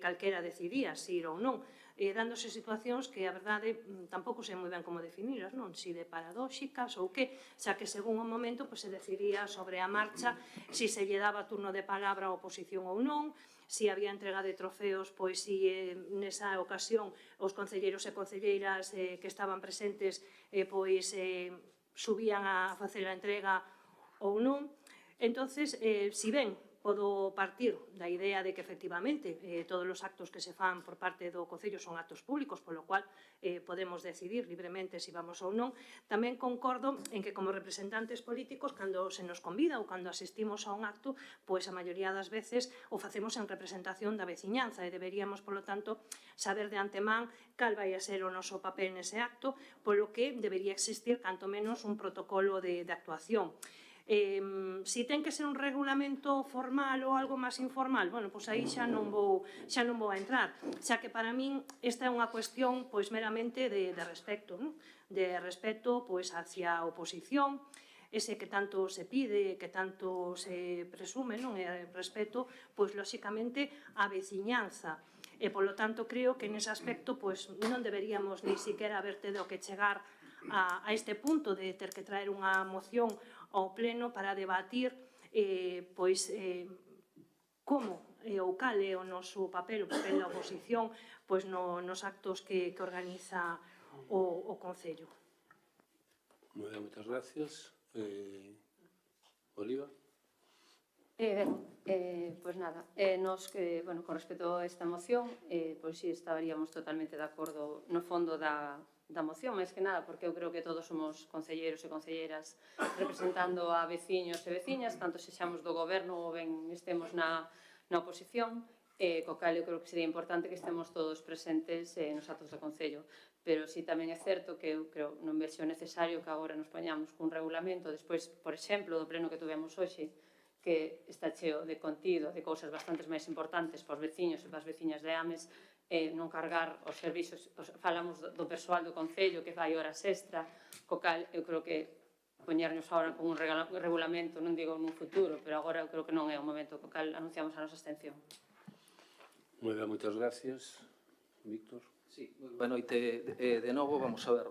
calquera decidía se ir ou non, dándose situacións que a verdade tampouco sei moi ben como definiras, non? Si de paradóxicas ou que, xa que según o momento se decidía sobre a marcha si se lle daba turno de palabra a oposición ou non, si había entrega de trofeos, pois si nesa ocasión os concelleiros e concelleiras que estaban presentes pois subían a facer a entrega ou non. Entonces, si ben podo partir da idea de que efectivamente todos os actos que se fan por parte do Concello son actos públicos, polo cual podemos decidir libremente se vamos ou non. Tamén concordo en que como representantes políticos, cando se nos convida ou cando asistimos a un acto, pois a maioría das veces o facemos en representación da veciñanza e deberíamos, polo tanto, saber de antemán cal vai a ser o noso papel nese acto, polo que debería existir canto menos un protocolo de actuación. Si ten que ser un regulamento formal ou algo máis informal, bueno, pois aí xa non vou a entrar, xa que para min esta é unha cuestión pois meramente de respecto, de respecto pois hacia a oposición, ese que tanto se pide, que tanto se presume, non? E respecto, pois lóxicamente a veciñanza. E polo tanto creo que nese aspecto pois non deberíamos ni siquiera haber tido que chegar a este punto de ter que traer unha moción ao pleno para debatir como ou cal é o noso papel, o papel da oposición, pois nos actos que organiza o Concello. Moi ben, moitas gracias. Oliva? Pois nada, nos, con respecto a esta moción, pois si estaríamos totalmente de acordo no fondo da moción, máis que nada, porque eu creo que todos somos concelleiros e concelleiras representando a veciños e veciñas, tanto sexamos do goberno ou ben estemos na oposición, co cal eu creo que sería importante que estemos todos presentes nos actos do Concello. Pero si tamén é certo que eu creo non vexo necesario que agora nos poñamos cun regulamento, despois, por exemplo, do pleno que tuvemos hoxe, que está cheo de contido, de cousas bastante máis importantes para os veciños e para as veciñas de Ames, non cargar os servizos, falamos do persoal do Concello que fai horas extra, co cal eu creo que poñernos agora con un regulamento, non digo nun futuro, pero agora eu creo que non é o momento, co cal anunciamos a nosa abstención. Moi ben, moitas gracias. Víctor? Sí, boa noite de novo, vamos a ver,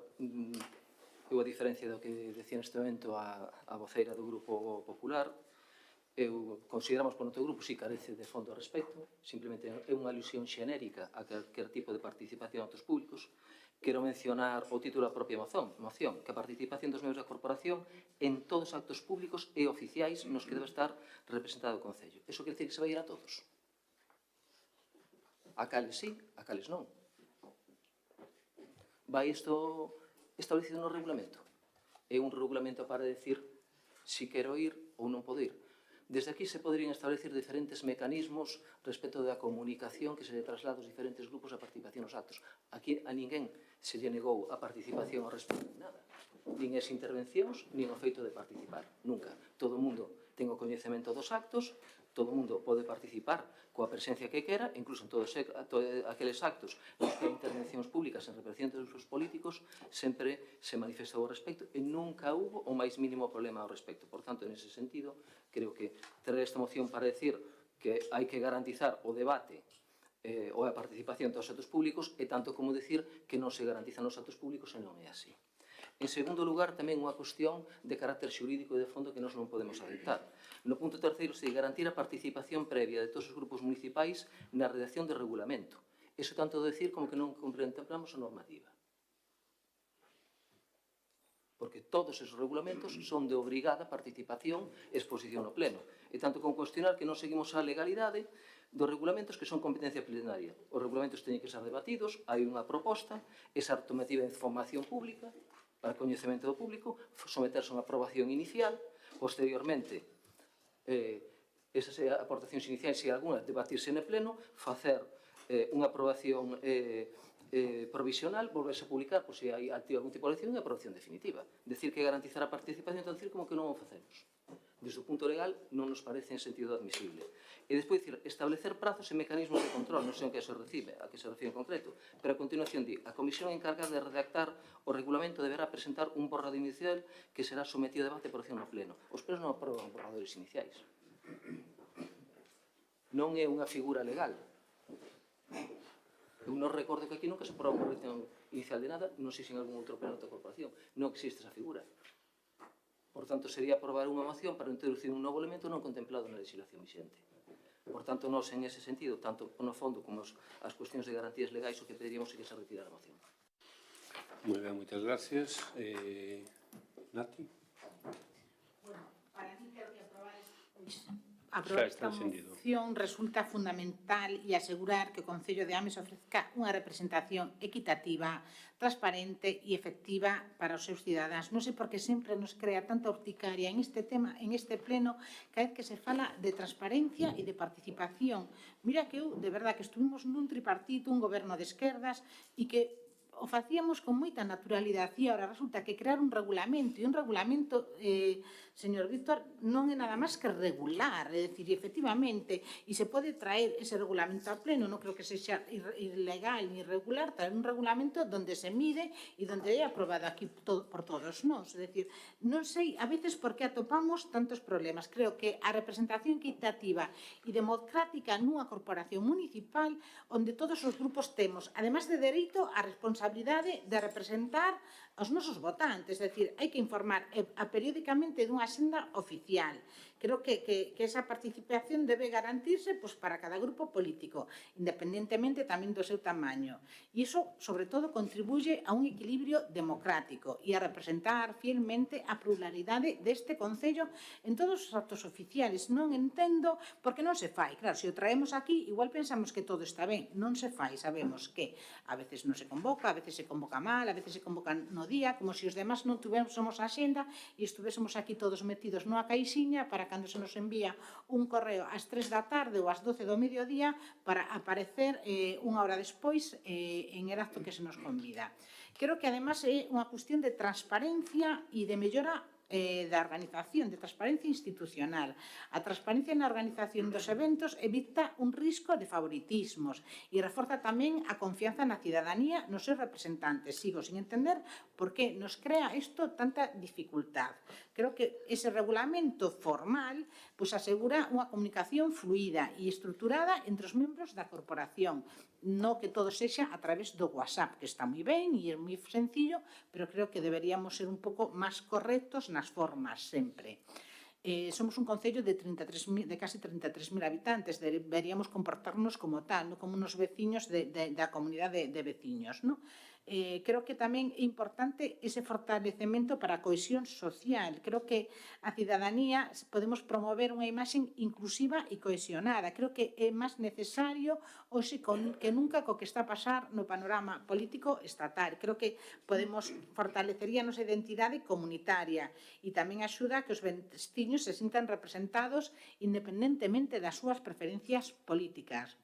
eu a diferencia do que decía neste momento a voceira do Grupo Popular, eu consideramos por noutro grupo si carece de fondo ao respecto, simplemente é unha alusión xenérica a calquer tipo de participación en actos públicos. Quero mencionar o título da propia moción, que a participación dos membros da corporación en todos os actos públicos e oficiais nos que debe estar representado o Concello. Eso quer dizer que se vai ir a todos. A cales sí, a cales non. Vai isto establecido no regulamento. É un regulamento para decir si quero ir ou non podo ir. Desde aquí se poderían establecer diferentes mecanismos respecto da comunicación que se traslada aos diferentes grupos a participación nos actos. Aquí a ninguén se lle negou a participación ao respecto de nada. Nin as intervencións, nin o feito de participar. Nunca. Todo o mundo ten o coñecemento dos actos, todo o mundo pode participar coa presencia que quera, incluso en todos aqueles actos nos que hai intervencións públicas en representación dos políticos, sempre se manifestou ao respecto e nunca hubo o máis mínimo problema ao respecto. Por tanto, en ese sentido, creo que traer esta moción para decir que hai que garantizar o debate ou a participación dos actos públicos é tanto como decir que non se garantizan os actos públicos e non é así. En segundo lugar, tamén unha cuestión de carácter xurídico e de fondo que nós non podemos aceptar. No punto terceiro, se garantir a participación previa de todos os grupos municipais na redacción de regulamento. Iso tanto de decir como que non contemplamos a normativa. Porque todos esos regulamentos son de obrigada participación e exposición no pleno. E tanto con cuestionar que non seguimos a legalidade dos regulamentos que son competencia plenaria. Os regulamentos teñen que ser debatidos, hai unha proposta, esa tomativa de información pública, para coñecemento do público, someterse a unha aprobación inicial, posteriormente, esas aportacións iniciais, se algunha, debatirse no pleno, facer unha aprobación provisional, volverse a publicar, pois se hai algún tipo de elección, e aprobación definitiva. Decir que garantizar a participación, decir como que non o facemos. Desde o punto legal, non nos parece en sentido admisible. E despois, establecer prazos e mecanismos de control, non sei a que se refire en concreto, pero a continuación di, a comisión encargada de redactar o regulamento deberá presentar un borrador inicial que será sometido a debate por acción no pleno. Os plenos non aproban borradores iniciais. Non é unha figura legal. Eu non recordo que aquí nunca se aproba unha redacción inicial de nada, non sei se en algún outro pleno da corporación. Non existe esa figura. Por tanto, sería aprobar unha moción para introducir un novo elemento non contemplado na legislación vixente. Por tanto, nós, en ese sentido, tanto no fondo como as cuestións de garantías legais, o que pediríamos é que se retirara a moción. Moi ben, moitas gracias. Nati? Bueno, para mí creo que aprobar esta moción resulta fundamental e asegurar que o Concello de Ames ofrezca unha representación equitativa, transparente e efectiva para os seus cidadáns. Non sei por que sempre nos crea tanta urticaria en este tema, en este pleno, cada vez que se fala de transparencia e de participación. Mira que eu, de verdad, que estuvimos nun tripartito, un goberno de esquerdas, e que o facíamos con moita naturalidade e agora resulta que crear un regulamento e un regulamento, señor Víctor, non é nada máis que regular, é dicir, efectivamente, e se pode traer ese regulamento a pleno, non creo que sexa ilegal ni irregular, traer un regulamento donde se mide e donde é aprobado aquí por todos nós, é dicir, non sei a veces por que atopamos tantos problemas. Creo que a representación equitativa e democrática nunha corporación municipal onde todos os grupos temos, además de dereito a responsabilidade de representar aos nosos votantes, é dicir, hai que informar periódicamente dunha axenda oficial. Creo que esa participación debe garantirse para cada grupo político, independentemente tamén do seu tamaño. E iso, sobre todo, contribuye a un equilibrio democrático e a representar fielmente a pluralidade deste Concello en todos os actos oficiales. Non entendo por que non se fai. Claro, se o traemos aquí, igual pensamos que todo está ben. Non se fai. Sabemos que a veces non se convoca, a veces se convoca mal, a veces se convoca no día, como se os demás non tuvéssemos a axenda e estuvésemos aquí todos metidos nunha caixiña para cando se nos envía un correo ás 3 da tarde ou ás 12 do mediodía para aparecer unha hora despois en el acto que se nos convida. Creo que, además, é unha cuestión de transparencia e de mellora da organización, de transparencia institucional. A transparencia na organización dos eventos evita un risco de favoritismos e reforza tamén a confianza na cidadanía nos seus representantes. Sigo sin entender por que nos crea isto tanta dificultad. Creo que ese regulamento formal asegura unha comunicación fluida e estruturada entre os membros da corporación, no que todo sexa a través do WhatsApp, que está moi ben e é moi sencillo, pero creo que deberíamos ser un pouco máis correctos nas formas sempre. Somos un concello de casi 33.000 habitantes, deberíamos comportarnos como tal, non como unos veciños da comunidade de veciños. Creo que tamén é importante ese fortalecemento para a cohesión social. Creo que a cidadanía podemos promover unha imaxe inclusiva e cohesionada. Creo que é máis necesario hoxe que nunca co que está a pasar no panorama político estatal. Creo que podemos fortalecería a nosa identidade comunitaria e tamén axuda a que os veciños se sintan representados independentemente das súas preferencias políticas.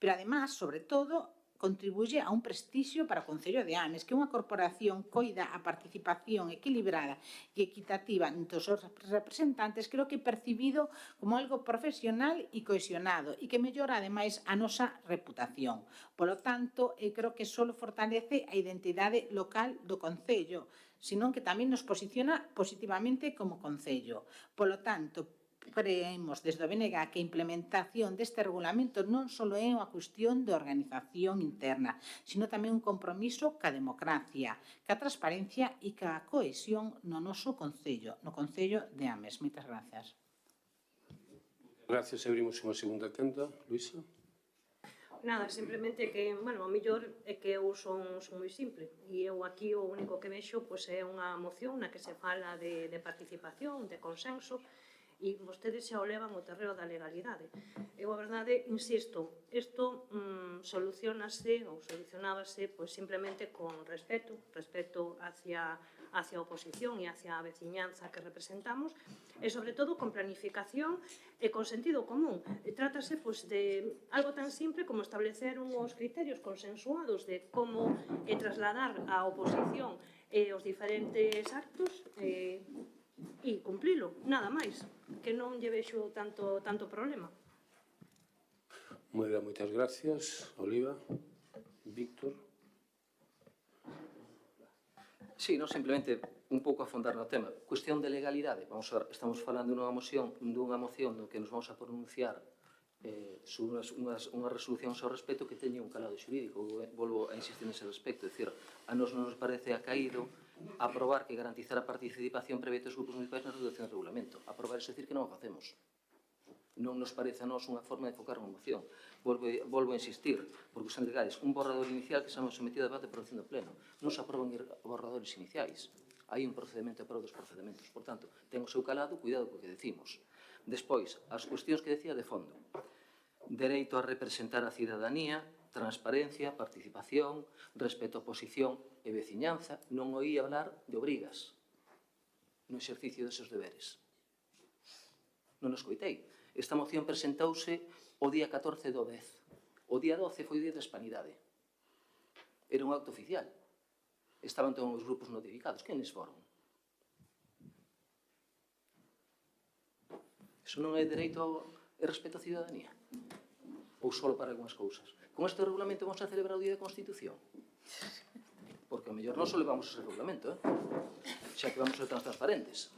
Pero, además, sobre todo, contribuye a un prestixio para o Concello de Ames, que unha corporación coida a participación equilibrada e equitativa entre os seus representantes, creo que é percibido como algo profesional e cohesionado e que mellora, ademais, a nosa reputación. Polo tanto, creo que só fortalece a identidade local do Concello, senón que tamén nos posiciona positivamente como Concello. Polo tanto, creemos desde o BNG que a implementación deste regulamento non só é unha cuestión de organización interna, sino tamén un compromiso ca democracia, ca transparencia e ca cohesión no noso Concello, no Concello de Ames. Moitas grazas. Gracias. Abrimos unha segunda tenda. Luísa? Nada, simplemente que, o mellor é que eu son moi simple e eu aquí o único que vexo é unha moción na que se fala de participación, de consenso, e vostedes xa o levan o terreo da legalidade. Eu, a verdade, insisto, isto solucionábase simplemente con respeto hacia a oposición e hacia a veciñanza que representamos, e, sobre todo, con planificación e con sentido común. Trátase de algo tan simple como establecer uns criterios consensuados de como trasladar a oposición os diferentes actos e cumplilo, nada máis, que non lle vexo tanto problema. Moi ben, moitas gracias. Oliva, Víctor. Sí, non simplemente un pouco afondar no tema. Cuestión de legalidade. Estamos falando dunha moción no que nos vamos a pronunciar sobre unha resolución ao respecto que teña un calado xurídico. Volvo a insistir nese respecto. É dicir, a nos non nos parece acaído aprobar que garantizar a participación previa dos grupos municipais na redacción do regulamento. Aprobar é decir que non o facemos. Non nos parece a nós unha forma de focar unha moción. Volvo a insistir, porque os legais, un borrador inicial que se ha sometido a debate por aprobación do pleno. Non se aproban borradores iniciais. Hai un procedimento para dos procedimentos. Por tanto, ten o seu calado, cuidado co que decimos. Despois, as cuestións que decía de fondo. Dereito a representar a cidadanía, transparencia, participación, respeto a oposición e veciñanza. Non oí hablar de obrigas no exercicio deses deberes. Non os coitei. Esta moción presentouse o día 14 do 10. O día 12 foi o día da Hispanidade. Era un acto oficial. Estaban todos os grupos notificados. Quenes foron? Iso non é dereito e respeto a cidadanía? Ou só para algunhas cousas? Con este regulamento vamos a celebrar o Día da Constitución? Porque ao mellor non só levamos ese regulamento, xa que vamos ser tan transparentes.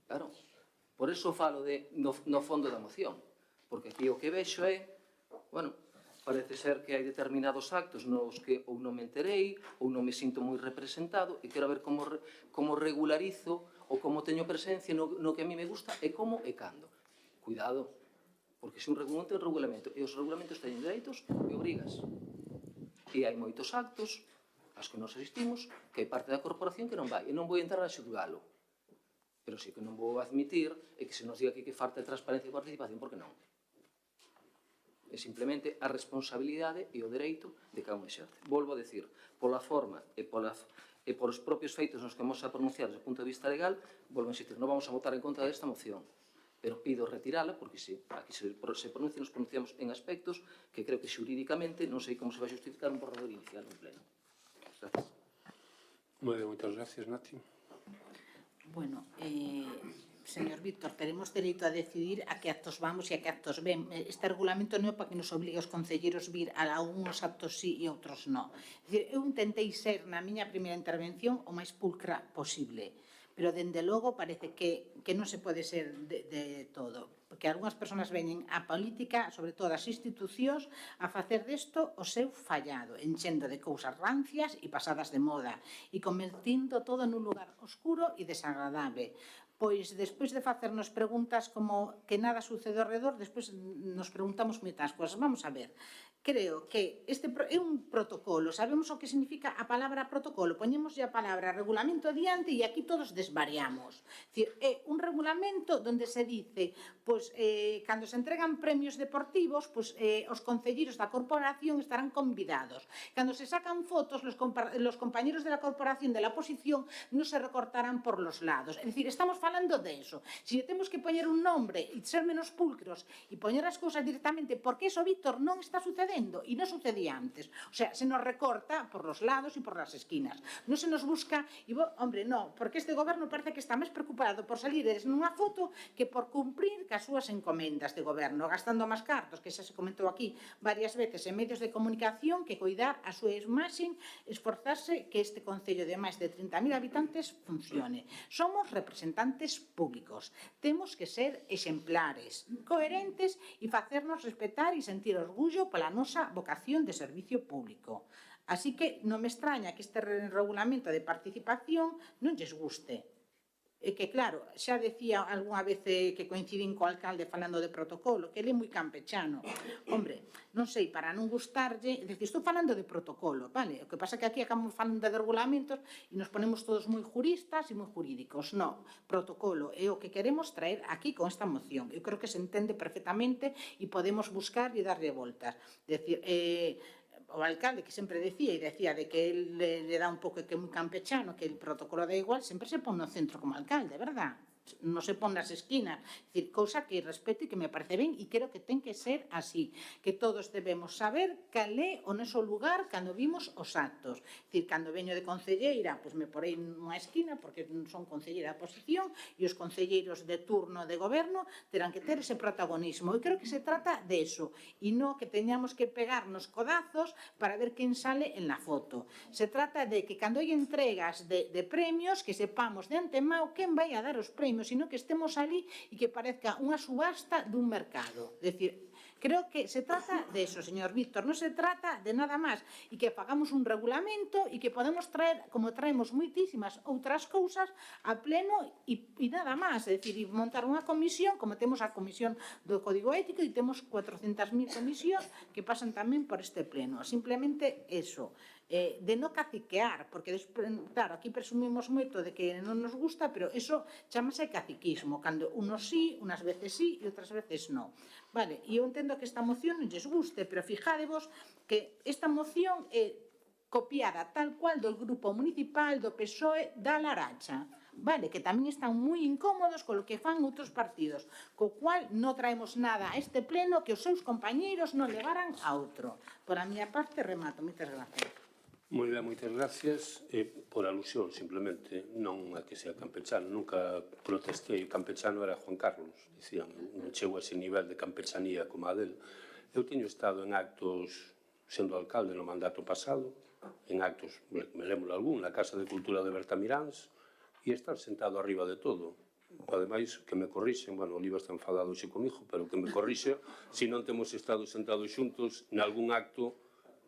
Claro, por eso falo no fondo da moción, porque aquí o que vexo é, parece ser que hai determinados actos nos que ou non me enterei ou non me sinto moi representado e quero ver como regularizo ou como teño presencia no que a mí me gusta e como e cando. Cuidado, porque se un regulamento é un regulamento e os regulamentos teñen dereitos e obrigas. E hai moitos actos aos que nos asistimos que hai parte da corporación que non vai e non vou entrar a xulgalo. Pero sí que non vou admitir é que se nos diga que falta de transparencia e participación, porque non? É simplemente a responsabilidade e o dereito de cada un exerce. Volvo a decir, pola forma e polos propios feitos nos que vamos a pronunciar desde o punto de vista legal, volvo a insistir, non vamos a votar en contra desta moción, pero pido retirala, porque se aquí se pronuncia, nos pronunciamos en aspectos que creo que xurídicamente non sei como se vai justificar un borrador inicial en pleno. Gracias. Moi ben, moitas gracias, Nati. Bueno, señor Víctor, teremos dereito a decidir a que actos vamos e a que actos ven. Este regulamento non é para que nos obligue os concelleros vir a algúns actos sí e outros non. Eu intentei ser, na miña primeira intervención, o máis pulcra posible. Pero, dende logo, parece que non se pode ser de todo. Porque algunhas persoas veñen á política, sobre todo as institucións, a facer desto o seu fallado, enchendo de cousas rancias e pasadas de moda, e convertindo todo nun lugar oscuro e desagradable. Pois, despois de facernos preguntas como que nada sucede ao redor, despois nos preguntamos moitas cousas. Vamos a ver. Creo que este é un protocolo. Sabemos o que significa a palabra protocolo. Poñemos a palabra regulamento diante e aquí todos desvariamos. É un regulamento onde se dice, pois, cando se entregan premios deportivos, pois, os concelleiros da corporación estarán convidados. Cando se sacan fotos, los compañeros de la corporación de la oposición non se recortarán por los lados. É dicir, estamos falando de eso. Si temos que poñer un nombre e ser menos pulcros e poñer as cousas directamente, porque eso, Víctor, non está sucedendo e non sucedía antes. O sea, se nos recorta por los lados e por las esquinas. Non se nos busca, e hombre, non, porque este goberno parece que está máis preocupado por salir nunha foto que por cumprir cas súas encomendas de goberno, gastando máis cartos, que xa se comentou aquí varias veces en medios de comunicación, que cuidar a súa imaxe, esforzarse que este concello de máis de 30.000 habitantes funcione. Somos representantes públicos. Temos que ser exemplares, coherentes e facernos respetar e sentir orgullo pola nosa vocación de servicio público. Así que non me extraña que este regulamento de participación non lles guste. E que, claro, xa decía algunha vez que coincidín co alcalde falando de protocolo, que ele é moi campechano. Hombre, non sei, para non gustarlle, estou falando de protocolo, vale? O que pasa é que aquí acabamos falando de regulamentos e nos ponemos todos moi juristas e moi jurídicos. Non, protocolo é o que queremos traer aquí con esta moción. Eu creo que se entende perfectamente e podemos buscar e darlle voltas. Decir, o alcalde que sempre decía de que ele le dá un pouco que é moi campechano, que el protocolo da igual, sempre se pon no centro como alcalde, verdad? Non se pon nas esquinas, dicir, cousa que respeto e que me parece ben e creo que ten que ser así, que todos debemos saber cal é o noso lugar cando vimos os actos. Dicir, cando veño de concelleira, pois me porei nunha esquina porque non son concelleira da oposición e os concelleiros de turno de goberno terán que ter ese protagonismo. E creo que se trata de eso e non que teñamos que pegarnos codazos para ver quen sale en la foto. Se trata de que cando hai entregas de premios que sepamos de antemao quen vai a dar os premios, sino que estemos ali e que parezca unha subasta dun mercado. É dicir, creo que se trata de eso, señor Víctor, non se trata de nada máis e que fagamos un regulamento e que podemos traer, como traemos moitísimas outras cousas, a pleno e nada máis, é dicir, montar unha comisión, como temos a comisión do Código Ético e temos 400.000 comisións que pasan tamén por este pleno. Simplemente eso. De non caciquear, porque, claro, aquí presumimos moito de que non nos gusta, pero eso chamase caciquismo, cando unos sí, unas veces sí e outras veces non. Vale, e eu entendo que esta moción non lles guste, pero fijadevos que esta moción é copiada tal cual do grupo municipal do PSOE da Laracha. Vale, que tamén están moi incómodos con o que fan outros partidos, co cual non traemos nada a este pleno que os seus compañeiros non levaran a outro. Por a miña parte, remato. Moitas gracias. Moi ben, moitas gracias. Por alusión, simplemente, non a que sea campechano. Nunca protestei. Campechano era Juan Carlos. Dicían, non chego a ese nivel de campechanía como a del. Eu teño estado en actos, sendo alcalde no mandato pasado, en actos, me lembro algún, na Casa de Cultura de Bertamiráns, e estar sentado arriba de todo. ademais, que me corrixen, bueno, Oliva está enfadado xe comigo, pero que me corrixe, se non temos estado sentados xuntos nalgún acto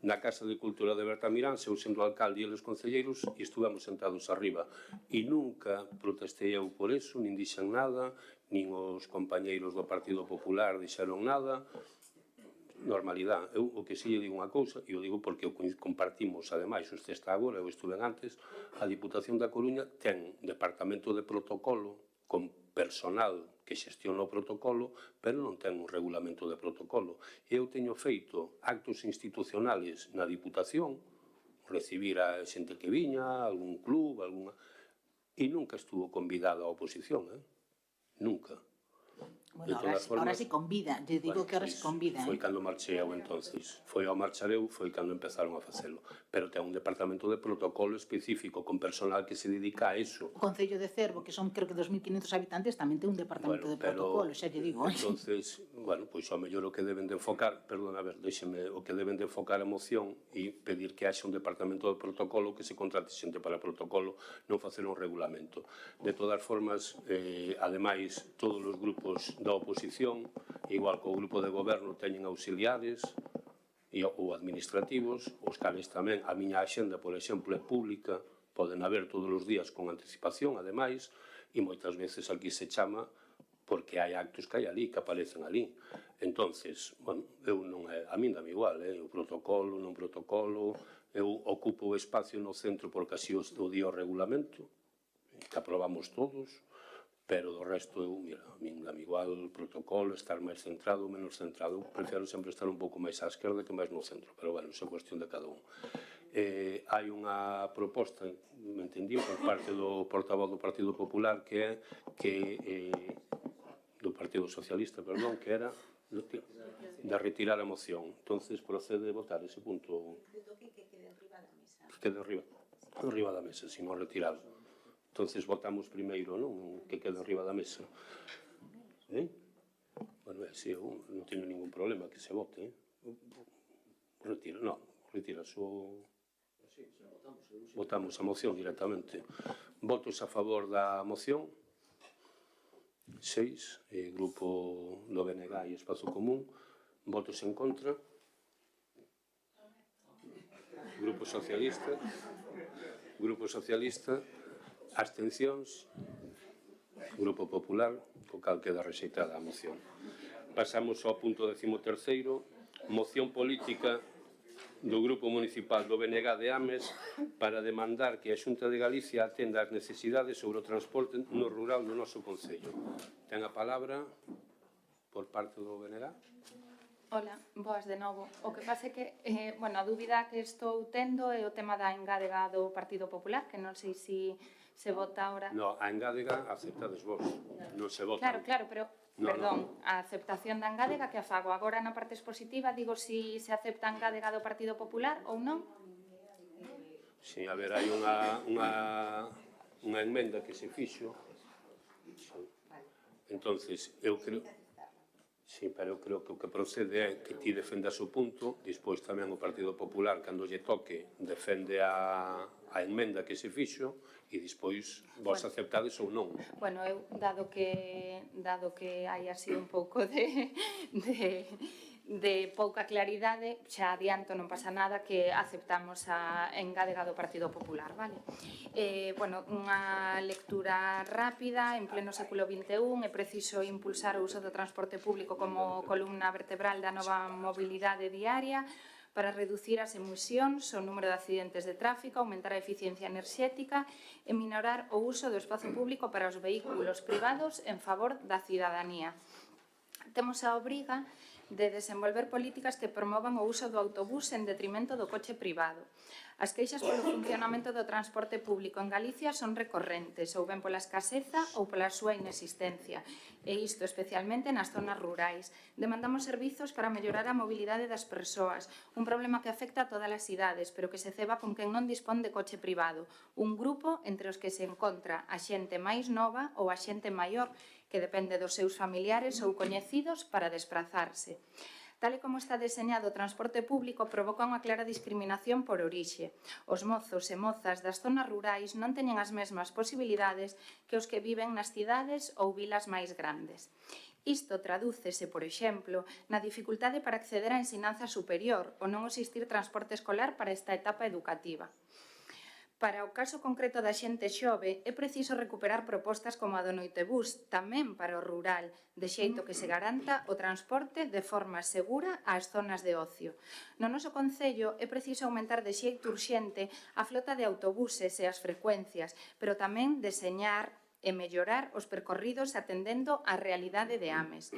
na Casa de Cultura de Bertamirán, eu sendo alcalde e eles concelleiros, e estuvemos sentados arriba. E nunca protestei eu por eso, nin dixen nada, nin os compañeiros do Partido Popular dixeron nada. Normalidade. Eu o que si lle digo unha cousa, e o digo porque compartimos, ademais, usted está agora, eu estuve antes, a Diputación da Coruña ten departamento de protocolo con personal que xestiona o protocolo, pero non ten un regulamento de protocolo. Eu teño feito actos institucionales na Diputación, recibir a xente que viña, algún club, alguna... E nunca estuvo convidada a oposición, nunca. Bueno, ahora se convida, lle digo que ahora se convida. Foi cando marchei eu entonces. Foi ao marchar eu, foi cando empezaron a facelo. Pero ten un departamento de protocolo específico con personal que se dedica a eso. O Concello de Cervo, que son creo que 2.500 habitantes, tamén ten un departamento de protocolo, xa lle digo. Entonces, bueno, pois ao mellor o que deben de enfocar, perdón, a ver, déxeme, o que deben de enfocar a moción e pedir que haxa un departamento de protocolo, que se contrate xente para protocolo, non facer un regulamento. De todas formas, ademais, todos os grupos da oposición, igual que o grupo de goberno, teñen auxiliares ou administrativos, os cales tamén, a miña axenda, por exemplo, é pública, poden haber todos os días con anticipación, ademais, e moitas veces aquí se chama porque hai actos que hai ali, que aparecen ali. Entonces, bueno, eu non é, a min dame igual, o protocolo, non protocolo, eu ocupo o espacio no centro porque así o día o regulamento, que aprobamos todos, pero do resto, eu, mira, a min dame igual o protocolo, estar máis centrado ou menos centrado. Eu prefiero sempre estar un pouco máis á esquerda que máis no centro, pero, bueno, iso é cuestión de cada un. Hai unha proposta, me entendí, por parte do portavoz do Partido Popular, que é do Partido Socialista, perdón, que era de retirar a moción. Entonces, procede votar ese punto. Que quede arriba da mesa, se non retirado. Entonces votamos primeiro, non? Que quede arriba da mesa. Bueno, si eu non teño ningún problema que se vote. Retira, non, retira só... Votamos a moción directamente. Votos a favor da moción. 6, Grupo do BNG e Espazo Común. Votos en contra. Grupo Socialista. Grupo Socialista. Abstencións, Grupo Popular, co cal queda rexeitada a moción. Pasamos ao punto 13º, moción política do Grupo Municipal do BNG de Ames para demandar que a Xunta de Galicia atenda as necesidades sobre o transporte no rural do noso concello. Ten a palabra por parte do BNG. Hola, boas de novo. O que pasa é que, bueno, a dúbida que estou tendo é o tema da engádega do Partido Popular, que non sei se vota ahora. No, a engádega aceptades vos, non se vota. Claro, pero, perdón, a aceptación da engádega que a fago agora na parte expositiva, digo se acepta a engádega do Partido Popular ou non? Si, a ver, hai unha enmenda que se fixo. Entonces, eu creo... Sí, pero eu creo que o que procede é que ti defendas o punto, despois tamén o Partido Popular, cando lle toque, defende a enmenda que se fixo, e despois vos aceptades ou non. Bueno, eu, dado que hai así un pouco de pouca claridade, xa adianto, non pasa nada, que aceptamos a engádega do Partido Popular, vale? Bueno, unha lectura rápida, en pleno século XXI, é preciso impulsar o uso do transporte público como columna vertebral da nova mobilidade diaria, para reducir as emisións, o número de accidentes de tráfico, aumentar a eficiencia enerxética e minorar o uso do espazo público para os vehículos privados en favor da cidadanía. Temos a obriga de desenvolver políticas que promovan o uso do autobús en detrimento do coche privado. As queixas polo funcionamento do transporte público en Galicia son recorrentes, ou ben pola escaseza ou pola súa inexistencia, e isto especialmente nas zonas rurais. Demandamos servizos para mellorar a mobilidade das persoas, un problema que afecta a todas as cidades, pero que se ceba con quen non dispón de coche privado, un grupo entre os que se encontra a xente máis nova ou a xente maior, que depende dos seus familiares ou coñecidos para desplazarse. Tal e como está deseñado o transporte público, provoca unha clara discriminación por orixe. Os mozos e mozas das zonas rurais non teñen as mesmas posibilidades que os que viven nas cidades ou vilas máis grandes. Isto tradúcese, por exemplo, na dificultade para acceder á ensinanza superior ou non existir transporte escolar para esta etapa educativa. Para o caso concreto da xente xove, é preciso recuperar propostas como a do Noitebús, tamén para o rural, de xeito que se garanta o transporte de forma segura ás zonas de ocio. No noso concello é preciso aumentar de xeito urxente a flota de autobuses e as frecuencias, pero tamén deseñar e mellorar os percorridos atendendo á realidade de Ames.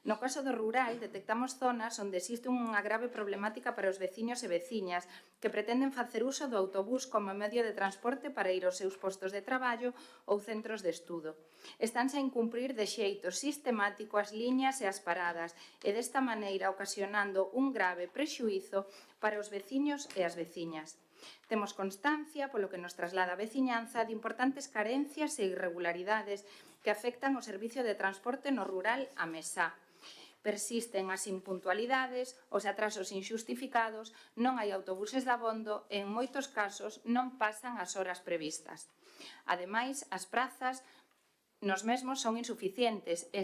No caso do rural, detectamos zonas onde existe unha grave problemática para os veciños e veciñas que pretenden facer uso do autobús como medio de transporte para ir aos seus postos de traballo ou centros de estudo. Estánse a incumprir de xeito sistemático as liñas e as paradas e desta maneira ocasionando un grave prexuízo para os veciños e as veciñas. Temos constancia, polo que nos traslada a veciñanza, de importantes carencias e irregularidades que afectan o servicio de transporte no rural amesá. Persisten as impuntualidades, os atrasos inxustificados, non hai autobuses de abondo e en moitos casos non pasan as horas previstas. Ademais, as prazas nos mesmos son insuficientes e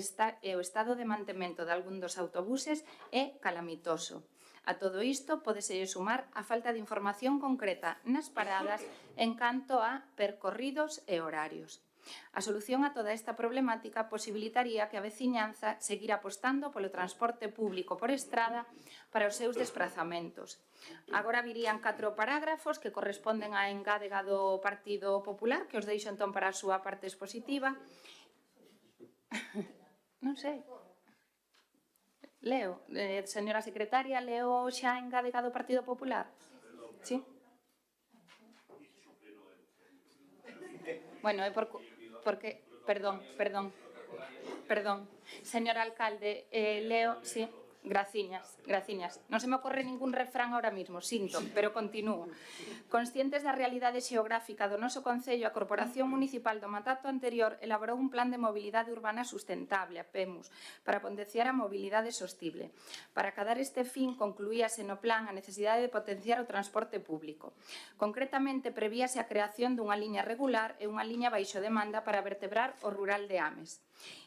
o estado de mantemento de algún dos autobuses é calamitoso. A todo isto pódese sumar a falta de información concreta nas paradas en canto a percorridos e horarios. A solución a toda esta problemática posibilitaría que a veciñanza seguira apostando polo transporte público por estrada para os seus desprazamentos. Agora virían 4 parágrafos que corresponden á engádega do Partido Popular, que os deixo entón para a súa parte expositiva. Non sei. Leo, señora secretaria, leo xa engádega do Partido Popular? Sí? Bueno, é porque... Perdón. Señor alcalde, leo... Sí, graciñas. Non se me ocorre ningún refrán ahora mismo, sinto, pero continúo. Conscientes da realidade xeográfica do noso concello, a Corporación Municipal do mandato anterior elaborou un plan de mobilidade urbana sustentable, a PEMUS, para potenciar a mobilidade sostible. Para acadar este fin, concluíase no plan a necesidade de potenciar o transporte público. Concretamente, prevíase a creación dunha liña regular e unha liña baixo demanda para vertebrar o rural de Ames.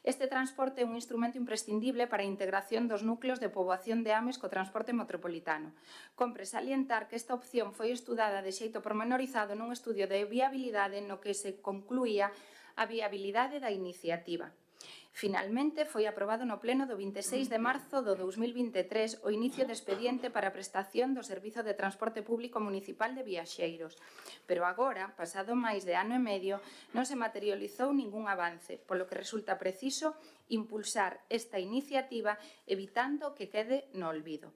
Este transporte é un instrumento imprescindible para a integración dos núcleos de poboación de Ames co transporte metropolitano. Compre salientar que esta opción foi estudada de xeito pormenorizado nun estudio de viabilidade no que se concluía a viabilidade da iniciativa. Finalmente, foi aprobado no pleno do 26 de marzo do 2023 o inicio de expediente para a prestación do Servizo de Transporte Público Municipal de Viaxeiros. Pero agora, pasado máis de ano e medio, non se materializou ningún avance, polo que resulta preciso impulsar esta iniciativa evitando que quede no olvido.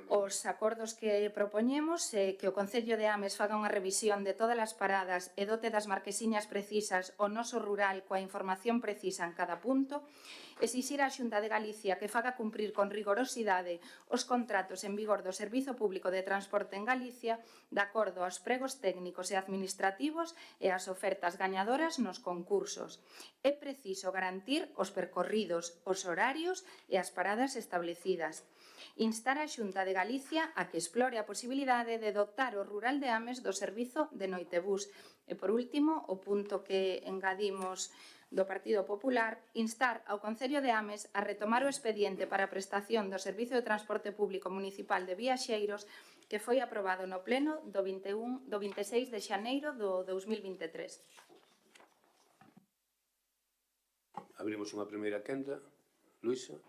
Os acordos que propoñemos é que o Concello de Ames faga unha revisión de todas as paradas e dote das marquesiñas precisas o noso rural coa información precisa en cada punto, exixir á Xunta de Galicia que faga cumprir con rigorosidade os contratos en vigor do Servizo Público de Transporte en Galicia de acordo aos pregos técnicos e administrativos e as ofertas gañadoras nos concursos. É preciso garantir os percorridos, os horarios e as paradas establecidas. Instar a Xunta de Galicia a que explore a posibilidade de dotar o rural de Ames do servizo de Noitebús. E, por último, o punto que engadimos do Partido Popular, instar ao Concello de Ames a retomar o expediente para a prestación do Servizo de Transporte Público Municipal de Viaxeiros que foi aprobado no pleno do 26 de xaneiro do 2023. Abrimos unha primeira quenda. Luisa.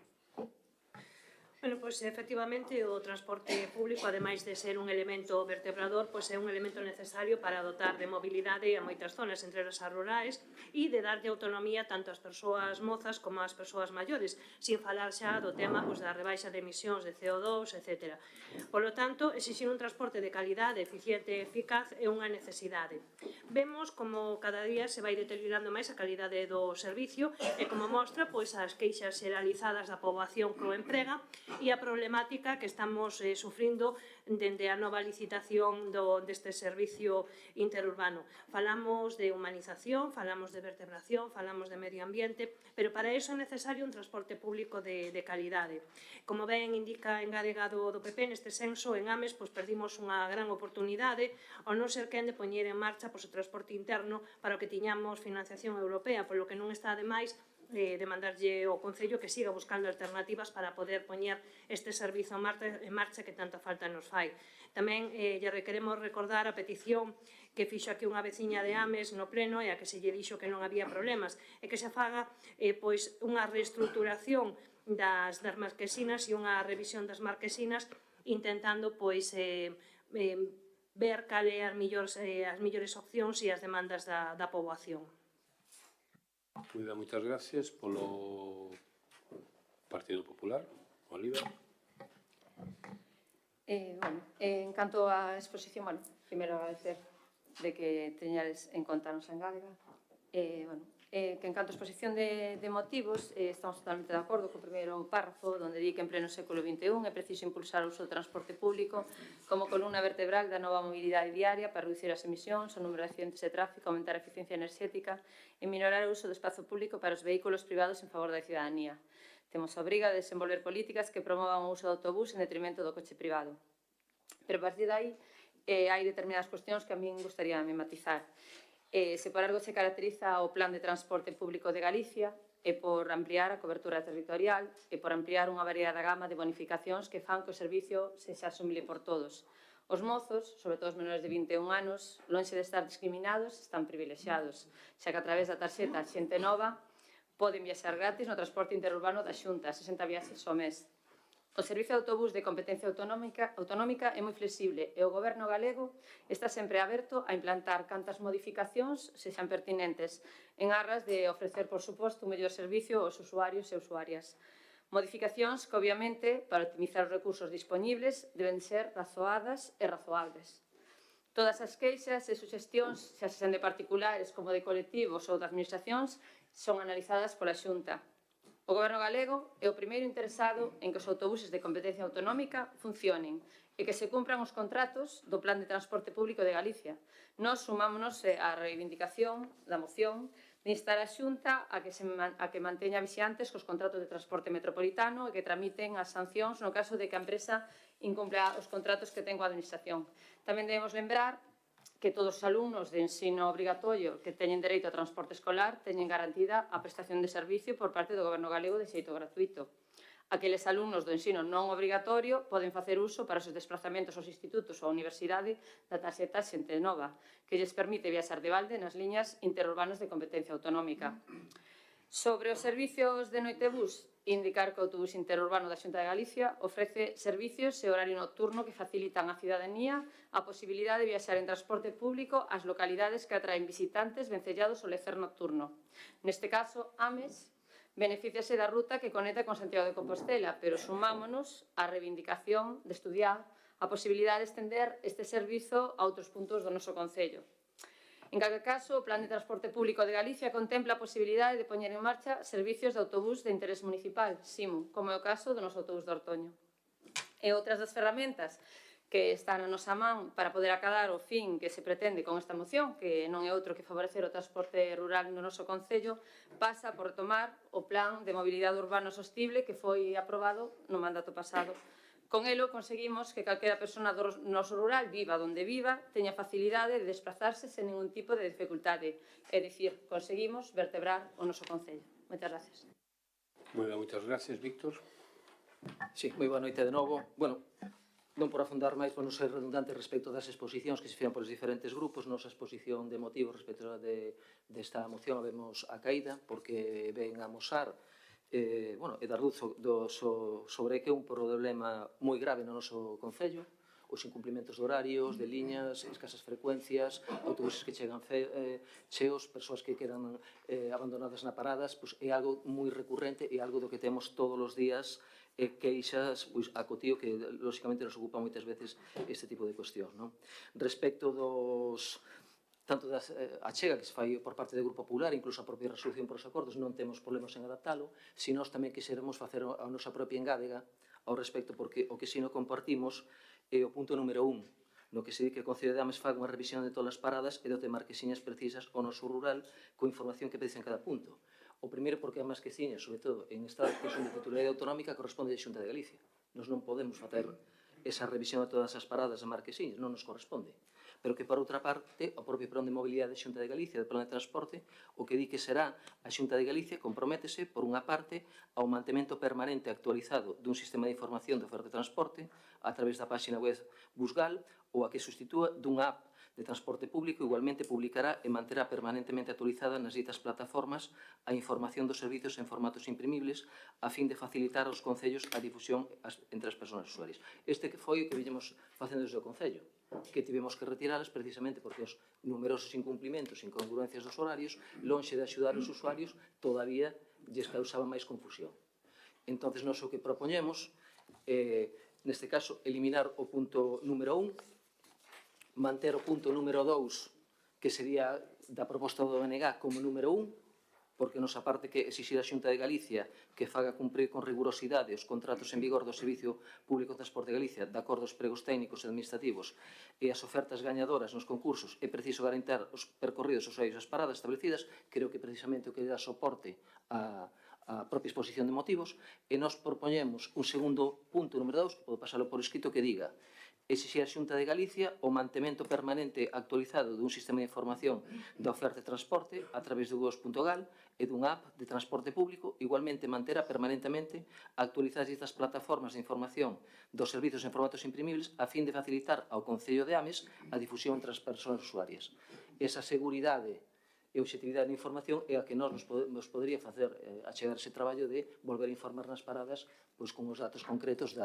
Bueno, pois efectivamente o transporte público, ademais de ser un elemento vertebrador, pois é un elemento necesario para dotar de mobilidade a moitas zonas, entre elas as rurais, e de darlle autonomía tanto ás persoas mozas como ás persoas maiores, sin falar xa do tema da rebaixa de emisións de CO2, etc. Polo tanto, exixir un transporte de calidade, eficiente e eficaz é unha necesidade. Vemos como cada día se vai deteriorando máis a calidade do servicio e como mostra pois as queixas xeralizadas da poboación que o emprega e a problemática que estamos sufrindo dende a nova licitación deste servicio interurbano. Falamos de humanización, falamos de vertebración, falamos de medio ambiente, pero para iso é necesario un transporte público de calidade. Como ben indica en Gadegado do PP, neste senso, en Ames, perdimos unha gran oportunidade ao non ser quen de poñer en marcha o transporte interno para o que tiñamos financiación europea, polo que non está de máis demandarlle ao Concello que siga buscando alternativas para poder poñer este servizo en marcha que tanta falta nos fai. Tamén lle requeremos recordar a petición que fixo aquí unha veciña de Ames no pleno e a que se lle dixo que non había problemas e que se faga unha reestruturación das marquesinas e unha revisión das marquesinas intentando ver cal é as millores opcións e as demandas da poboación. Moitas gracias polo Partido Popular. Oliva. En canto á exposición, primeiro agradecer de que teñades en conta a nosa engádega. Que en canto á exposición de motivos, estamos totalmente de acordo co primeiro párrafo, onde di que en pleno século XXI é preciso impulsar o uso do transporte público como columna vertebral da nova mobilidade diaria para reducir as emisións, o número de accidentes de tráfico, aumentar a eficiencia enerxética e minorar o uso do espazo público para os vehículos privados en favor da cidadanía. Temos a obriga de desenvolver políticas que promovan o uso do autobús en detrimento do coche privado. Pero a partir de aí, hai determinadas cuestións que a min gustaría matizar. Se por algo se caracteriza o Plan de Transporte Público de Galicia é por ampliar a cobertura territorial e por ampliar unha variada gama de bonificacións que fan que o servicio sexa asumible por todos. Os mozos, sobre todo os menores de 21 anos, lonxe de estar discriminados, están privilexiados, xa que a través da tarxeta Xente Nova poden viaxar gratis no transporte interurbano da Xunta, 60 viaxes ao mes. O servicio de autobús de competencia autonómica é moi flexible e o Goberno galego está sempre aberto a implantar cantas modificacións sexan pertinentes en aras de ofrecer, por suposto, un mellor servicio aos usuarios e usuarias. Modificacións que, obviamente, para optimizar os recursos dispoñibles, deben ser razoadas e razoables. Todas as queixas e suxestións, xa sean de particulares como de colectivos ou de administracións, son analizadas pola Xunta. O Goberno galego é o primeiro interesado en que os autobuses de competencia autonómica funcionen e que se cumpran os contratos do Plan de Transporte Público de Galicia. Nós sumámonos á reivindicación da moción de instar a Xunta a que manteña vixiantes cos contratos de transporte metropolitano e que tramiten as sancións no caso de que a empresa incumpla os contratos que ten coa administración. Tamén debemos lembrar que todos os alumnos de ensino obrigatorio que teñen dereito a transporte escolar teñen garantida a prestación de servicio por parte do Goberno galego de xeito gratuito. Aqueles alumnos do ensino non obrigatorio poden facer uso para os seus desplazamentos aos institutos ou á universidade da tarxeta Xente Nova, que lles permite viaxar de balde nas liñas interurbanas de competencia autonómica. Sobre os servicios de noitebús, indicar que o autobús interurbano da Xunta de Galicia ofrece servicios e horario nocturno que facilitan á cidadanía a posibilidade de viaxar en transporte público ás localidades que atraen visitantes vencellados ao lecer nocturno. Neste caso, Ames beneficiase da ruta que conecta con Santiago de Compostela, pero sumámonos á reivindicación de estudiar a posibilidade de estender este servizo a outros puntos do noso concello. En calquer caso, o Plan de Transporte Público de Galicia contempla a posibilidade de poñer en marcha servicios de autobús de interés municipal, SIMU, como é o caso do noso autobús de Ortoño. E outras das ferramentas que están na nosa man para poder acadar o fin que se pretende con esta moción, que non é outro que favorecer o transporte rural no noso concello, pasa por retomar o Plan de Mobilidade Urbana Sostible que foi aprobado no mandato pasado. Con elo conseguimos que calquera persona do noso rural, viva onde viva, teña facilidade de desplazarse sen ningún tipo de dificultade. É dicir, conseguimos vertebrar o noso concello. Moitas gracias. Moitas gracias, Víctor. Sí, moi boa noite de novo. Bueno, non por afondar máis, por non ser redundante respecto das exposicións que se firan polos diferentes grupos, nosa exposición de motivos respecto desta moción a vemos a caída, porque ven a amosar e dar luz sobre que é un problema moi grave no noso concello, os incumplimentos de horarios, de liñas, escasas frecuencias, autobuses que chegan cheos, persoas que quedan abandonadas na paradas, é algo moi recurrente e algo do que temos todos os días queixas a cotío que, lóxicamente, nos ocupa moitas veces este tipo de cuestión. Respecto tanto da achega que se fai por parte do Grupo Popular, incluso a propia resolución por os acordos, non temos problemas en adaptalo, se nós tamén quixéramos facer a nosa propia engádega ao respecto, porque o que si non compartimos é o punto número 1, no que se di que o Concello de Ames faga unha revisión de todas as paradas e dote marquesiñas precisas ao noso rural coa información que pedice en cada punto. O primeiro porque as marquesiñas, sobre todo en estados que son de titularidade autonómica, corresponde á Xunta de Galicia. Nos non podemos facer esa revisión de todas as paradas de marquesiñas, non nos corresponde. Pero que, por outra parte, o propio Plan de Mobilidade da Xunta de Galicia, do Plan de Transporte, o que di que será a Xunta de Galicia comprométese, por unha parte, ao mantemento permanente actualizado dun sistema de información de oferta de transporte a través da página web Busgal ou a que sustitúa dunha app de transporte público, igualmente publicará e manterá permanentemente actualizada nas ditas plataformas a información dos servizos en formatos imprimibles a fin de facilitar aos concellos a difusión entre as persoas usuarias. Este que foi o que viñemos facendo desde o Concello, que tivemos que retiralas precisamente porque os numerosos incumplimentos e incongruencias dos horarios, lonxe de axudar os usuarios, todavía lles causaba máis confusión. Entón, nós o que propoñemos, neste caso, eliminar o punto número 1, manter o punto número 2, que sería da proposta do BNG como número 1, porque nos aparte que exixir a Xunta de Galicia que faga cumprir con rigurosidade os contratos en vigor do Servicio Público de Transporte de Galicia de acordo aos pregos técnicos e administrativos e as ofertas gañadoras nos concursos, é preciso garantir os percorridos os horarios das paradas establecidas, creo que precisamente o que dá soporte a propia exposición de motivos, e nos propoñemos un segundo punto número 2, que podo pasarlo por escrito, que diga: exixir a Xunta de Galicia o mantemento permanente actualizado dun sistema de información da oferta de transporte a través do Gos.gal e dunha app de transporte público, igualmente manterá permanentemente actualizadas estas plataformas de información dos servizos en formatos imprimibles a fin de facilitar ao Concello de Ames a difusión entre as persoas usuarias. Esa seguridade e objetividade da información é a que nos podería facer achegar ese traballo de volver a informar nas paradas con os datos concretos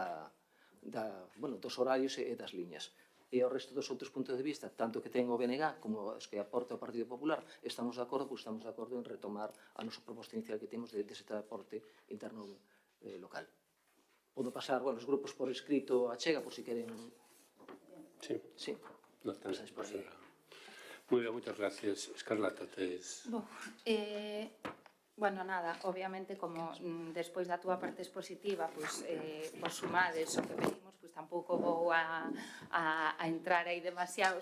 dos horarios e das liñas. E ao resto dos outros puntos de vista, tanto que ten o BNG como os que aporta o Partido Popular, estamos de acordo, pois estamos de acordo en retomar a nosa proposta inicial que temos dese transporte interno local. Podo pasar, os grupos por escrito a chega, por si queren... Sí. Sí. Muy bien, muchas gracias. Escarlata, tes... Bueno, nada, obviamente, como despois da túa parte expositiva, pois sumades o que pedimos, pois tampouco vou a entrar aí demasiado,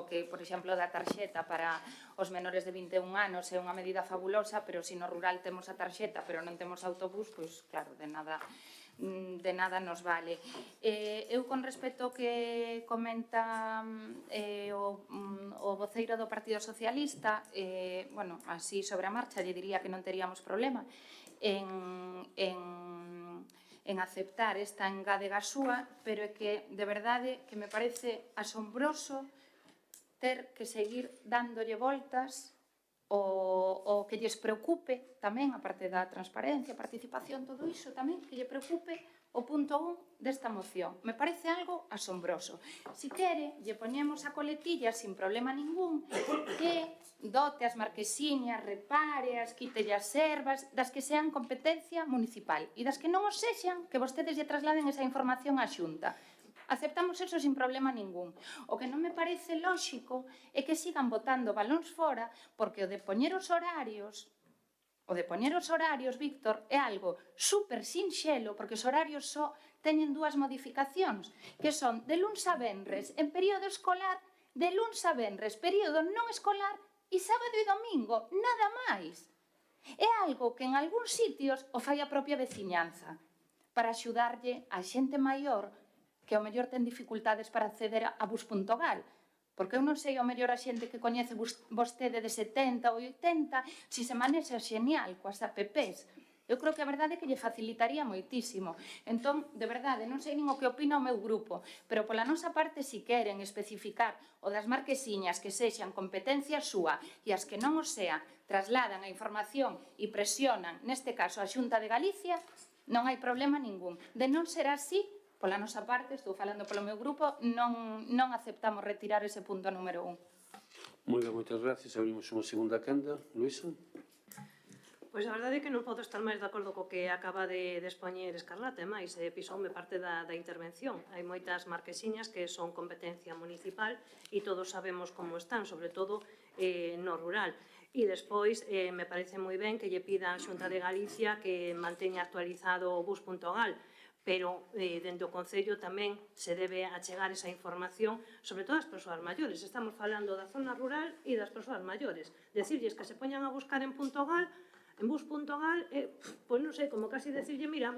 que, por exemplo, da tarxeta para os menores de 21 anos é unha medida fabulosa, pero se no rural temos a tarxeta, pero non temos autobús, pois, claro, de nada nos vale. Eu, con respecto ao que comenta o voceiro do Partido Socialista, así sobre a marcha, lle diría que non teríamos problema en aceptar esta engádega súa, pero é que, de verdade, que me parece asombroso ter que seguir dándolle voltas o que lles preocupe tamén, a parte da transparencia, participación, todo iso tamén, que lle preocupe o punto 1 desta moción. Me parece algo asombroso. Si quere, lle poñemos a coletilla sin problema ningún que dote as marquesiñas, repare, as quitelle as ervas, das que sean competencia municipal e das que non os sexan, que vostedes lle trasladen esa información á Xunta. Aceptamos eso sin problema ningún. O que non me parece lóxico é que sigan botando balóns fora, porque o de poñer os horarios, Víctor, é algo super sinxelo, porque os horarios só teñen dúas modificacións, que son de luns a venres en período escolar, de luns a venres período non escolar e sábado e domingo, nada máis. É algo que en algúns sitios o fai a propia veciñanza, para axudarlle a xente maior que ao mellor ten dificultades para acceder a bus.gal, porque eu non sei ao mellor a xente que coñece vostede de 70 ou 80 se se manexa xenial coas apps. Eu creo que a verdade é que lle facilitaría moitísimo. Entón, de verdade, non sei nin o que opina o meu grupo, pero pola nosa parte, si queren especificar o das marquesiñas que sexan competencia súa e as que non o sea, trasladan a información e presionan, neste caso, a Xunta de Galicia, non hai problema ningún. De non ser así, pola nosa parte, estou falando polo meu grupo, non aceptamos retirar ese punto número 1. Moi ben, moitas gracias. Abrimos unha segunda quenda. Luisa? Pois a verdade é que non podo estar máis de acordo co que acaba de expoñer Escarlata, e máis, pisoume parte da intervención. Hai moitas marquesiñas que son competencia municipal e todos sabemos como están, sobre todo no rural. E despois me parece moi ben que lle pida a Xunta de Galicia que manteña actualizado o bus.gal, pero dentro do Concello tamén se debe achegar esa información, sobre todo ás persoas maiores. Estamos falando da zona rural e das persoas maiores. Decirlles que se poñan a buscar en .gal, en bus.gal, pois non sei, como casi decirlle, mira,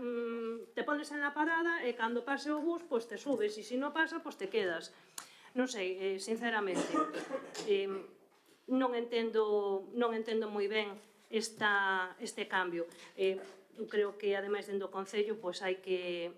te pones en la parada e cando pase o bus, pois te subes, e se non pasa, pois te quedas. Non sei, sinceramente, non entendo moi ben este cambio. Eu creo que, ademais, dentro do Concello, pois hai que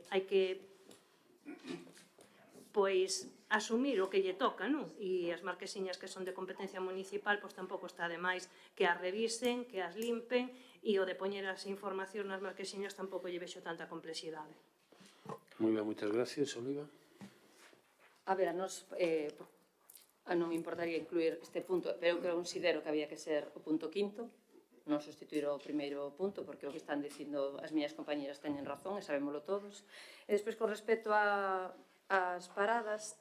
pois asumir o que lle toca, non? E as marquesiñas que son de competencia municipal, pois tampouco está de máis que as revisen, que as limpen, e o de poñer as informacións nas marquesiñas tampouco lle vexo tanta complexidade. Moi ben, moitas gracias, Oliva. A ver, a nos non me importaría incluir este punto, pero eu considero que había que ser o punto quinto, non sustituir o primeiro punto, porque o que están dicindo as miñas compañeras teñen razón, e sabémolo todos. E despois, con respecto ás paradas,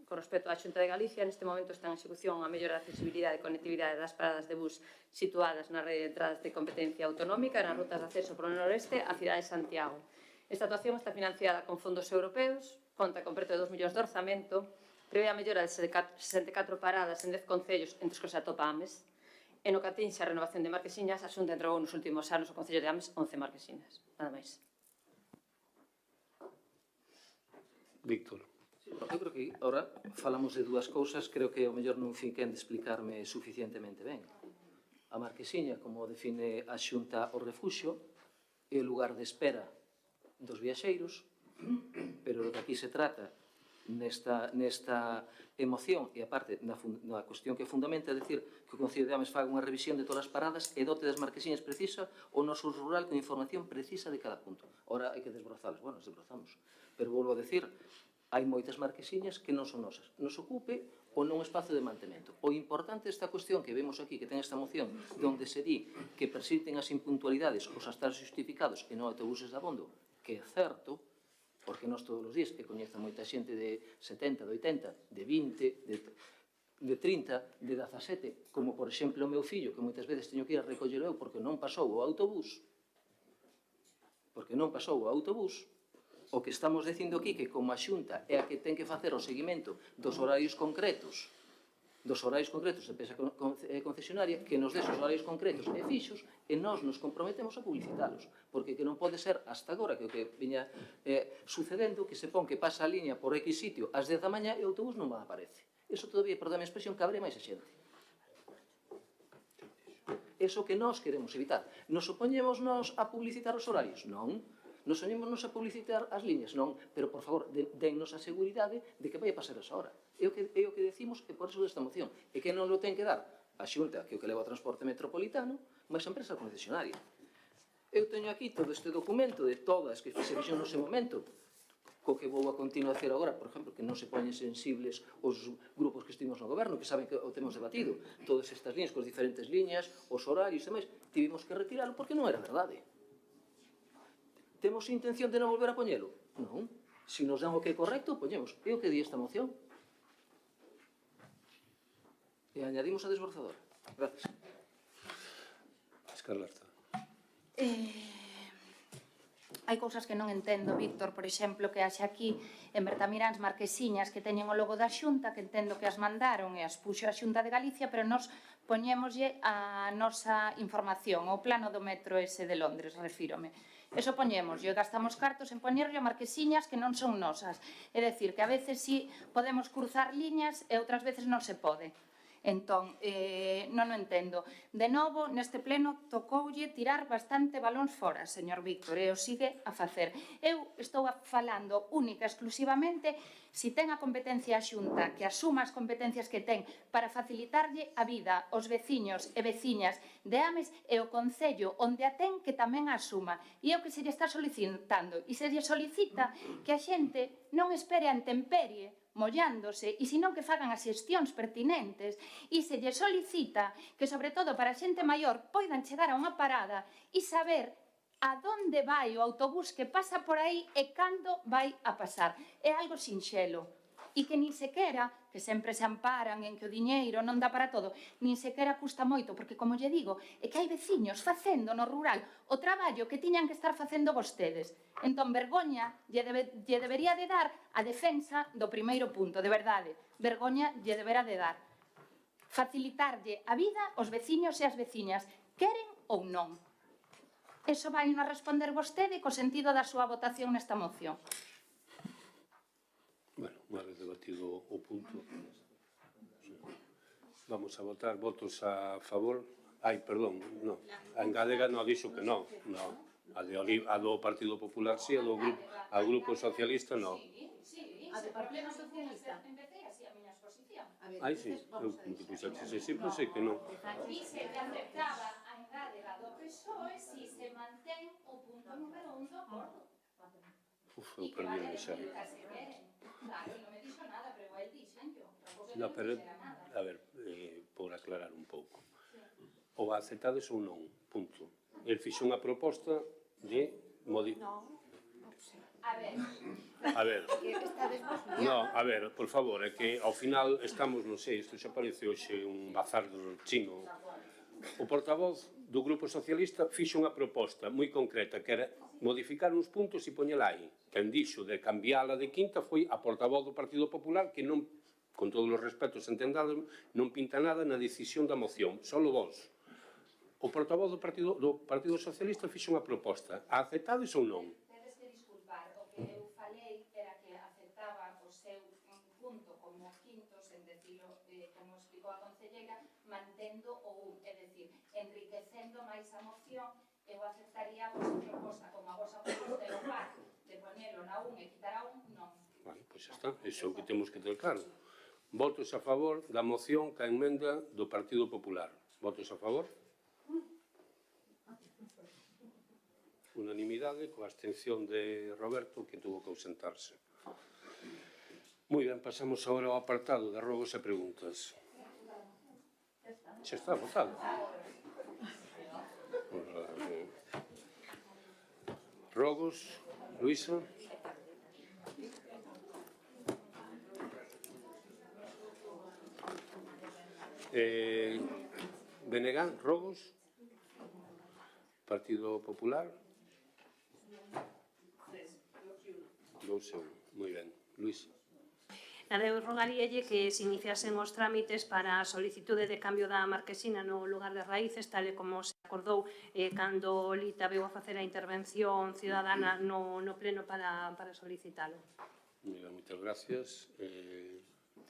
con respecto á Xunta de Galicia, neste momento está en execución a mellora da accesibilidade e conectividade das paradas de bus situadas na rede de entradas de competencia autonómica nas rutas de acceso polo noroeste á cidade de Santiago. Esta actuación está financiada con fondos europeos, conta con preto de 2 millóns de orzamento, prevé a mellora de 64 paradas en 10 concellos entre os que se atopa Ames, e no que atinxe a renovación de marquesiñas, a Xunta entregou nos últimos anos ao Concello de Ames 11 marquesiñas. Nada máis. Víctor. Eu creo que ahora falamos de dúas cousas, creo que o mellor non fiquen de explicarme suficientemente ben. A marquesiña, como define a Xunta o refuxio, é o lugar de espera dos viaxeiros, pero o que aquí se trata nesta emoción e aparte na cuestión que fundamenta é dicir que o Concello de Ames faga unha revisión de todas as paradas e dote das marquesiñas precisa o noso rural con información precisa de cada punto. Ora, hai que desbrozalas. Bueno, desbrozamos. Pero volvo a decir, hai moitas marquesiñas que non son nosas. Nos ocupe o non espazo de mantemento. O importante desta cuestión que vemos aquí, que ten esta moción, onde se di que persisten as impuntualidades os astaros justificados e non autobuses de abondo, que é certo, porque nós todos os días que coñeza moita xente de 70, de 80, de 20, de 30, de 17, como por exemplo o meu fillo, que moitas veces teño que ir a recollelo eu porque non pasou o autobús, o que estamos dicindo aquí que como a Xunta é a que ten que facer o seguimento dos horarios concretos de empresa concesionaria, que nos des os horarios concretos e fixos e nós nos comprometemos a publicitalos, porque que non pode ser hasta agora que o que viña sucedendo que se pon que pasa a línea por X sitio ás 10 da mañá e o autobús non aparece. Eso todavía, perdón a expresión, cabre máis a xente. Eso que nós queremos evitar. Nos opoñemos nós a publicitar os horarios? Non. Nos soñemos a publicitar as liñas? Non. Pero, por favor, dennos a seguridade de que vai a pasar esa hora. É o que decimos e por eso desta moción. E que non lo ten que dar a Xunta, que é o que leva o transporte metropolitano, mas a empresa concesionaria. Eu teño aquí todo este documento de todas que se fixen no ese momento, co que vou a continuación agora, por exemplo, que non se poñen sensibles os grupos que estivemos no goberno, que saben que o temos debatido, todas estas líneas, cos diferentes líneas, os horarios e máis, tivemos que retiralo porque non era verdade. Temos intención de non volver a poñelo? Non. Se nos dan o que é correcto, poñemos. É o que di esta moción. E añadimos a desbrozadora. Gracias. Escarlata. Hai cousas que non entendo, Víctor, por exemplo, que haxe aquí en Bertamiráns marquesiñas que teñen o logo da Xunta, que entendo que as mandaron e as puxo a Xunta de Galicia, pero nós poñémoslle a nosa información, o plano do metro ese de Londres, refírome. Eso poñemos, e gastamos cartos en poñerlle a marquesiñas que non son nosas. É dicir, que a veces sí podemos cruzar liñas e outras veces non se pode. Entón, non o entendo. De novo, neste pleno, tocoulle tirar bastante balóns fora, señor Víctor, e o sigue a facer. Eu estou falando única, exclusivamente, si ten a competencia a Xunta, que asuma as competencias que ten para facilitarlle a vida aos veciños e veciñas de Ames e o Concello onde a ten que tamén a asuma. E é o que se lle está solicitando. E se lle solicita que a xente non espere a intemperie mollándose, e senón que fagan as xestións pertinentes, e se lle solicita que, sobre todo para a xente maior, poidan chegar a unha parada e saber a donde vai o autobús que pasa por aí e cando vai a pasar. É algo sinxelo. E que nin sequera, que sempre se amparan en que o diñeiro non dá para todo, nin sequera custa moito, porque, como lle digo, é que hai veciños facendo no rural o traballo que tiñan que estar facendo vostedes. Entón, vergoña lle debería de dar a defensa do primeiro punto, de verdade. Vergoña lle deberá de dar. Facilitarlle a vida aos veciños e as veciñas, queren ou non. Eso vai a responder vostede co sentido da súa votación nesta moción. Bueno, unha vez debatido o punto, vamos a votar. Votos a favor. Ai, perdón, non. A engadega non dixo que non. A do Partido Popular sí, a do Grupo Socialista non. A do Partido Socialista. Empecé así a miña exposición. Ai, sí, eu puxaxe sempre sei que non. Aquí se aceptaba a engádega do PSOE si se mantén o punto número 1 do acordo. Uf, eu perdí o xa. Claro, non me dixo nada, pero igual dixen yo. No, pero, a ver, por aclarar un pouco. Ou aceptades ou non, punto. El fixo unha proposta de A ver, no, a ver, por favor, é que ao final estamos, non sei, isto xa parece hoxe un bazar do chino. O portavoz do Grupo Socialista fixo unha proposta moi concreta, que era modificar uns puntos e poñela aí. Quen dixo de cambiala de quinta foi a portavoz do Partido Popular, que non, con todos os respetos entendados, non pinta nada na decisión da moción, solo vos. O portavoz do Partido Socialista fixo unha proposta. A aceptades ou non? Tedes que disculpar, o que eu falei era que aceptaba o seu punto como quinto, sen decirlo, como explicou a concelleira, mantendo o 1, é dicir, enriquecendo máis a moción. Eu aceptaría a vosa proposta, como a vosa proposta é o par de ponelo na 1 e quitar a 1, non. Vale, pois xa está, iso é o que temos que ter claro. Votos a favor da moción ca emenda do Partido Popular. Votos a favor? Unanimidade, coa abstención de Roberto, que tuvo que ausentarse. Moi ben, pasamos agora ao apartado de rogos e preguntas. Xa está votado. Rogos, Luísa. Benegán, Rogos. Partido Popular. 2-1. Moi ben. Luís. Nada, eu rogaríalle que se iniciasen os trámites para a solicitude de cambio da marquesina no lugar de raíces, tal e como se acordou cando Lita veu a facer a intervención cidadana no pleno para solicitalo. Moitas gracias.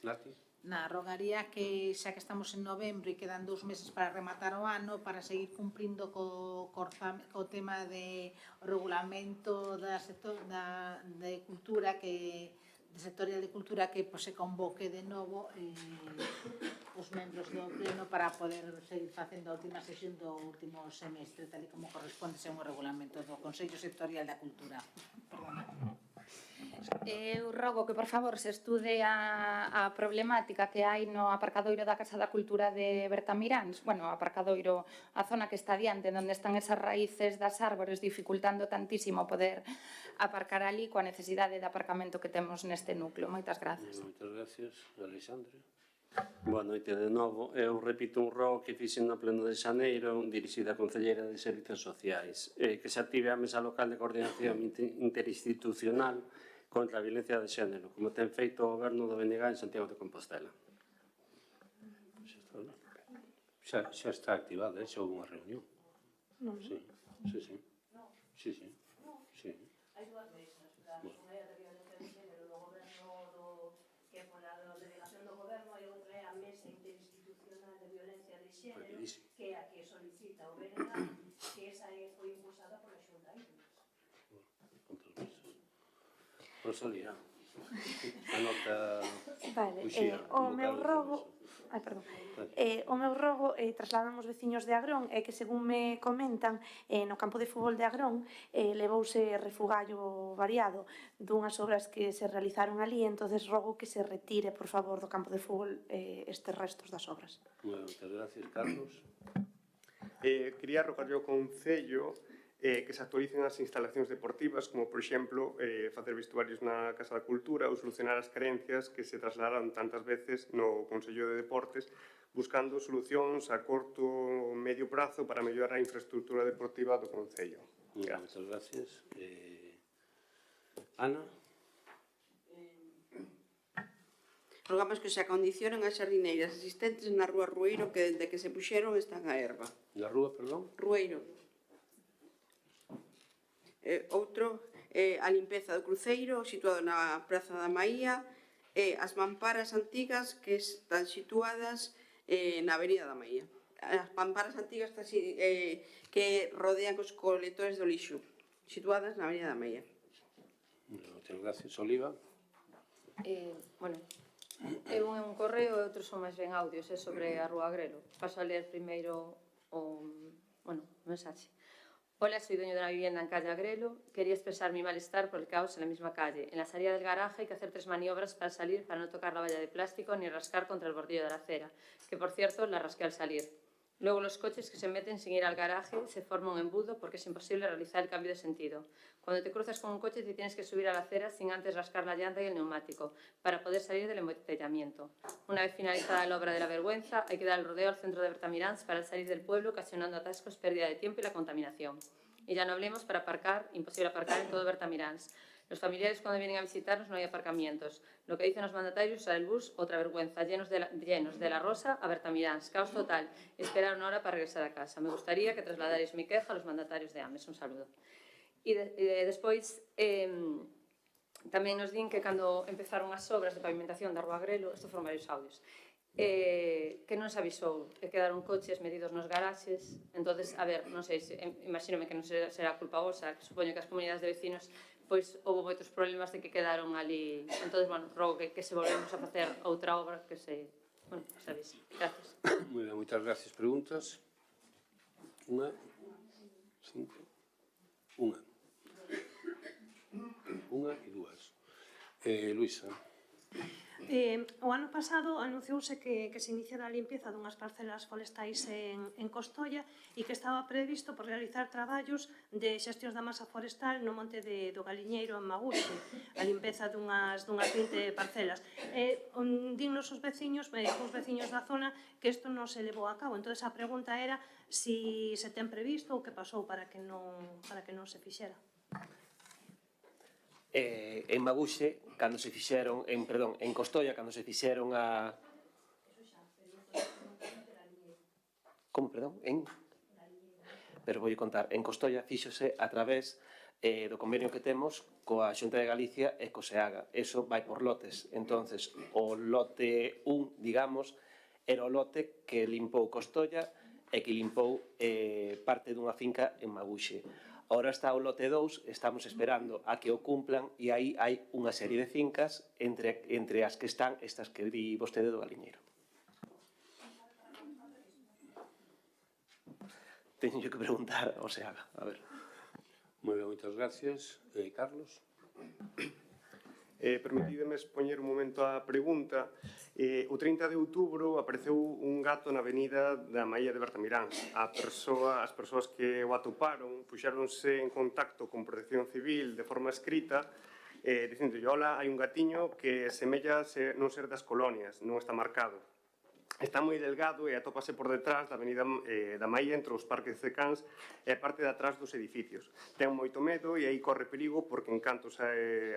Nati? Rogaría que, xa que estamos en novembro e quedan 2 meses para rematar o ano, para seguir cumprindo co tema de regulamento de cultura, de sectorial de cultura, que se convoque de novo os membros do pleno para poder seguir facendo a última sesión do último semestre, tal e como corresponde según o regulamento do Consello Sectorial da Cultura. Perdona. Eu rogo que, por favor, se estude a problemática que hai no aparcadoiro da Casa da Cultura de Bertamiráns. Bueno, o aparcadoiro, a zona que está diante, onde están esas raíces das árbores, dificultando tantísimo poder aparcar ali coa necesidade de aparcamento que temos neste núcleo. Moitas gracias. Moitas gracias. Alexandre? Boa noite de novo. Eu repito un rogo que fixen no pleno de xaneiro dirixida a Concelleira de Servizos Sociais, que se active a mesa local de coordinación interinstitucional contra a violencia de xénero, como ten feito o goberno do BNG en Santiago de Compostela. Xa está activada, xa houve unha reunión. Sí. Hai dúas mesas, unha é a de violencia de xénero do goberno que é pola delegación do goberno, e outra é a mesa interinstitucional de violencia de xénero, que é a que solicita o BNG, que esa foi impulsada por a Xunta. Rosalía, anota o meu rogo O meu rogo, trasladamos veciños de Agrón, é que, según me comentan, no campo de fútbol de Agrón levouse refugallo variado dunhas obras que se realizaron ali, entonces rogo que se retire, por favor, do campo de fútbol estes restos das obras. Moitas gracias, Carlos. Quería rogarlle ao Concello que se actualicen as instalacións deportivas, como, por exemplo, facer vestuarios na Casa da Cultura ou solucionar as carencias que se trasladaron tantas veces no Consello de Deportes, buscando solucións a corto ou medio prazo para mellorar a infraestructura deportiva do Concello. Moitas gracias. Ana? Rogamos que se acondicionen as xardineiras existentes na rúa Rueiro que dende que se puxeron están a erva. Na rúa, perdón? Rueiro. Outro, a limpeza do cruceiro situado na Praza da Maía e as mamparas antigas que están situadas na Avenida da Maía. As mamparas antigas que rodean os colectores do lixo, situadas na Avenida da Maía. Moitas gracias, Oliva. Bueno, un correo e outros son máis ben audios sobre a Rúa Agrelo. Paso a ler primeiro o mensaxe. Hola, soy dueño de una vivienda en calle Agrelo. Quería expresar mi malestar por el caos en la misma calle. En la salida del garaje hay que hacer 3 maniobras para salir, para no tocar la valla de plástico ni rascar contra el bordillo de la acera, que por cierto la rasqué al salir. Luego los coches que se meten sin ir al garaje se forman un embudo porque es imposible realizar el cambio de sentido. Cuando te cruzas con un coche te tienes que subir a la acera sin antes rascar la llanta y el neumático para poder salir del embotellamiento. Una vez finalizada la obra de la vergüenza hay que dar el rodeo al centro de Bertamiráns para salir del pueblo ocasionando atascos, pérdida de tiempo y la contaminación. Y ya no hablemos para aparcar, imposible aparcar en todo Bertamiráns. Los familiares cuando vienen a visitarnos no hay aparcamientos. Lo que dicen los mandatarios, usar el bus, otra vergüenza, llenos de la Rosa a Bertamiráns. Caos total. Esperar una hora para regresar a casa. Me gustaría que trasladarais mi queja a los mandatarios de AMES. Un saludo. E despois, tamén nos din que cando empezaron as obras de pavimentación da Rúa Agrelo, isto foron varios audios, que non se avisou, que quedaron coches medidos nos garaxes. Entonces, a ver, non sei, imagínome que non será culpa vosa, que supoño que as comunidades de vecinos pois houve moitos problemas de que quedaron ali. Entón, bueno, rogo que se volvemos a facer outra obra que se... Bueno, se avise. Gracias. Moi ben, moitas gracias. Preguntas? Unha, 5, unha e dúas. Luisa. O ano pasado anunciouse que se iniciara a limpieza dunhas parcelas forestais en Costolla e que estaba previsto por realizar traballos de xestións da masa forestal no monte do Galiñeiro en Maguxe, a limpeza dunhas 20 parcelas. Dinnos os veciños da zona que isto non se levou a cabo. Entón, a pregunta era se ten previsto ou que pasou para que non se fixera. En Maguxe, cando se fixeron, en Costolla, cando se fixeron a... Como, perdón? Pero vou contar, en Costolla fíxose a través do convenio que temos coa Xunta de Galicia e co SEAGA. Eso vai por lotes. Entonces, o lote 1, digamos, era o lote que limpou Costolla e que limpou parte dunha finca en Maguxe. Ahora está o lote 2, estamos esperando a que o cumplan e aí hai unha serie de fincas entre as que están estas que di vostede do Galiñeiro. Teño que preguntar ao SEAGA, a ver. Moi ben, moitas gracias. Carlos? Permitideme expoñer un momento a pregunta. O 30 de outubro apareceu un gato na avenida da Maía de Bertamiráns. As persoas que o atoparon puxéronse en contacto con Protección Civil de forma escrita dicindo, hola, hai un gatiño que semella non ser das colonias, non está marcado. Está moi delgado e atópase por detrás da avenida da Maía entre os parques de cans e a parte de atrás dos edificios. Ten moito medo e aí corre perigo porque en canto se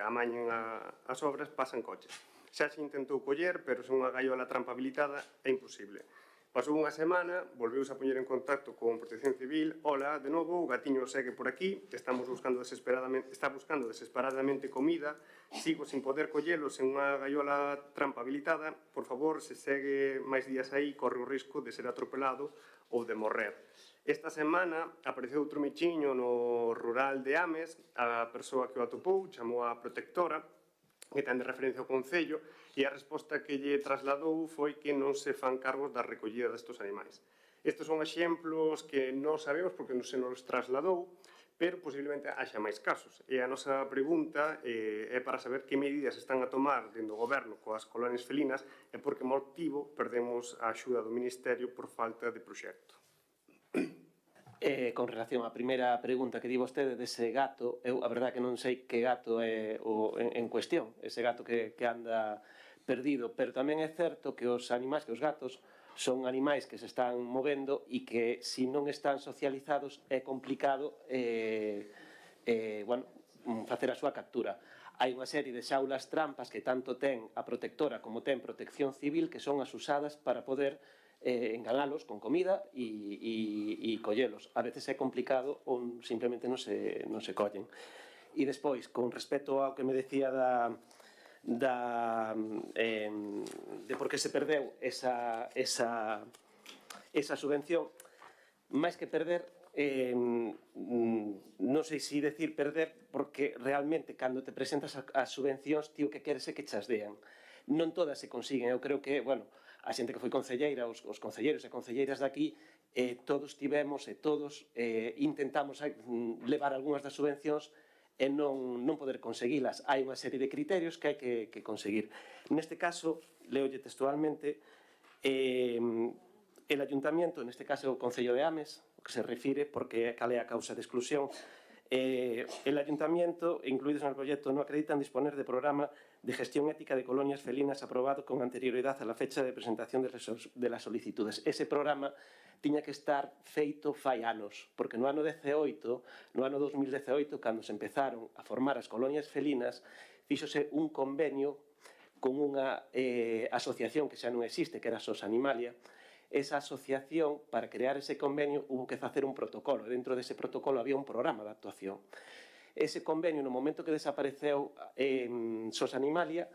amañen as obras pasan coches. Xa se intentou coller, pero sen unha gaiola trampa habilitada é imposible. Pasou unha semana, volveuse a poñer en contacto con Protección Civil. Hola, de novo, o gatiño segue por aquí, está buscando desesperadamente comida, sigo sin poder collelo sen unha gaiola trampa habilitada. Por favor, se segue máis días aí, corre o risco de ser atropelado ou de morrer. Esta semana apareceu outro michiño no rural de Ames, a persoa que o atopou chamou a protectora que ten de referencia o Concello, e a resposta que lle trasladou foi que non se fan cargos da recollida destes animais. Estes son exemplos que non sabemos porque non se nos trasladou, pero posiblemente haxa máis casos. E a nosa pregunta é para saber que medidas están a tomar dentro do Goberno coas colonias felinas e por que motivo perdemos a axuda do Ministerio por falta de proxecto. Con relación á primeira pregunta que di vostede dese gato, eu a verdade que non sei que gato é en cuestión, ese gato que anda perdido, pero tamén é certo que os animais, que os gatos, son animais que se están movendo e que se non están socializados é complicado facer a súa captura. Hai unha serie de xaulas trampas que tanto ten a protectora como ten Protección Civil que son as usadas para poder enganalos con comida e collelos. A veces é complicado ou simplemente non se collen. E despois, con respecto ao que me decía de por que se perdeu esa subvención, máis que perder, non sei se decir perder, porque realmente cando te presentas as subvencións ti o que queres é que chas dean. Non todas se consiguen. Eu creo que, a xente que foi concelleira, os concelleiros e concelleiras daqui, todos tivemos e todos intentamos levar algunhas das subvencións e non poder conseguilas. Hai unha serie de criterios que hai que conseguir. Neste caso, leolle textualmente, el Ayuntamiento, neste caso o Concello de Ames, o que se refire, porque cal é a causa de exclusión, el Ayuntamiento, incluídos en el proyecto, no acreditan disponer de programa de gestión ética de colonias felinas aprobado con anterioridad a la fecha de presentación de las solicitudes. Ese programa tiña que estar feito fai anos, porque no ano 2018, cando se empezaron a formar as colonias felinas, fíxose un convenio con unha asociación que xa non existe, que era SOS Animalia. Esa asociación, para crear ese convenio, hubo que facer un protocolo. Dentro dese protocolo había un programa de actuación. Ese convenio, no momento que desapareceu SOS Animalia,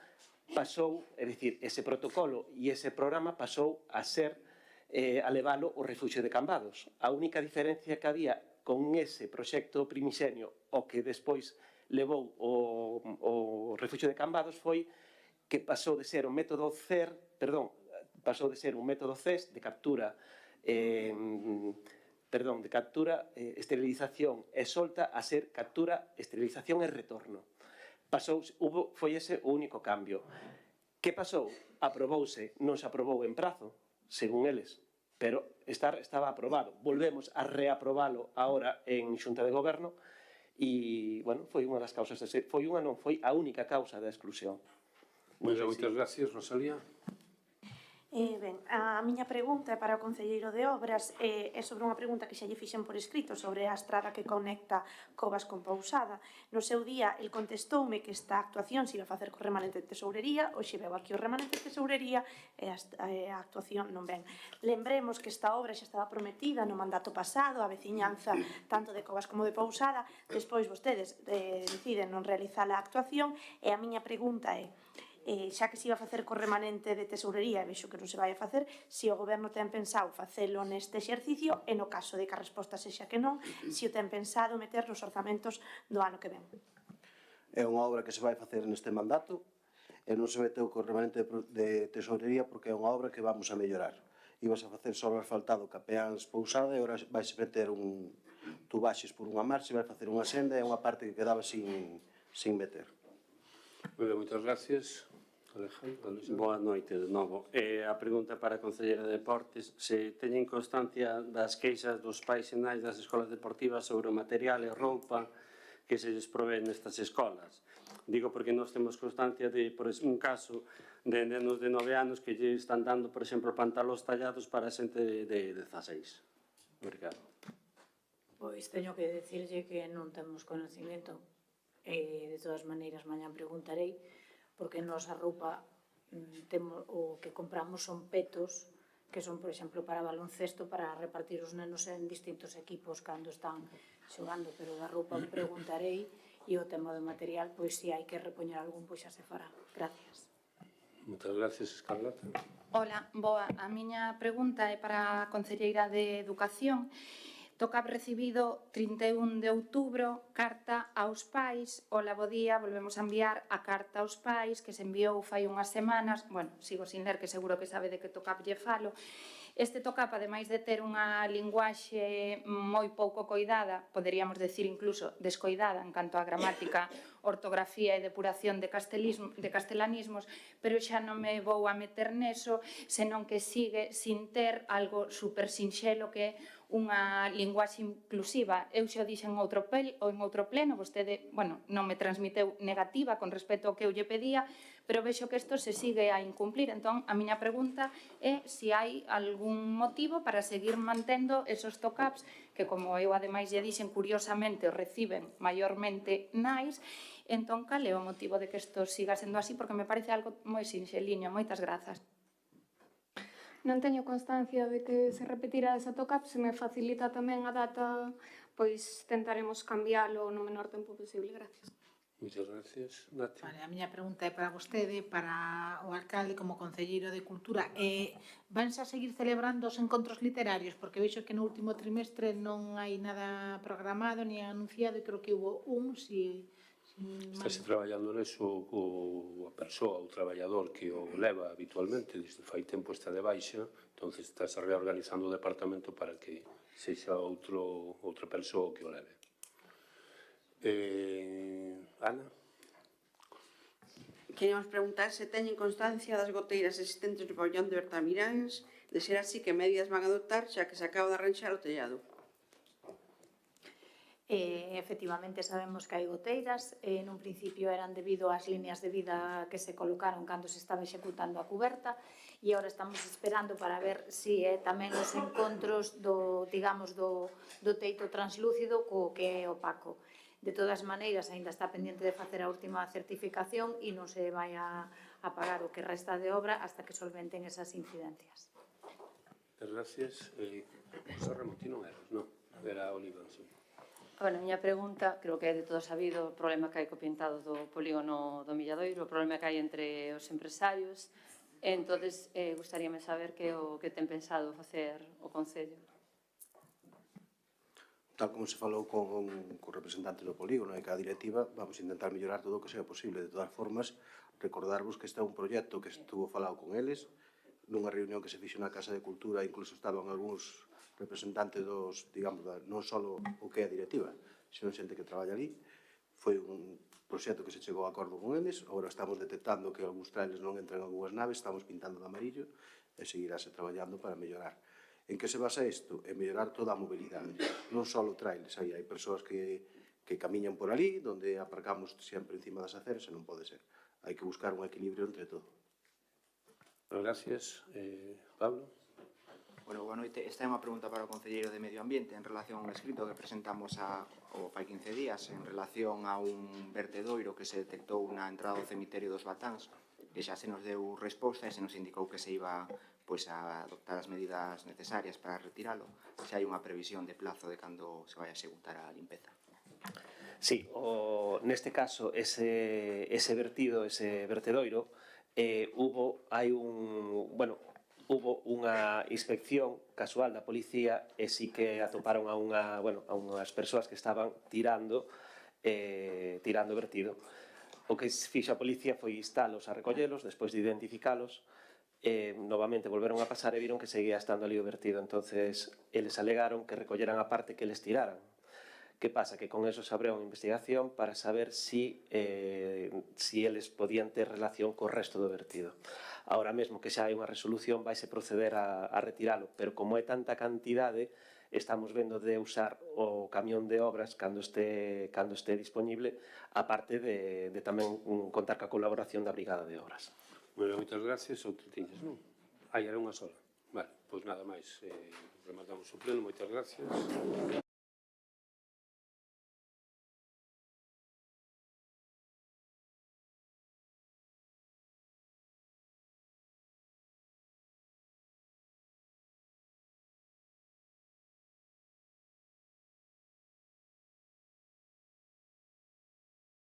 pasou, é dicir, ese protocolo e ese programa pasou a ser a levalo o Refuxio de Cambados. A única diferencia que había con ese proxecto primixenio o que despois levou o Refuxio de Cambados foi que pasou de ser un método CES de captura esterilización e solta a ser captura, esterilización e retorno. Foi ese o único cambio. Que pasou? Aprobouse, non se aprobou en prazo, según eles, pero estaba aprobado. Volvemos a reaprobalo agora en Xunta de Goberno e, foi unha das causas, foi a única causa da exclusión. Moitas gracias, Rosalía. Ben, a miña pregunta é para o Concelleiro de Obras, é sobre unha pregunta que xa lle fixen por escrito sobre a estrada que conecta Covas con Pousada. No seu día, el contestoume que esta actuación se iba a facer co remanente de tesourería, hoxe veo aquí o remanente de tesourería e a actuación non ven. Lembremos que esta obra xa estaba prometida no mandato pasado, a veciñanza tanto de Covas como de Pousada, despois vostedes deciden non realizar a actuación e a miña pregunta é: xa que se iba a facer co remanente de tesourería e vexo que non se vai a facer, se o Goberno ten pensado facelo neste exercicio e no caso de que a resposta sexa que non, se o ten pensado meter nos orzamentos do ano que ven. É unha obra que se vai facer neste mandato e non se meteu co remanente de tesourería porque é unha obra que vamos a mellorar. Ibas a facer só o asfaltado Capeáns Pousada e agora vais a meter tubaxes por unha marcha e vai facer unha senda e unha parte que quedaba sin meter. Moitas gracias. Boa noite de novo. A pregunta para a Concelleira de Deportes: se teñen constancia das queixas dos pais e nais das escolas deportivas sobre o material e roupa que se lles provee nestas escolas. Digo porque nós temos constancia de, por un caso, de nenos de 9 anos que lle están dando, por exemplo, pantalóns tallados para xente de 16. Obrigado. Pois teño que decirlle que non temos conocimiento. De todas maneiras, mañan preguntarei, porque nos a roupa o que compramos son petos que son, por exemplo, para baloncesto, para repartir os nenos en distintos equipos cando están xogando, pero da roupa preguntarei e o tema do material, pois se hai que repoñer algún, pois xa se fará. Gracias. Moitas gracias, Escarlata. Ola, boa. A miña pregunta é para a Concelleira de Educación. Tocap recibido 31 de outubro, carta aos pais. Ola, bo día, volvemos a enviar a carta aos pais que se enviou fai unhas semanas. Bueno, sigo sin ler, que seguro que sabe de que Tocap lle falo. Este Tocap, ademais de ter unha linguaxe moi pouco coidada, poderíamos decir incluso descoidada en canto á gramática, ortografía e depuración de castelanismos, pero xa non me vou a meter neso, senón que sigue sin ter algo super sinxelo que é unha linguaxe inclusiva. Eu xa o dixen en outro pleno, vostede, non me transmiteu negativa con respecto ao que eu lle pedía, pero vexo que isto se sigue a incumplir. Entón, a miña pregunta é se hai algún motivo para seguir mantendo esos Tocaps que, como eu ademais lle dixen, curiosamente o reciben maiormente nais. Entón, cal é o motivo de que isto siga sendo así? Porque me parece algo moi sinxeliño. Moitas grazas. Non teño constancia de que se repetirá esa Tocap. Se me facilita tamén a data, pois tentaremos cambiálo no menor tempo posible. Gracias. Muchas gracias. Nati. Vale, a miña pregunta é para vostede, para o alcalde como concelleiro de Cultura. Vanse a seguir celebrando os encontros literarios? Porque vexo que no último trimestre non hai nada programado ni anunciado, e creo que hubo un, Estáse traballando neso a persoa, o traballador que o leva habitualmente, desde fai tempo está de baixa, entón estáse reorganizando o departamento para que sexa outra persoa que o leve. Ana? Queríamos preguntar se teñen constancia das goteiras existentes no pabellón de Bertamiráns, de ser así que medidas van a adoptar xa que se acaba de arranxar o tellado. Efectivamente sabemos que hai goteiras, nun principio eran debido ás líneas de vida que se colocaron cando se estaba executando a cuberta, e agora estamos esperando para ver se tamén os encontros do teito translúcido co que é opaco. De todas maneiras, aínda está pendiente de facer a última certificación e non se vai a pagar o que resta de obra hasta que solventen esas incidencias. Gracias. José Ramón, ti non eras, non? Era Oliva, sí. Bueno, a miña pregunta, creo que é de todo sabido o problema que hai co pintado do polígono do Milladoiro, o problema que hai entre os empresarios. Entón, gustaríame saber que é o que ten pensado facer o Concello. Tal como se falou con representantes do polígono e ca directiva, vamos a intentar mellorar todo o que sea posible. De todas formas, recordarvos que este é un proxecto que estuvo falado con eles, nunha reunión que se fixo na Casa de Cultura, incluso estaban algúns representantes dos, digamos, non só o que é a directiva, sino xente que traballa ali. Foi un proxecto que se chegou a acordo con eles, agora estamos detectando que algúns trailers non entran en algúas naves, estamos pintando de amarillo e seguirase traballando para mellorar. En que se basa isto? En mellorar toda a mobilidade. Non só trailers, hai persoas que camiñan por ali, donde aparcamos sempre encima das aceras, e non pode ser. Hai que buscar un equilibrio entre todo. Gracias. Pablo? Bueno, boa noite. Esta é unha pregunta para o Concelleiro de Medio Ambiente en relación a un escrito que presentamos fai 15 días en relación a un vertedoiro que se detectou na entrada do cemiterio dos Batáns, que xa se nos deu resposta e se nos indicou que se iba a adoptar as medidas necesarias para retiralo. Se hai unha previsión de plazo de cando se vai a executar a limpeza. Sí, neste caso, ese vertedoiro, hubo unha inspección casual da policía e sí que atoparon a unhas persoas que estaban tirando vertido. O que fixo a policía foi instalos a recollelos, despois de identificalos, novamente volveron a pasar e viron que seguía estando ali o vertido. Entonces, eles alegaron que recolleran a parte que eles tiraran. Que pasa? Que con eso se abriu unha investigación para saber si eles podían ter relación co resto do vertido. Ahora mesmo que xa hai unha resolución, vaise proceder a retiralo, pero como é tanta cantidade, estamos vendo de usar o camión de obras cando este disponible, aparte de tamén contar ca colaboración da Brigada de Obras. Bueno, moitas gracias. Outro tiñes, non? Era unha sola. Vale, pois nada máis. Rematamos o pleno. Moitas gracias.